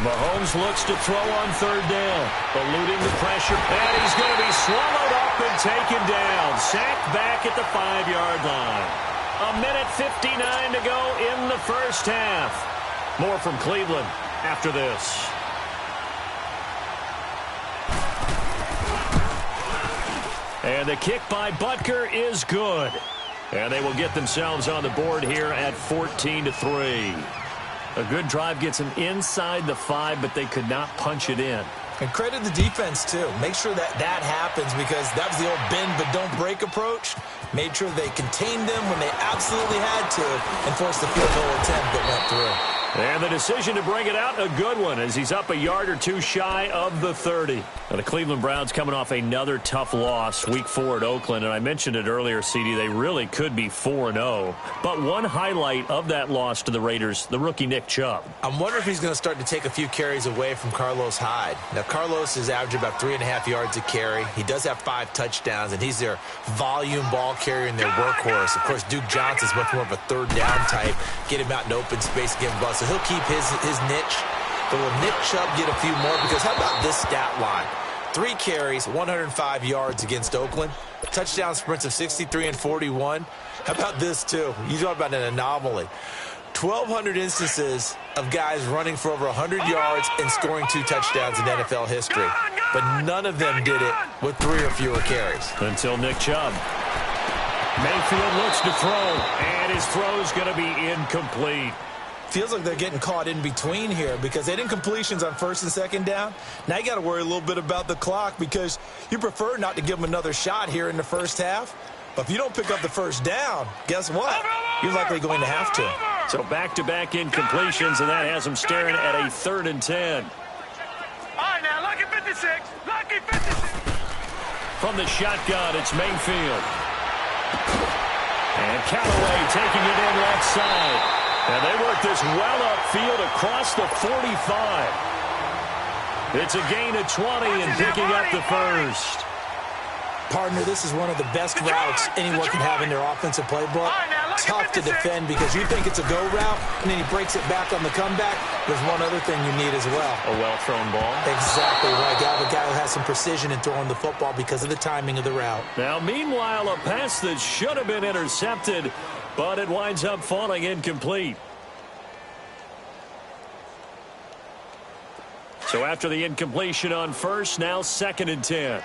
Mahomes looks to throw on 3rd down, eluding the pressure. And he's going to be swallowed up and taken down. Sacked back at the 5-yard line. 1:59 to go in the first half. More from Cleveland after this. And the kick by Butker is good. And they will get themselves on the board here at 14-3. A good drive gets them inside the 5, but they could not punch it in. And credit the defense, too. Make sure that that happens because that was the old bend but don't break approach. Made sure they contained them when they absolutely had to and forced the field goal attempt that went through. And the decision to bring it out, a good one, as he's up a yard or 2 shy of the 30. Now, the Cleveland Browns coming off another tough loss, Week 4 at Oakland. And I mentioned it earlier, CD, they really could be 4-0. But one highlight of that loss to the Raiders, the rookie Nick Chubb. I'm wondering if he's going to start to take a few carries away from Carlos Hyde. Now, Carlos is averaging about 3.5 yards a carry. He does have 5 touchdowns, and he's their volume ball carrier and their workhorse. Of course, Duke Johnson's much more of a 3rd down type. Get him out in open space, get him bust. So he'll keep his niche. But will Nick Chubb get a few more? Because how about this stat line? 3 carries, 105 yards against Oakland. Touchdown sprints of 63 and 41. How about this, too? You talk about an anomaly. 1,200 instances of guys running for over 100 yards and scoring 2 touchdowns in NFL history. But none of them did it with 3 or fewer carries. Until Nick Chubb. Mayfield looks to throw, and his throw is going to be incomplete. Feels like they're getting caught in between here because they didn't completions on 1st and 2nd down. Now you got to worry a little bit about the clock because you prefer not to give them another shot here in the first half. But if you don't pick up the first down, guess what? You're likely going to have to. So back-to-back incompletions, and that has them staring at a 3rd and 10. All right, now, lucky 56. Lucky 56. From the shotgun, it's Mayfield. And Callaway taking it in left side. And they work this well upfield across the 45. It's a gain of 20 and picking up the first. Partner, this is one of the best routes anyone can have in their offensive playbook. Tough to defend because you think it's a go route, and then he breaks it back on the comeback. There's one other thing you need as well. A well-thrown ball. Exactly right. You have a guy who has some precision in throwing the football because of the timing of the route. Now, meanwhile, a pass that should have been intercepted, but it winds up falling incomplete. So after the incompletion on first, now 2nd and 10.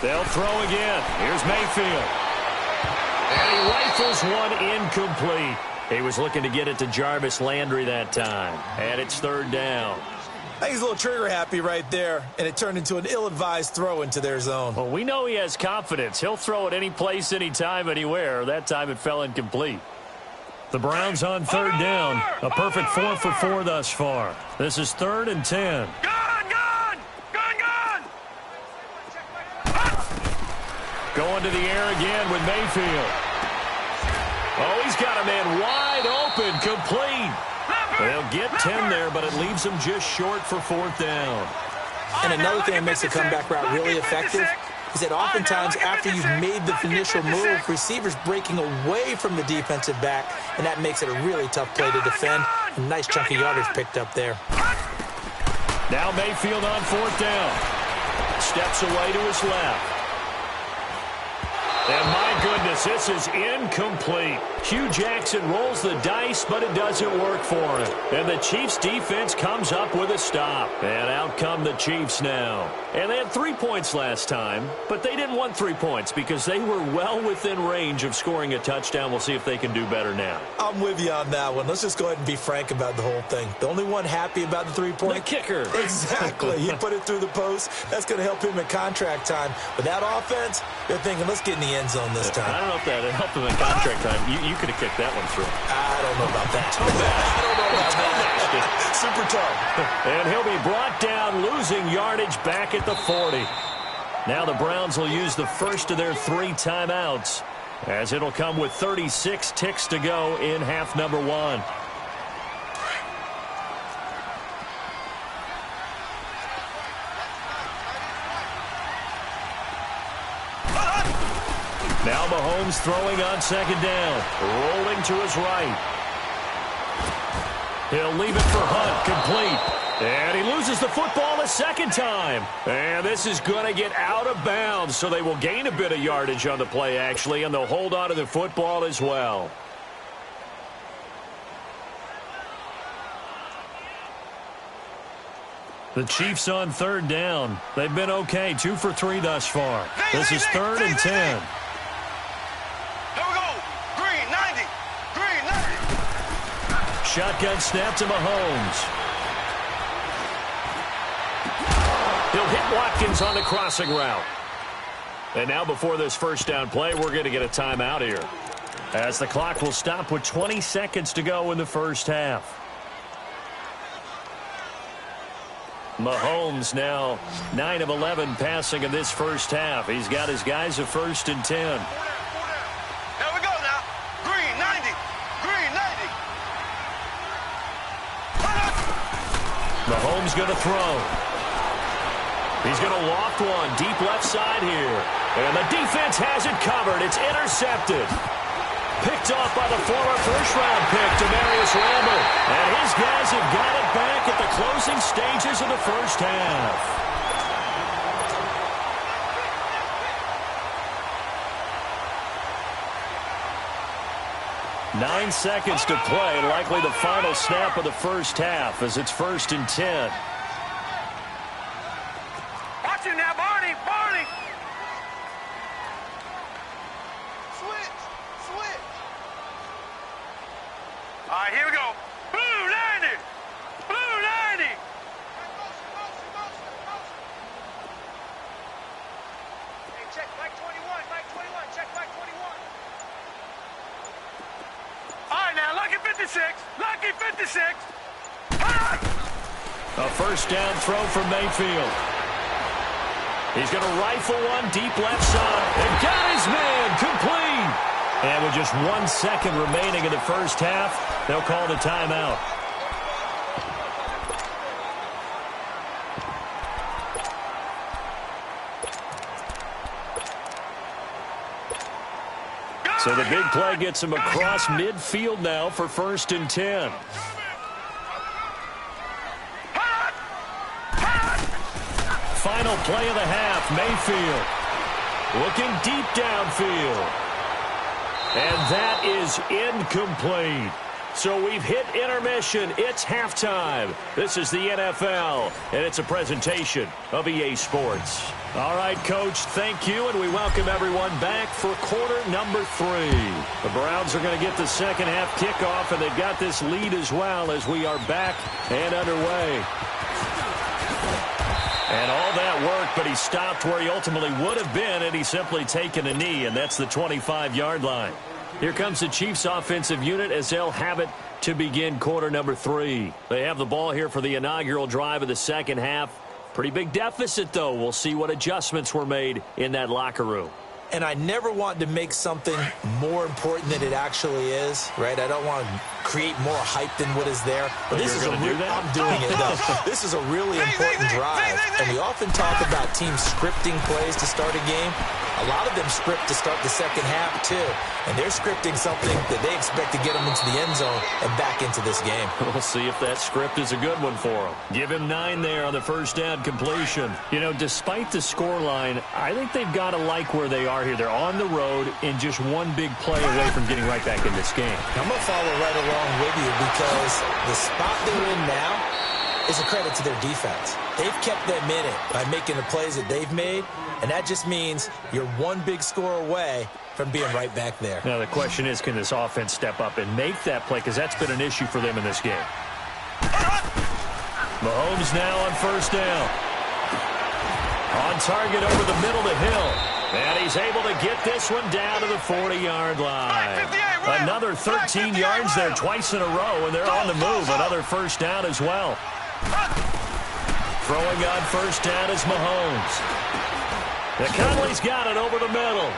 They'll throw again. Here's Mayfield. And he rifles one incomplete. He was looking to get it to Jarvis Landry that time. And it's 3rd down. I think he's a little trigger happy right there, and it turned into an ill-advised throw into their zone. Well, we know he has confidence. He'll throw it any place, anytime, anywhere. That time it fell incomplete. The Browns on 3rd down. A perfect 4 for 4 thus far. This is 3rd and 10. Going to the air again with Mayfield. Oh, he's got a man wide open, complete. They'll get 10 there, but it leaves them just short for 4th down. And another thing that makes the comeback route really effective is that oftentimes after you've made the initial move, receivers breaking away from the defensive back, and that makes it a really tough play to defend. A nice chunk of yardage picked up there. Now Mayfield on 4th down. Steps away to his left. And my goodness, this is incomplete. Hugh Jackson rolls the dice, but it doesn't work for him. And the Chiefs' defense comes up with a stop. And out come the Chiefs now. And they had 3 points last time, but they didn't want 3 points because they were well within range of scoring a touchdown. We'll see if they can do better now. I'm with you on that one. Let's just go ahead and be frank about the whole thing. The only one happy about the 3-point? The kicker. Exactly. He put it through the post. That's going to help him in contract time. But that offense, they're thinking, let's get in the end zone this time. I don't know if that helped him in contract time. You could have kicked that one through. I don't know about that. I don't know about that. Super tough. And he'll be brought down, losing yardage back at the 40. Now the Browns will use the first of their 3 timeouts, as it'll come with 36 ticks to go in half number 1. Now Mahomes throwing on 2nd down. Rolling to his right. He'll leave it for Hunt, complete. And he loses the football a 2nd time. And this is going to get out of bounds, so they will gain a bit of yardage on the play, actually, and they'll hold on to the football as well. The Chiefs on 3rd down. They've been okay, 2 for 3 thus far. This is 3rd and 10. Shotgun snap to Mahomes. He'll hit Watkins on the crossing route. And now before this first down play, we're going to get a timeout here, as the clock will stop with 20 seconds to go in the first half. Mahomes now 9 of 11 passing in this first half. He's got his guys a 1st and 10. Mahomes going to throw. He's going to loft one deep left side here. And the defense has it covered. It's intercepted. Picked off by the former first-round pick, Demarius Randall. And his guys have got it back at the closing stages of the first half. 9 seconds to play, likely the final snap of the first half, as it's 1st and 10. Watch him now, Barney! Barney! Switch! right, here we go. Blue 90. Blue 90. Hey, check Mike 21. Mike 21. Check Mike 21. All right, now, lucky 56. Lucky 56. A first down throw for Mayfield. He's going to rifle one deep left side. And got his man complete. And with just 1 second remaining in the first half, they'll call the timeout. So the big play gets him across midfield now for 1st and 10. Final play of the half, Mayfield looking deep downfield. And that is incomplete. So we've hit intermission. It's halftime. This is the NFL, and it's a presentation of EA Sports. All right, Coach, thank you, and we welcome everyone back for quarter number 3. The Browns are going to get the second half kickoff, and they've got this lead as well as we are back and underway. And all that work, but he stopped where he ultimately would have been, and he's simply taken a knee, and that's the 25-yard line. Here comes the Chiefs offensive unit as they'll have it to begin quarter number 3. They have the ball here for the inaugural drive of the second half. Pretty big deficit, though. We'll see what adjustments were made in that locker room. And I never want to make something more important than it actually is, right? I don't want to create more hype than what is there. But this is I'm doing it, though. This is a really important drive. And we often talk about teams scripting plays to start a game. A lot of them script to start the second half, too. And they're scripting something that they expect to get them into the end zone and back into this game. We'll see if that script is a good one for them. Give him 9 there on the first down completion. You know, despite the scoreline, I think they've got to like where they are here. They're on the road and just one big play away from getting right back in this game. I'm going to follow right along with you because the spot they're in now is a credit to their defense. They've kept them in it by making the plays that they've made, and that just means you're one big score away from being right back there. Now, the question is, can this offense step up and make that play? Because that's been an issue for them in this game. Mahomes now on first down. On target over the middle to Hill. And he's able to get this one down to the 40-yard line. Another 13 yards there twice in a row, and they're on the move. Another first down as well. Throwing on first down is Mahomes. Conley's got it over the middle.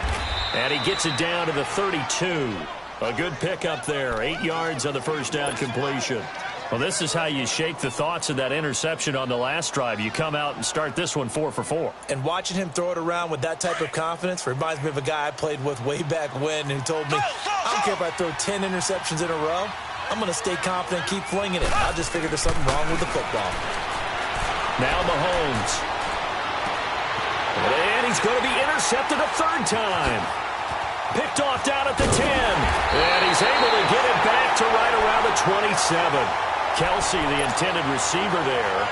And he gets it down to the 32. A good pickup there. 8 yards on the first down completion. Well, this is how you shake the thoughts of that interception on the last drive. You come out and start this one 4 for 4. And watching him throw it around with that type of confidence reminds me of a guy I played with way back when who told me, I don't care if I throw 10 interceptions in a row. I'm going to stay confident, keep flinging it. I just figured there's something wrong with the football. Now Mahomes. And he's going to be intercepted a third time. Picked off down at the 10. And he's able to get it back to right around the 27. Kelsey, the intended receiver there.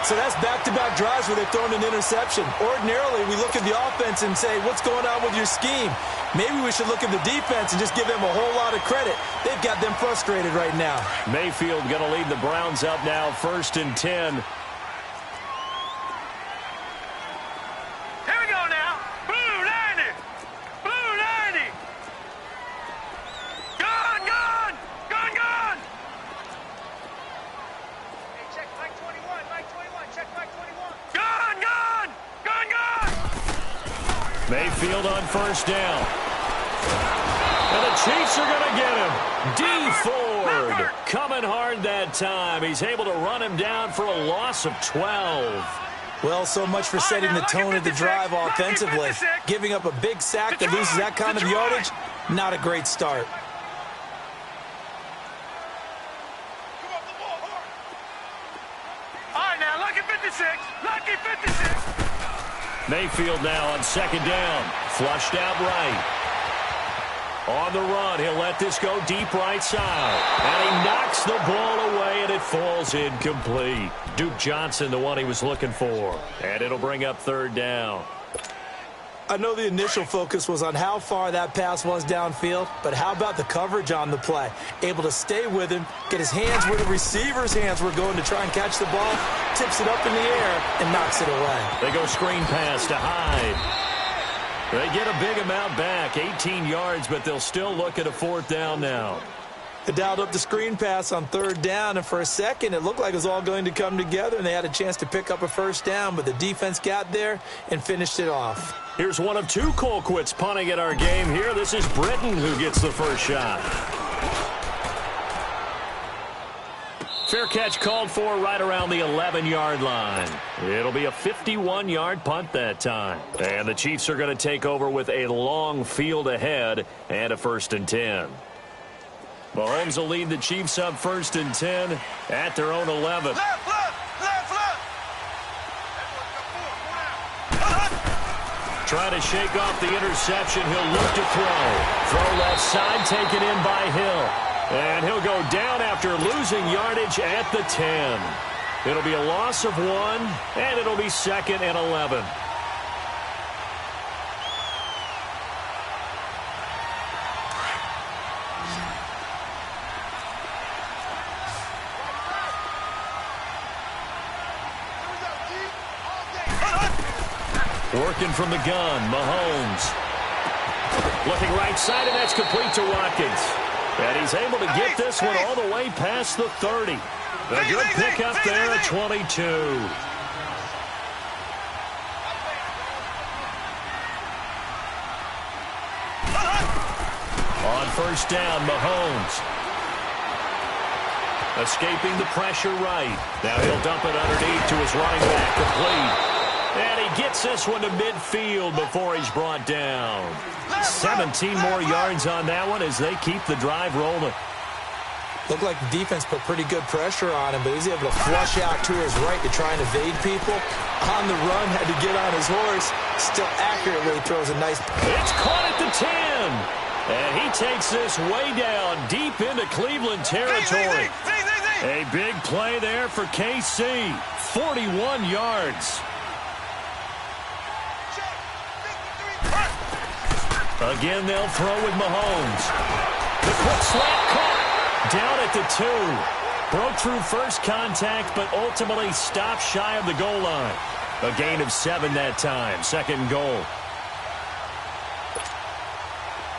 So that's back-to-back drives where they're throwing an interception. Ordinarily, we look at the offense and say, what's going on with your scheme? Maybe we should look at the defense and just give them a whole lot of credit. They've got them frustrated right now. Mayfield going to lead the Browns up now, 1st and 10. Here we go now. Blue 90. Blue 90. Gone, gone. Gone, gone. Hey, check Mike 21. Mike 21. Check Mike 21. Gone, gone. Gone, gone. Mayfield on first down. And the Chiefs are going to get him. D Ford coming hard that time. He's able to run him down for a loss of 12. Well, so much for setting the tone of the drive offensively. Giving up a big sack that loses that kind of yardage, not a great start. All right, now, lucky 56. Lucky 56. Mayfield now on second down. Flushed out right. On the run, he'll let this go deep right side. And he knocks the ball away, and it falls incomplete. Duke Johnson, the one he was looking for. And it'll bring up third down. I know the initial focus was on how far that pass was downfield, but how about the coverage on the play? Able to stay with him, get his hands where the receiver's hands were going to try and catch the ball, tips it up in the air, and knocks it away. They go screen pass to Hyde. They get a big amount back, 18 yards, but they'll still look at a 4th down now. They dialed up the screen pass on 3rd down, and for a second it looked like it was all going to come together, and they had a chance to pick up a 1st down, but the defense got there and finished it off. Here's one of 2 Colquitts punting at our game here. This is Britton who gets the first shot. Fair catch called for right around the 11-yard line. It'll be a 51-yard punt that time. And the Chiefs are going to take over with a long field ahead and a 1st and 10. Mahomes will lead the Chiefs up 1st and 10 at their own 11. Left, left, left, left. Trying to shake off the interception. He'll look to throw. Throw left side, taken in by Hill. And he'll go down after losing yardage at the 10. It'll be a loss of 1, and it'll be 2nd and 11. Working from the gun, Mahomes. Looking right side, and that's complete to Watkins. And he's able to get this one all the way past the 30. A good pickup there at 22. On 1st down, Mahomes. Escaping the pressure right. Now he'll dump it underneath to his running back, complete. And he gets this one to midfield before he's brought down. 17 more yards on that one as they keep the drive rolling. Looked like the defense put pretty good pressure on him, but he's able to flush out to his right to try and evade people. On the run, had to get on his horse. Still accurately throws a nice... It's caught at the 10. And he takes this way down deep into Cleveland territory. A big play there for KC. 41 yards. Again, they'll throw with Mahomes. The quick slant caught. Down at the 2. Broke through first contact, but ultimately stopped shy of the goal line. A gain of 7 that time. 2nd and goal.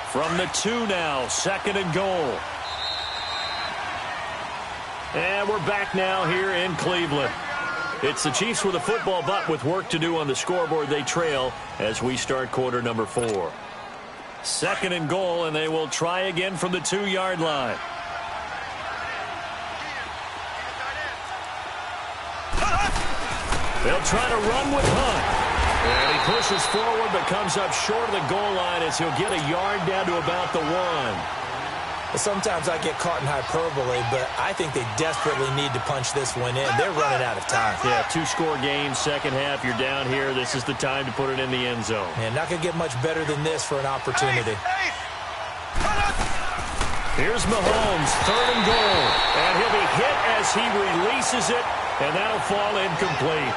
From the 2 now. 2nd and goal. And we're back now here in Cleveland. It's the Chiefs with a football, but with work to do on the scoreboard. They trail as we start quarter number 4. 2nd and goal, and they will try again from the 2-yard line. They'll try to run with Hunt. And he pushes forward but comes up short of the goal line as he'll get a yard down to about the 1. Sometimes I get caught in hyperbole, but I think they desperately need to punch this one in. They're running out of time. Yeah, 2-score game, second half. You're down here. This is the time to put it in the end zone. Man, not going to get much better than this for an opportunity. Here's Mahomes, 3rd and goal. And he'll be hit as he releases it, and that'll fall incomplete.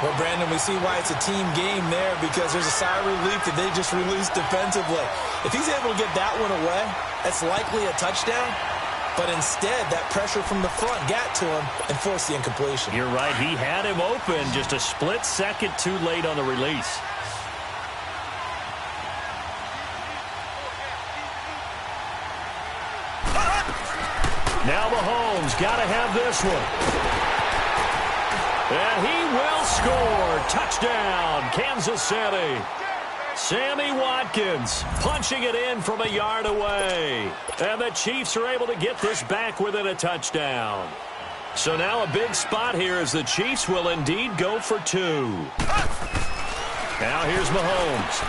Well, Brandon, we see why it's a team game there, because there's a sigh of relief that they just released defensively. If he's able to get that one away, that's likely a touchdown. But instead, that pressure from the front got to him and forced the incompletion. You're right. He had him open, just a split second too late on the release. Now Mahomes got to have this one. And he will score. Touchdown, Kansas City. Sammy Watkins punching it in from a yard away. And the Chiefs are able to get this back within a touchdown. So now a big spot here as the Chiefs will indeed go for 2. Now here's Mahomes.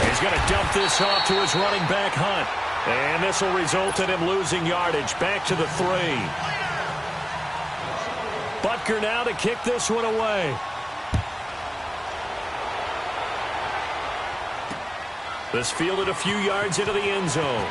He's going to dump this off to his running back, Hunt. And this will result in him losing yardage back to the 3. Butker now to kick this one away. This fielded a few yards into the end zone.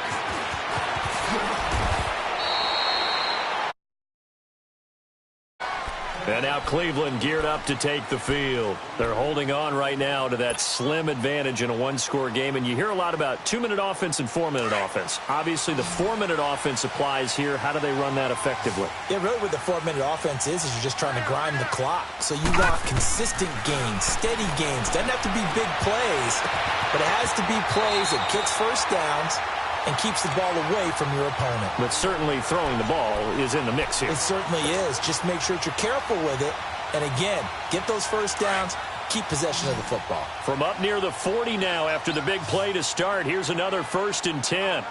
And now Cleveland geared up to take the field. They're holding on right now to that slim advantage in a one-score game. And you hear a lot about 2-minute offense and 4-minute offense. Obviously, the 4-minute offense applies here. How do they run that effectively? Yeah, really what the 4-minute offense is you're just trying to grind the clock. So you want consistent gains, steady gains. Doesn't have to be big plays, but it has to be plays that gets first downs and keeps the ball away from your opponent. But certainly throwing the ball is in the mix here. It certainly is. Just make sure that you're careful with it. And again, get those first downs, keep possession of the football. From up near the 40 now after the big play to start, here's another 1st and 10.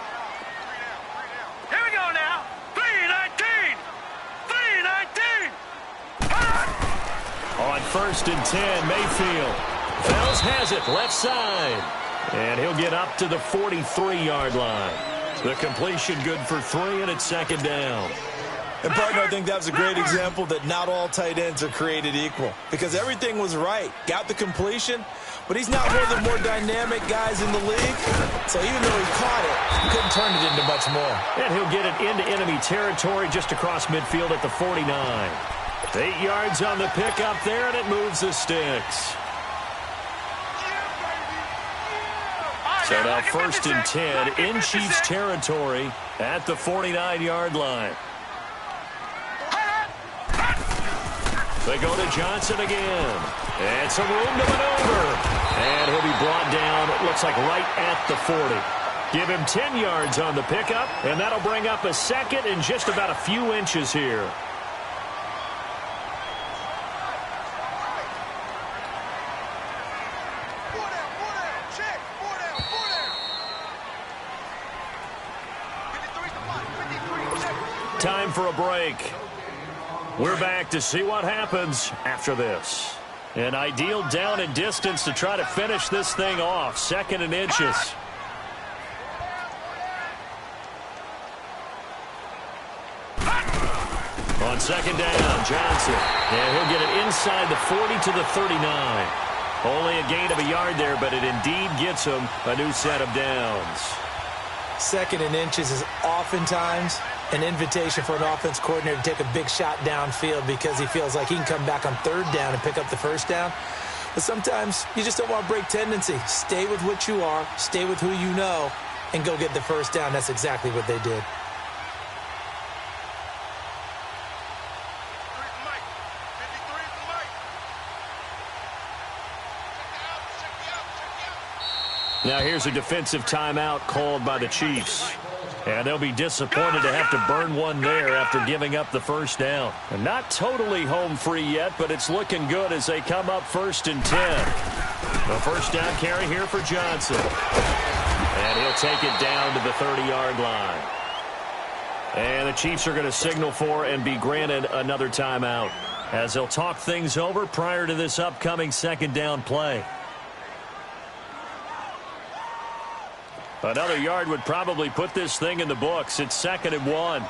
Here we go now. 3-19. 3-19. On 1st and 10, Mayfield. Fells has it, left side. And he'll get up to the 43-yard line. The completion good for 3, and it's 2nd down. And, partner, I think that's a great example that not all tight ends are created equal. Because everything was right. Got the completion, but he's not one of the more dynamic guys in the league. So even though he caught it, he couldn't turn it into much more. And he'll get it into enemy territory just across midfield at the 49. 8 yards on the pickup there, and it moves the sticks. So now 1st and 10 in Chiefs territory at the 49-yard line. They go to Johnson again. And some room to maneuver. And he'll be brought down, it looks like right at the 40. Give him 10 yards on the pickup, and that'll bring up a 2nd and just about a few inches here. Time for a break. We're back to see what happens after this. An ideal down and distance to try to finish this thing off. 2nd and inches. On 2nd down, Johnson. And he'll get it inside the 40 to the 39. Only a gain of a yard there, but it indeed gets him a new set of downs. 2nd and inches is oftentimes an invitation for an offense coordinator to take a big shot downfield because he feels like he can come back on 3rd down and pick up the 1st down. But sometimes you just don't want to break tendency. Stay with what you are, stay with who you know, and go get the 1st down. That's exactly what they did. Now here's a defensive timeout called by the Chiefs. And they'll be disappointed to have to burn one there after giving up the 1st down. And not totally home free yet, but it's looking good as they come up 1st and 10. The 1st down carry here for Johnson. And he'll take it down to the 30-yard line. And the Chiefs are going to signal for and be granted another timeout as they'll talk things over prior to this upcoming 2nd down play. Another yard would probably put this thing in the books. It's 2nd and 1.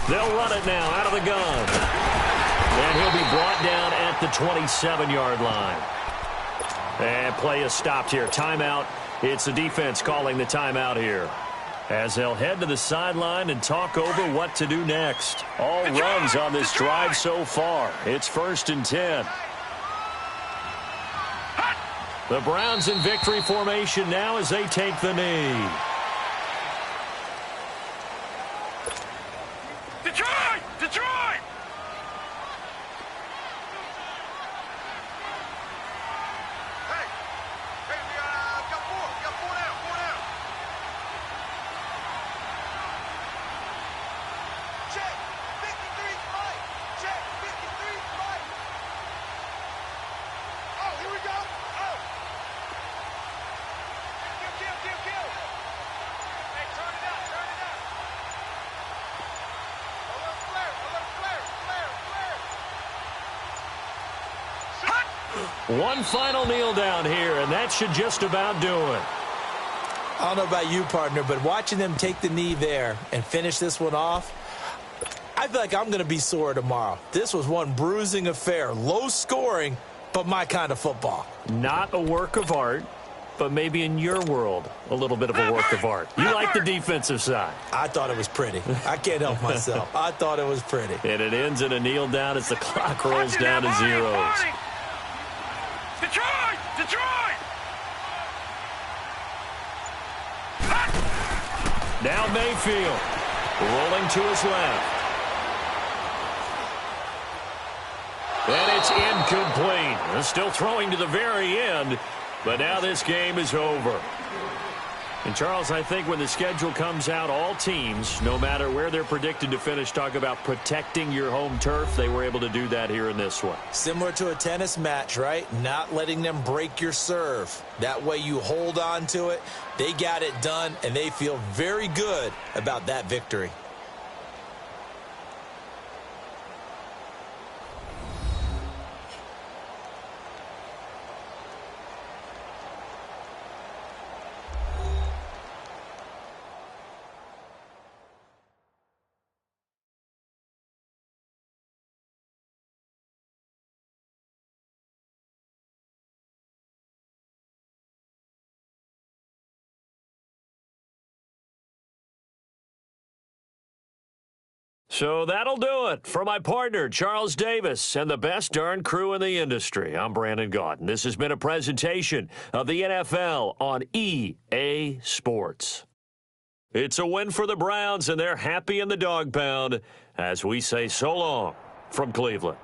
They'll run it now out of the gun. And he'll be brought down at the 27-yard line. And play is stopped here. Timeout. It's the defense calling the timeout here as they'll head to the sideline and talk over what to do next. All runs on this drive so far. It's 1st and 10. The Browns in victory formation now as they take the knee. Detroit! Detroit! One final kneel down here, and that should just about do it. I don't know about you, partner, but watching them take the knee there and finish this one off, I feel like I'm going to be sore tomorrow. This was one bruising affair. Low scoring, but my kind of football. Not a work of art, but maybe in your world, a little bit of a work of art. You like the defensive side. I thought it was pretty. I can't help myself. I thought it was pretty. And it ends in a kneel down as the clock rolls down to zeros. Detroit! Detroit! Now Mayfield rolling to his left. And it's incomplete. Still throwing to the very end, but now this game is over. And, Charles, I think when the schedule comes out, all teams, no matter where they're predicted to finish, talk about protecting your home turf. They were able to do that here in this one. Similar to a tennis match, right? Not letting them break your serve. That way you hold on to it. They got it done, and they feel very good about that victory. So that'll do it for my partner, Charles Davis, and the best darn crew in the industry. I'm Brandon Gaudin. This has been a presentation of the NFL on EA Sports. It's a win for the Browns, and they're happy in the dog pound as we say so long from Cleveland.